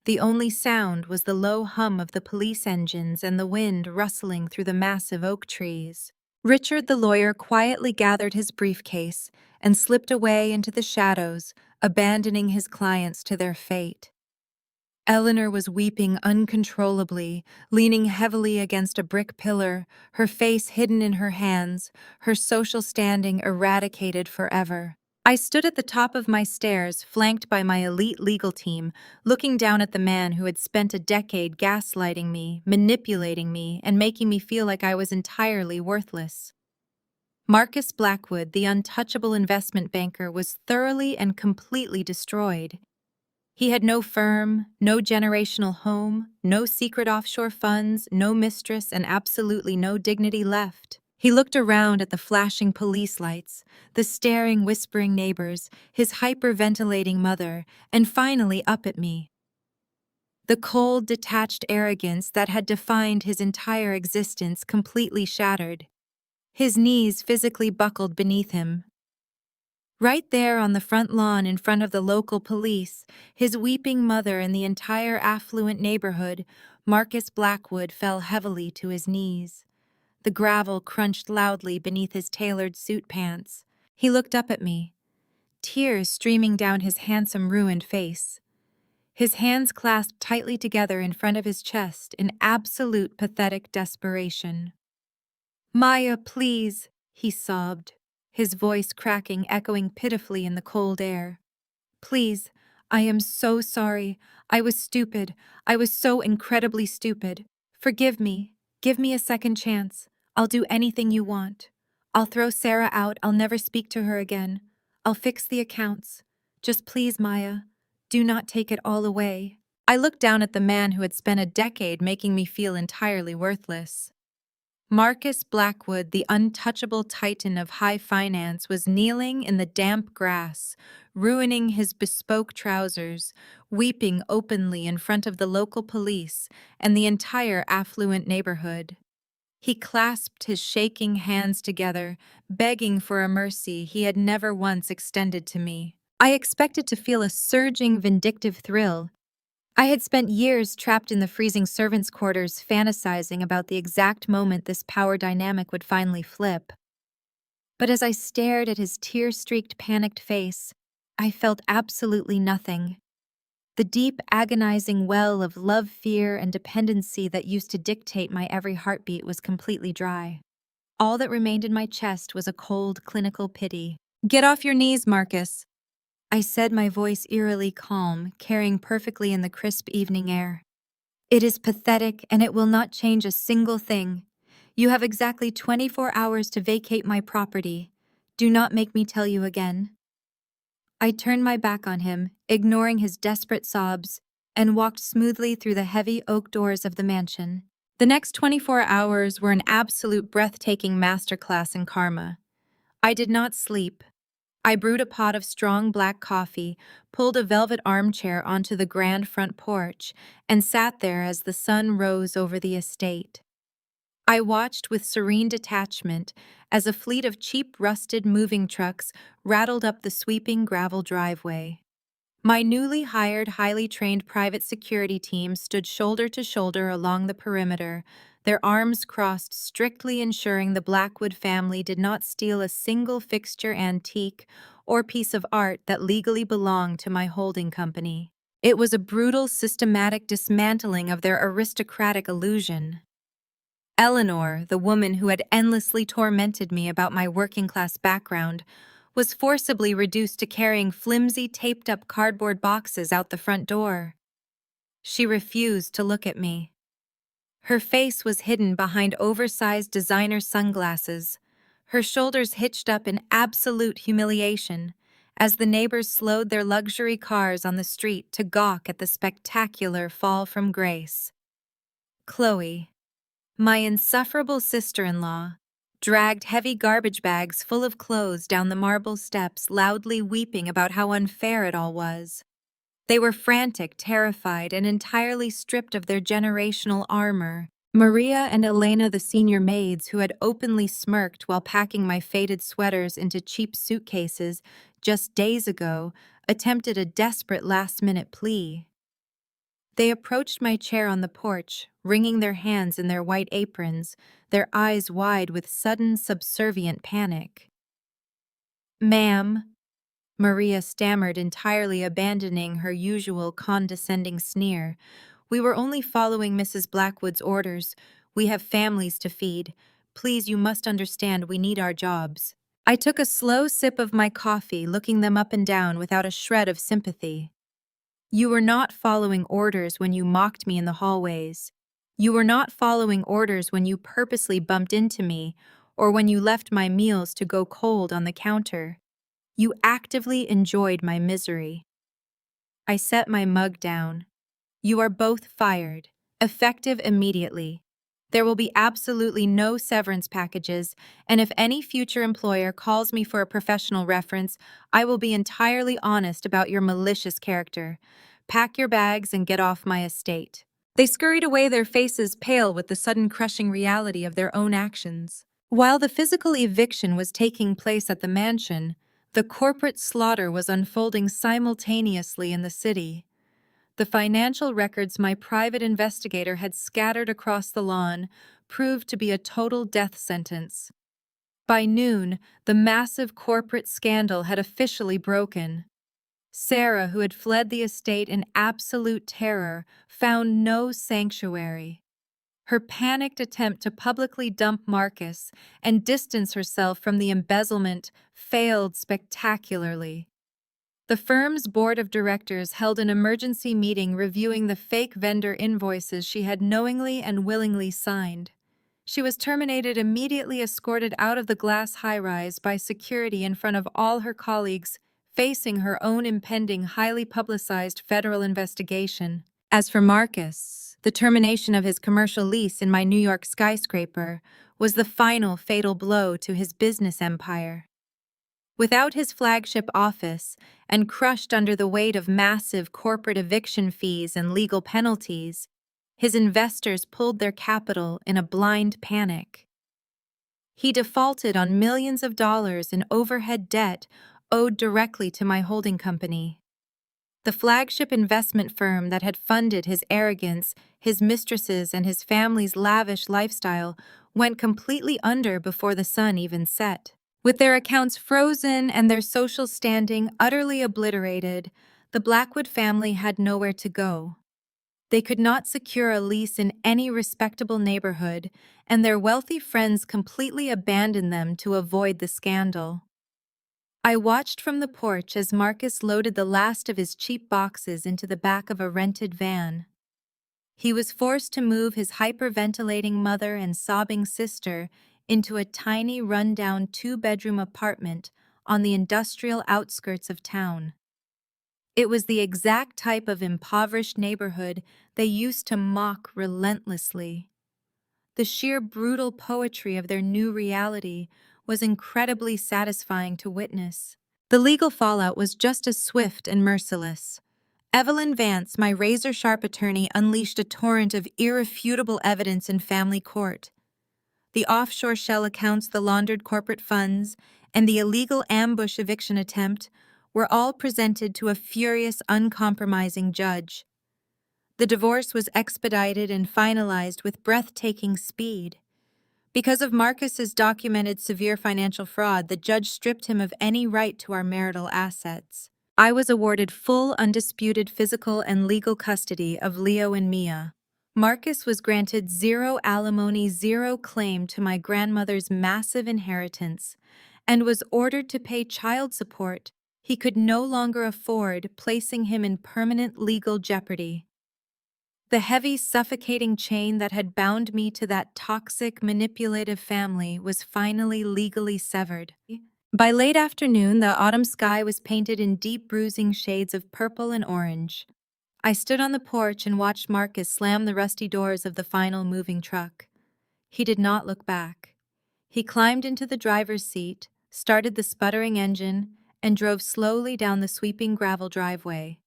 The only sound was the low hum of the police engines and the wind rustling through the massive oak trees. Richard the lawyer quietly gathered his briefcase and slipped away into the shadows, abandoning his clients to their fate. Eleanor was weeping uncontrollably, leaning heavily against a brick pillar, her face hidden in her hands, her social standing eradicated forever. I stood at the top of my stairs, flanked by my elite legal team, looking down at the man who had spent a decade gaslighting me, manipulating me, and making me feel like I was entirely worthless. Marcus Blackwood, the untouchable investment banker, was thoroughly and completely destroyed. He had no firm, no generational home, no secret offshore funds, no mistress, and absolutely no dignity left. He looked around at the flashing police lights, the staring, whispering neighbors, his hyperventilating mother, and finally up at me. The cold, detached arrogance that had defined his entire existence completely shattered. His knees physically buckled beneath him. Right there on the front lawn in front of the local police, his weeping mother and the entire affluent neighborhood, Marcus Blackwood fell heavily to his knees. The gravel crunched loudly beneath his tailored suit pants. He looked up at me, tears streaming down his handsome, ruined face. his hands clasped tightly together in front of his chest in absolute pathetic desperation. "Maya, please," he sobbed, his voice cracking, echoing pitifully in the cold air. "Please, I am so sorry. I was stupid. I was so incredibly stupid. Forgive me. Give me a second chance. I'll do anything you want. I'll throw Sarah out. I'll never speak to her again. I'll fix the accounts. Just please, Maya, do not take it all away." I looked down at the man who had spent a decade making me feel entirely worthless. Marcus Blackwood, the untouchable titan of high finance, was kneeling in the damp grass, ruining his bespoke trousers, weeping openly in front of the local police and the entire affluent neighborhood. He clasped his shaking hands together, begging for a mercy he had never once extended to me. I expected to feel a surging, vindictive thrill. I had spent years trapped in the freezing servants' quarters, fantasizing about the exact moment this power dynamic would finally flip. But as I stared at his tear-streaked, panicked face, I felt absolutely nothing. The deep, agonizing well of love, fear, and dependency that used to dictate my every heartbeat was completely dry. All that remained in my chest was a cold, clinical pity. "Get off your knees, Marcus," I said, my voice eerily calm, carrying perfectly in the crisp evening air. "It is pathetic, and it will not change a single thing. You have exactly 24 hours to vacate my property. Do not make me tell you again." I turned my back on him, ignoring his desperate sobs, and walked smoothly through the heavy oak doors of the mansion. The next 24 hours were an absolute breathtaking masterclass in karma. I did not sleep. I brewed a pot of strong black coffee, pulled a velvet armchair onto the grand front porch, and sat there as the sun rose over the estate. I watched with serene detachment as a fleet of cheap, rusted moving trucks rattled up the sweeping gravel driveway. My newly hired, highly trained private security team stood shoulder to shoulder along the perimeter, their arms crossed, strictly ensuring the Blackwood family did not steal a single fixture, antique, or piece of art that legally belonged to my holding company. It was a brutal, systematic dismantling of their aristocratic illusion. Eleanor, the woman who had endlessly tormented me about my working-class background, was forcibly reduced to carrying flimsy, taped-up cardboard boxes out the front door. She refused to look at me. Her face was hidden behind oversized designer sunglasses, her shoulders hitched up in absolute humiliation, as the neighbors slowed their luxury cars on the street to gawk at the spectacular fall from grace. Chloe, my insufferable sister-in-law, dragged heavy garbage bags full of clothes down the marble steps, loudly weeping about how unfair it all was. They were frantic, terrified, and entirely stripped of their generational armor. Maria and Elena, the senior maids, who had openly smirked while packing my faded sweaters into cheap suitcases just days ago, attempted a desperate last-minute plea. They approached my chair on the porch, wringing their hands in their white aprons, their eyes wide with sudden, subservient panic. "Ma'am," Maria stammered, entirely abandoning her usual condescending sneer, "we were only following Mrs. Blackwood's orders. We have families to feed. Please, you must understand, we need our jobs." I took a slow sip of my coffee, looking them up and down without a shred of sympathy. "You were not following orders when you mocked me in the hallways. You were not following orders when you purposely bumped into me or when you left my meals to go cold on the counter. You actively enjoyed my misery." I set my mug down. "You are both fired, effective immediately. There will be absolutely no severance packages, and if any future employer calls me for a professional reference, I will be entirely honest about your malicious character. Pack your bags and get off my estate." They scurried away, their faces pale with the sudden crushing reality of their own actions. While the physical eviction was taking place at the mansion, the corporate slaughter was unfolding simultaneously in the city. The financial records my private investigator had scattered across the lawn proved to be a total death sentence. By noon, the massive corporate scandal had officially broken. Sarah, who had fled the estate in absolute terror, found no sanctuary. Her panicked attempt to publicly dump Marcus and distance herself from the embezzlement failed spectacularly. The firm's board of directors held an emergency meeting reviewing the fake vendor invoices she had knowingly and willingly signed. She was terminated, immediately escorted out of the glass high-rise by security in front of all her colleagues, facing her own impending, highly publicized federal investigation. As for Marcus, the termination of his commercial lease in my New York skyscraper was the final fatal blow to his business empire. Without his flagship office, and crushed under the weight of massive corporate eviction fees and legal penalties, his investors pulled their capital in a blind panic. He defaulted on millions of dollars in overhead debt owed directly to my holding company. The flagship investment firm that had funded his arrogance, his mistresses, and his family's lavish lifestyle went completely under before the sun even set. With their accounts frozen and their social standing utterly obliterated, the Blackwood family had nowhere to go. They could not secure a lease in any respectable neighborhood, and their wealthy friends completely abandoned them to avoid the scandal. I watched from the porch as Marcus loaded the last of his cheap boxes into the back of a rented van. He was forced to move his hyperventilating mother and sobbing sister into a tiny, run-down two-bedroom apartment on the industrial outskirts of town. It was the exact type of impoverished neighborhood they used to mock relentlessly. The sheer brutal poetry of their new reality was incredibly satisfying to witness. The legal fallout was just as swift and merciless. Evelyn Vance, my razor-sharp attorney, unleashed a torrent of irrefutable evidence in family court. The offshore shell accounts, the laundered corporate funds, and the illegal ambush eviction attempt were all presented to a furious, uncompromising judge. The divorce was expedited and finalized with breathtaking speed. Because of Marcus's documented severe financial fraud, the judge stripped him of any right to our marital assets. I was awarded full, undisputed physical and legal custody of Leo and Mia. Marcus was granted zero alimony, zero claim to my grandmother's massive inheritance, and was ordered to pay child support he could no longer afford, placing him in permanent legal jeopardy. The heavy, suffocating chain that had bound me to that toxic, manipulative family was finally legally severed. By late afternoon, the autumn sky was painted in deep, bruising shades of purple and orange. I stood on the porch and watched Marcus slam the rusty doors of the final moving truck. He did not look back. He climbed into the driver's seat, started the sputtering engine, and drove slowly down the sweeping gravel driveway.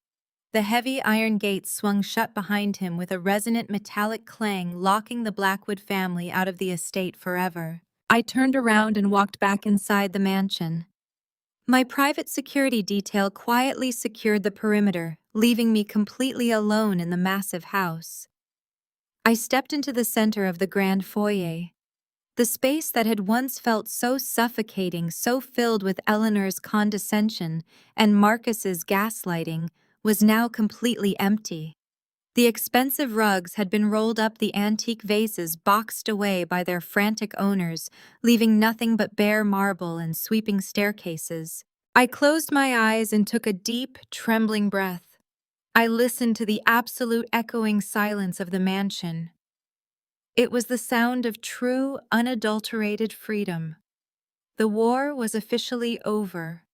The heavy iron gates swung shut behind him with a resonant metallic clang, locking the Blackwood family out of the estate forever. I turned around and walked back inside the mansion. My private security detail quietly secured the perimeter, leaving me completely alone in the massive house. I stepped into the center of the grand foyer. The space that had once felt so suffocating, so filled with Eleanor's condescension and Marcus's gaslighting, was now completely empty. The expensive rugs had been rolled up, the antique vases boxed away by their frantic owners, leaving nothing but bare marble and sweeping staircases. I closed my eyes and took a deep, trembling breath. I listened to the absolute echoing silence of the mansion. It was the sound of true, unadulterated freedom. The war was officially over.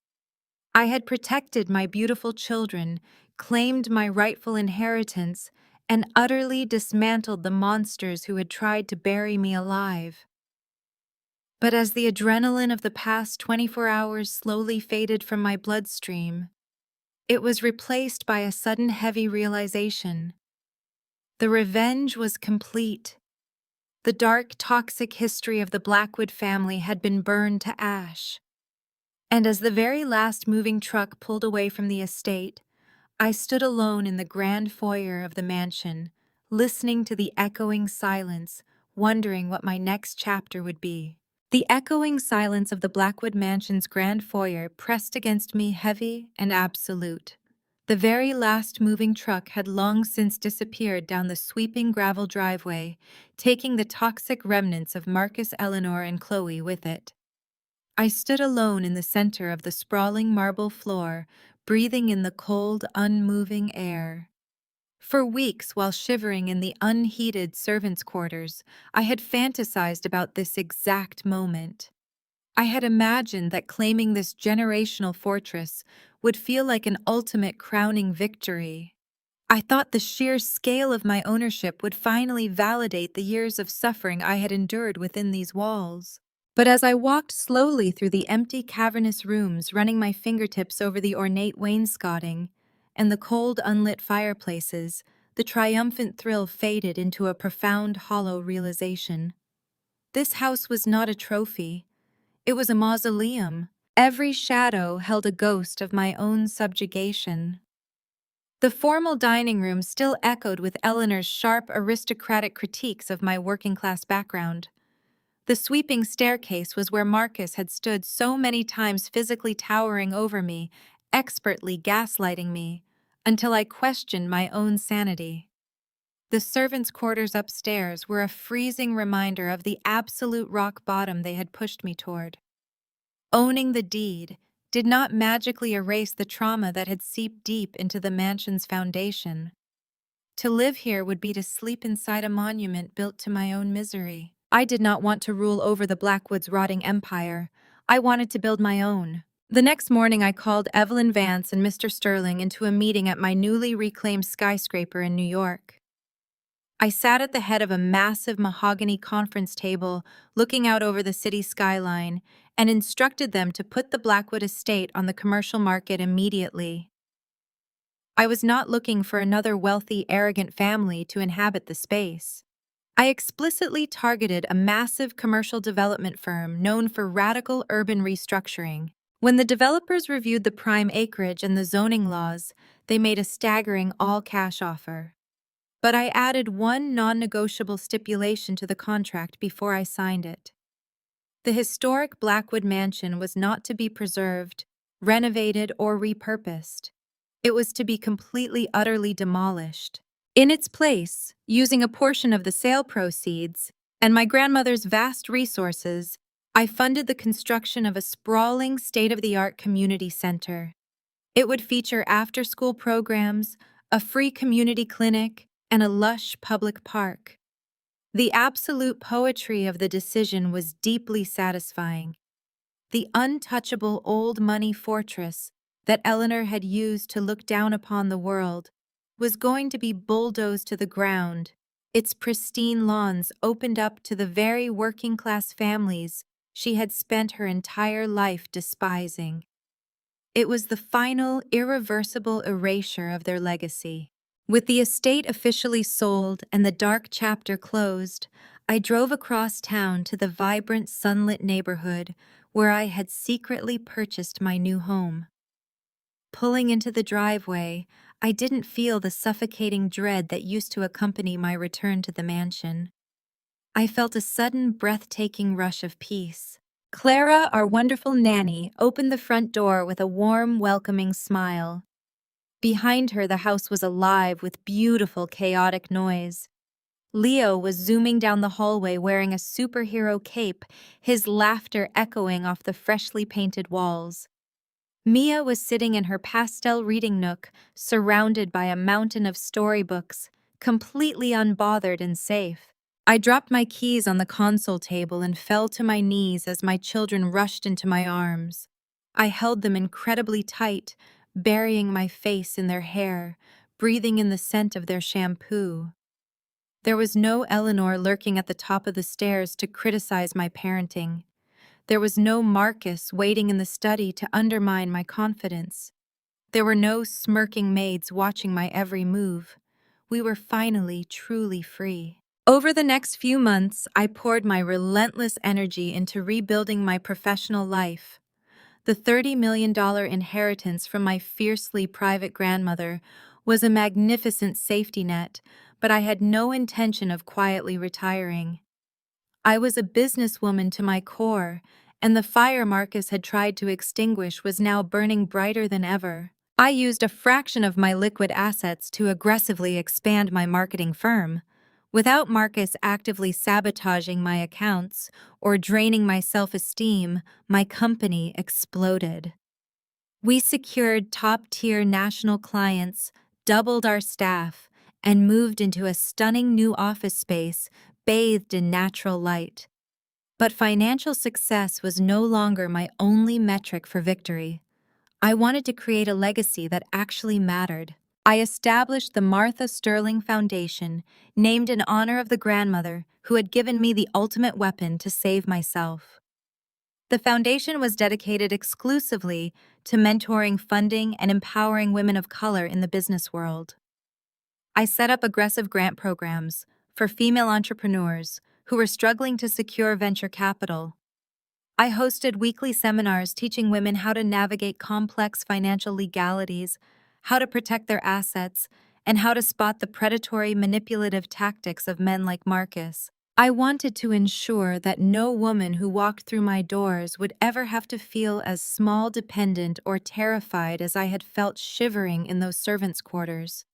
I had protected my beautiful children, claimed my rightful inheritance, and utterly dismantled the monsters who had tried to bury me alive. But as the adrenaline of the past 24 hours slowly faded from my bloodstream, it was replaced by a sudden heavy realization. The revenge was complete. The dark, toxic history of the Blackwood family had been burned to ash. And as the very last moving truck pulled away from the estate, I stood alone in the grand foyer of the mansion, listening to the echoing silence, wondering what my next chapter would be. The echoing silence of the Blackwood mansion's grand foyer pressed against me, heavy and absolute. The very last moving truck had long since disappeared down the sweeping gravel driveway, taking the toxic remnants of Marcus, Eleanor, and Chloe with it. I stood alone in the center of the sprawling marble floor, breathing in the cold, unmoving air. For weeks, while shivering in the unheated servants' quarters, I had fantasized about this exact moment. I had imagined that claiming this generational fortress would feel like an ultimate crowning victory. I thought the sheer scale of my ownership would finally validate the years of suffering I had endured within these walls. But as I walked slowly through the empty, cavernous rooms, running my fingertips over the ornate wainscoting and the cold, unlit fireplaces, the triumphant thrill faded into a profound, hollow realization. This house was not a trophy. It was a mausoleum. Every shadow held a ghost of my own subjugation. The formal dining room still echoed with Eleanor's sharp, aristocratic critiques of my working-class background. The sweeping staircase was where Marcus had stood so many times, physically towering over me, expertly gaslighting me, until I questioned my own sanity. The servants' quarters upstairs were a freezing reminder of the absolute rock bottom they had pushed me toward. Owning the deed did not magically erase the trauma that had seeped deep into the mansion's foundation. To live here would be to sleep inside a monument built to my own misery. I did not want to rule over the Blackwood's rotting empire. I wanted to build my own. The next morning, I called Evelyn Vance and Mr. Sterling into a meeting at my newly reclaimed skyscraper in New York. I sat at the head of a massive mahogany conference table, looking out over the city skyline, and instructed them to put the Blackwood estate on the commercial market immediately. I was not looking for another wealthy, arrogant family to inhabit the space. I explicitly targeted a massive commercial development firm known for radical urban restructuring. When the developers reviewed the prime acreage and the zoning laws, they made a staggering all-cash offer. But I added one non-negotiable stipulation to the contract before I signed it. The historic Blackwood mansion was not to be preserved, renovated, or repurposed. It was to be completely, utterly demolished. In its place, using a portion of the sale proceeds and my grandmother's vast resources, I funded the construction of a sprawling, state-of-the-art community center. It would feature after-school programs, a free community clinic, and a lush public park. The absolute poetry of the decision was deeply satisfying. The untouchable old money fortress that Eleanor had used to look down upon the world was going to be bulldozed to the ground, its pristine lawns opened up to the very working-class families she had spent her entire life despising. It was the final, irreversible erasure of their legacy. With the estate officially sold and the dark chapter closed, I drove across town to the vibrant, sunlit neighborhood where I had secretly purchased my new home. Pulling into the driveway, I didn't feel the suffocating dread that used to accompany my return to the mansion. I felt a sudden, breathtaking rush of peace. Clara, our wonderful nanny, opened the front door with a warm, welcoming smile. Behind her, the house was alive with beautiful, chaotic noise. Leo was zooming down the hallway wearing a superhero cape, his laughter echoing off the freshly painted walls. Mia was sitting in her pastel reading nook, surrounded by a mountain of storybooks, completely unbothered and safe. I dropped my keys on the console table and fell to my knees as my children rushed into my arms. I held them incredibly tight, burying my face in their hair, breathing in the scent of their shampoo. There was no Eleanor lurking at the top of the stairs to criticize my parenting. There was no Marcus waiting in the study to undermine my confidence. There were no smirking maids watching my every move. We were finally truly free. Over the next few months, I poured my relentless energy into rebuilding my professional life. The $30 million inheritance from my fiercely private grandmother was a magnificent safety net, but I had no intention of quietly retiring. I was a businesswoman to my core, and the fire Marcus had tried to extinguish was now burning brighter than ever. I used a fraction of my liquid assets to aggressively expand my marketing firm. Without Marcus actively sabotaging my accounts or draining my self-esteem, my company exploded. We secured top-tier national clients, doubled our staff, and moved into a stunning new office space bathed in natural light. But financial success was no longer my only metric for victory. I wanted to create a legacy that actually mattered. I established the Martha Sterling Foundation, named in honor of the grandmother who had given me the ultimate weapon to save myself. The foundation was dedicated exclusively to mentoring, funding, and empowering women of color in the business world. I set up aggressive grant programs for female entrepreneurs who were struggling to secure venture capital. I hosted weekly seminars teaching women how to navigate complex financial legalities, how to protect their assets, and how to spot the predatory, manipulative tactics of men like Marcus. I wanted to ensure that no woman who walked through my doors would ever have to feel as small, dependent, or terrified as I had felt shivering in those servants' quarters.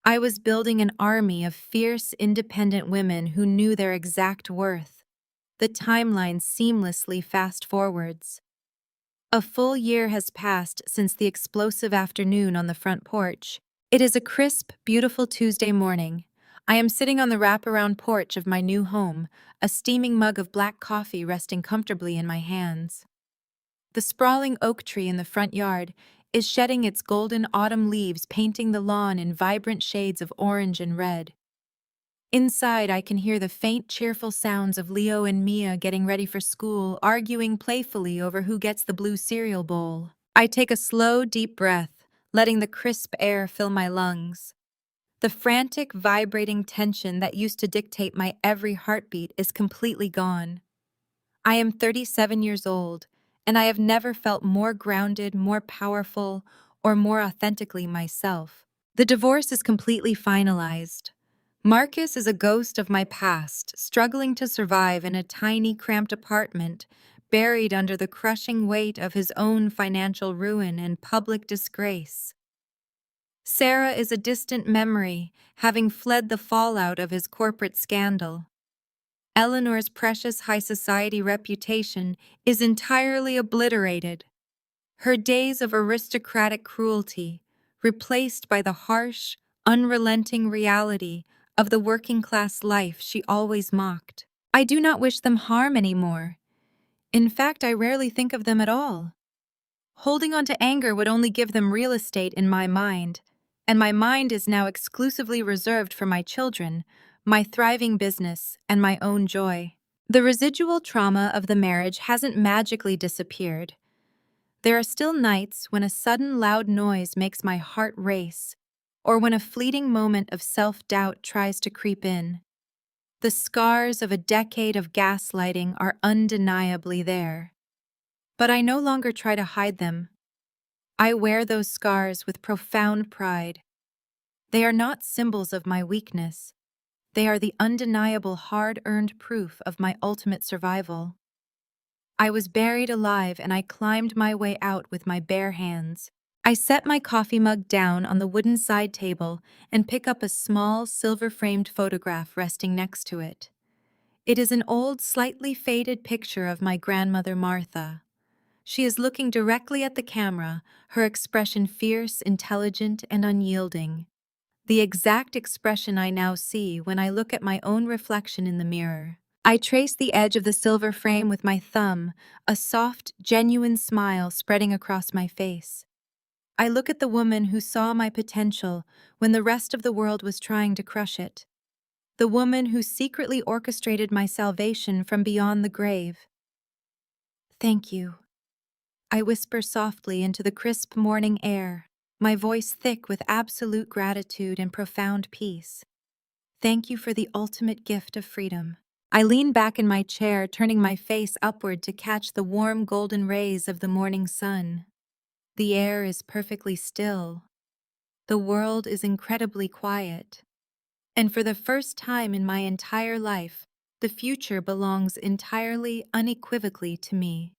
I was building an army of fierce, independent women who knew their exact worth. The timeline seamlessly fast-forwards. A full year has passed since the explosive afternoon on the front porch. It is a crisp, beautiful Tuesday morning. I am sitting on the wraparound porch of my new home, a steaming mug of black coffee resting comfortably in my hands. The sprawling oak tree in the front yard is shedding its golden autumn leaves, painting the lawn in vibrant shades of orange and red. Inside, I can hear the faint, cheerful sounds of Leo and Mia getting ready for school, arguing playfully over who gets the blue cereal bowl. I take a slow, deep breath, letting the crisp air fill my lungs. The frantic, vibrating tension that used to dictate my every heartbeat is completely gone. I am 37 years old, and I have never felt more grounded, more powerful, or more authentically myself. The divorce is completely finalized. Marcus is a ghost of my past, struggling to survive in a tiny, cramped apartment, buried under the crushing weight of his own financial ruin and public disgrace. Sarah is a distant memory, having fled the fallout of his corporate scandal. Eleanor's precious high society reputation is entirely obliterated. Her days of aristocratic cruelty, replaced by the harsh, unrelenting reality of the working-class life she always mocked. I do not wish them harm anymore. In fact, I rarely think of them at all. Holding on to anger would only give them real estate in my mind, and my mind is now exclusively reserved for my children, my thriving business, and my own joy. The residual trauma of the marriage hasn't magically disappeared. There are still nights when a sudden loud noise makes my heart race, or when a fleeting moment of self-doubt tries to creep in. The scars of a decade of gaslighting are undeniably there. But I no longer try to hide them. I wear those scars with profound pride. They are not symbols of my weakness. They are the undeniable hard-earned proof of my ultimate survival. I was buried alive and I climbed my way out with my bare hands. I set my coffee mug down on the wooden side table and pick up a small, silver-framed photograph resting next to it. It is an old, slightly faded picture of my grandmother Martha. She is looking directly at the camera, her expression fierce, intelligent, and unyielding. The exact expression I now see when I look at my own reflection in the mirror. I trace the edge of the silver frame with my thumb, a soft, genuine smile spreading across my face. I look at the woman who saw my potential when the rest of the world was trying to crush it. The woman who secretly orchestrated my salvation from beyond the grave. Thank you. I whisper softly into the crisp morning air, my voice thick with absolute gratitude and profound peace. Thank you for the ultimate gift of freedom. I lean back in my chair, turning my face upward to catch the warm golden rays of the morning sun. The air is perfectly still. The world is incredibly quiet. And for the first time in my entire life, the future belongs entirely, unequivocally to me.